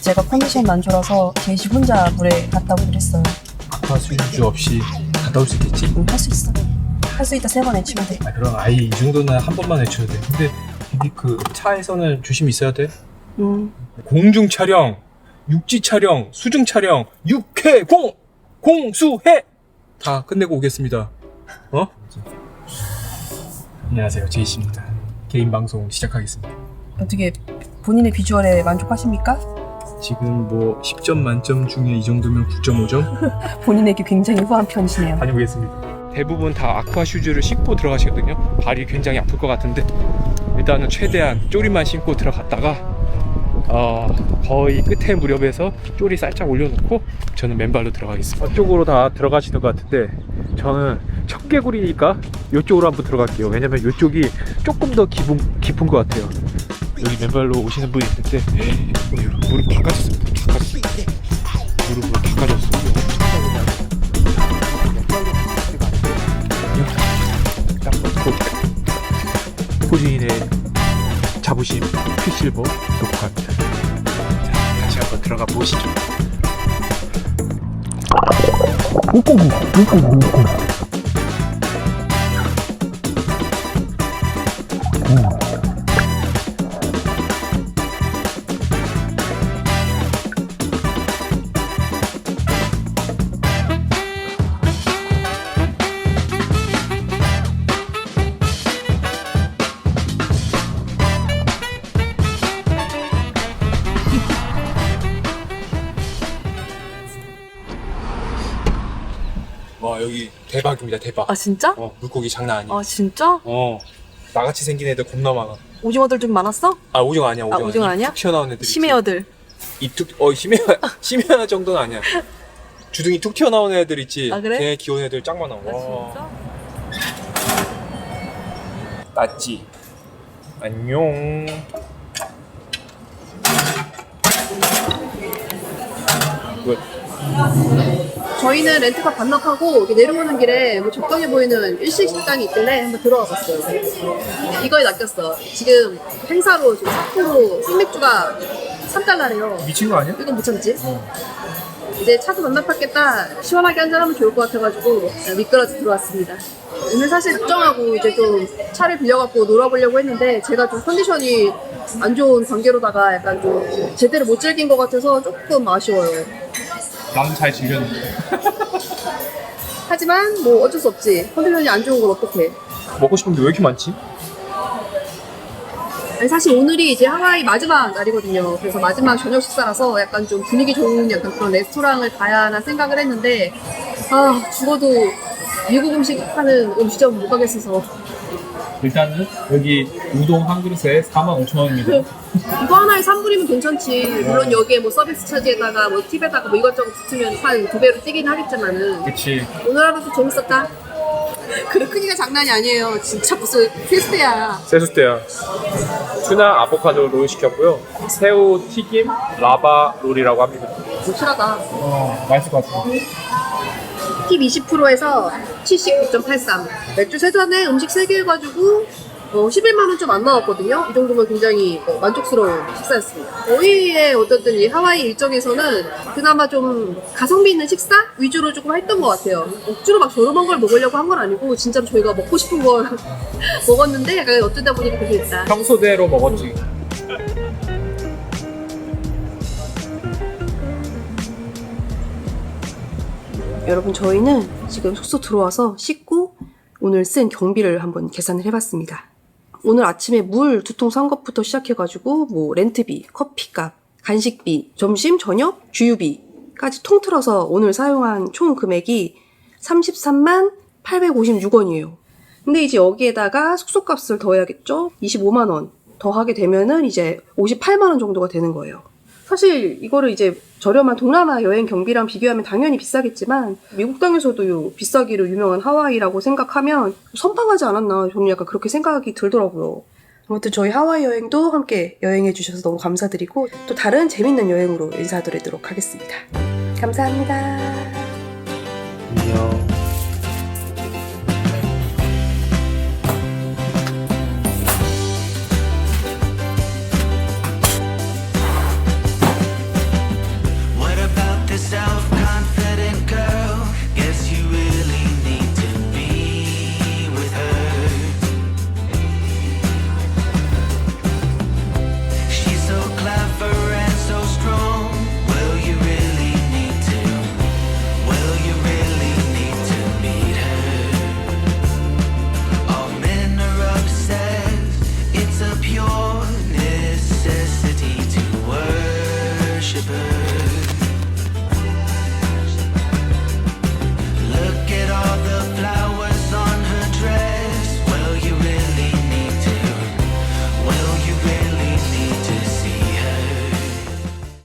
제가 컨디션이 안 좋아서 제이씨 혼자 물에 갔다 오기로 했어요. 수주 없이 갔다 올 수 있겠지? 응, 할 수 있어. 할 수 있다 3번 외치면 돼. 아, 그럼 아예 이 정도는 한 번만 외쳐도 돼. 근데 이게 그 차에서는 조심히 있어야 돼. 공중 촬영, 육지 촬영, 수중 촬영, 육해공, 공수해 다 끝내고 오겠습니다. 안녕하세요, 제이씨입니다. 개인 방송 시작하겠습니다. 어떻게 본인의 비주얼에 만족하십니까? 지금 뭐 10점 만점 중에 이 정도면 9.5점? 본인에게 굉장히 후한 편이시네요. 다녀오겠습니다. 대부분 다 아쿠아 슈즈를 신고 들어가시거든요. 발이 굉장히 아플 것 같은데 일단은 최대한 쪼리만 신고 들어갔다가 거의 끝에 무렵에서 쪼리 살짝 올려놓고 저는 맨발로 들어가겠습니다. 이쪽으로 다 들어가시는 것 같은데 저는 청개구리니까 이쪽으로 한번 들어갈게요. 왜냐면 이쪽이 조금 더 깊은 것 같아요. 여기 맨발로 오시는 분이 있는데 무릎 다 까졌어요. 무릎으로 다 까졌어요. 포즈인의 자부심 퀵실버 놓고 갑니다. 자, 다시 한번 들어가 보시죠. 와, 여기 대박입니다. 대박. 아 진짜? 물고기 장난 아니야. 아 진짜? 나같이 생긴 애들 겁나 많아. 오징어들 좀 많았어? 아, 오징어 아니야. 오징어 아니야? 툭 튀어나온 애들. 심해어들. 심해 정도는 아니야. 주둥이 툭 튀어나온 애들 있지. 아, 그래? 걔 귀여운 애들 짱 많아. 진짜? 따찌. 안녕. 굿. 저희는 렌트카 반납하고 이렇게 내려오는 길에 뭐 적당해 보이는 일식 식당이 있길래 한번 들어가 봤어요. 이거에 낚였어. 지금 행사로 지금 삿포로 생맥주가 3달러래요. 미친 거 아니야? 이건 못 참지. 이제 차도 반납했겠다. 시원하게 한잔하면 좋을 것 같아가지고 미끄러져 들어왔습니다. 오늘 사실 걱정하고 이제 좀 차를 빌려갖고 놀아보려고 했는데 제가 좀 컨디션이 안 좋은 관계로다가 약간 좀 제대로 못 즐긴 것 같아서 조금 아쉬워요. 나는 잘 즐겼는데. 하지만 뭐 어쩔 수 없지. 컨디션이 안 좋은 걸 어떡해. 먹고 싶은 게 왜 이렇게 많지? 아니, 사실 오늘이 이제 하와이 마지막 날이거든요. 그래서 마지막 저녁 식사라서 약간 좀 분위기 좋은 약간 그런 레스토랑을 가야 하나 생각을 했는데 죽어도 미국 음식 하는 음식점 못 가겠어서 일단은 여기 우동 한 그릇에 45,000원입니다. 이거 하나에 3불이면 괜찮지. 물론 여기에 뭐 서비스 차지에다가 뭐 팁에다가 뭐 이것저것 붙으면 한 2배로 뛰긴 하겠지만은 그치. 오늘 하루도 재밌었다. 그릇 크기가 장난이 아니에요. 진짜 무슨 퀘스트야. 세수대야. 투나 아보카도 롤 시켰고요. 새우 튀김 라바 롤이라고 합니다. 확실하다. 맛있을 것 같아. 팁 20%에서 79.83. 맥주 3잔에 음식 3개 해가지고 11만원 좀 안 나왔거든요. 이 정도면 굉장히 만족스러운 식사였습니다. 저희의 어쨌든 이 하와이 일정에서는 그나마 좀 가성비 있는 식사 위주로 조금 했던 것 같아요. 억지로 막 저렴한 걸 먹으려고 한 건 아니고 진짜로 저희가 먹고 싶은 걸 먹었는데 약간 어쩌다 보니까 그렇게 됐다. 평소대로 먹었지. 여러분 저희는 지금 숙소 들어와서 씻고 오늘 쓴 경비를 한번 계산을 해봤습니다. 오늘 아침에 물 2통 산 것부터 시작해가지고 뭐 렌트비, 커피값, 간식비, 점심, 저녁, 주유비까지 통틀어서 오늘 사용한 총 금액이 33만 856원이에요. 근데 이제 여기에다가 숙소값을 더해야겠죠? 25만 원 더하게 되면은 이제 58만 원 정도가 되는 거예요. 사실 이거를 이제 저렴한 동남아 여행 경비랑 비교하면 당연히 비싸겠지만 미국 땅에서도 비싸기로 유명한 하와이라고 생각하면 선방하지 않았나 저는 약간 그렇게 생각이 들더라고요. 아무튼 저희 하와이 여행도 함께 여행해 주셔서 너무 감사드리고 또 다른 재밌는 여행으로 인사드리도록 하겠습니다. 감사합니다.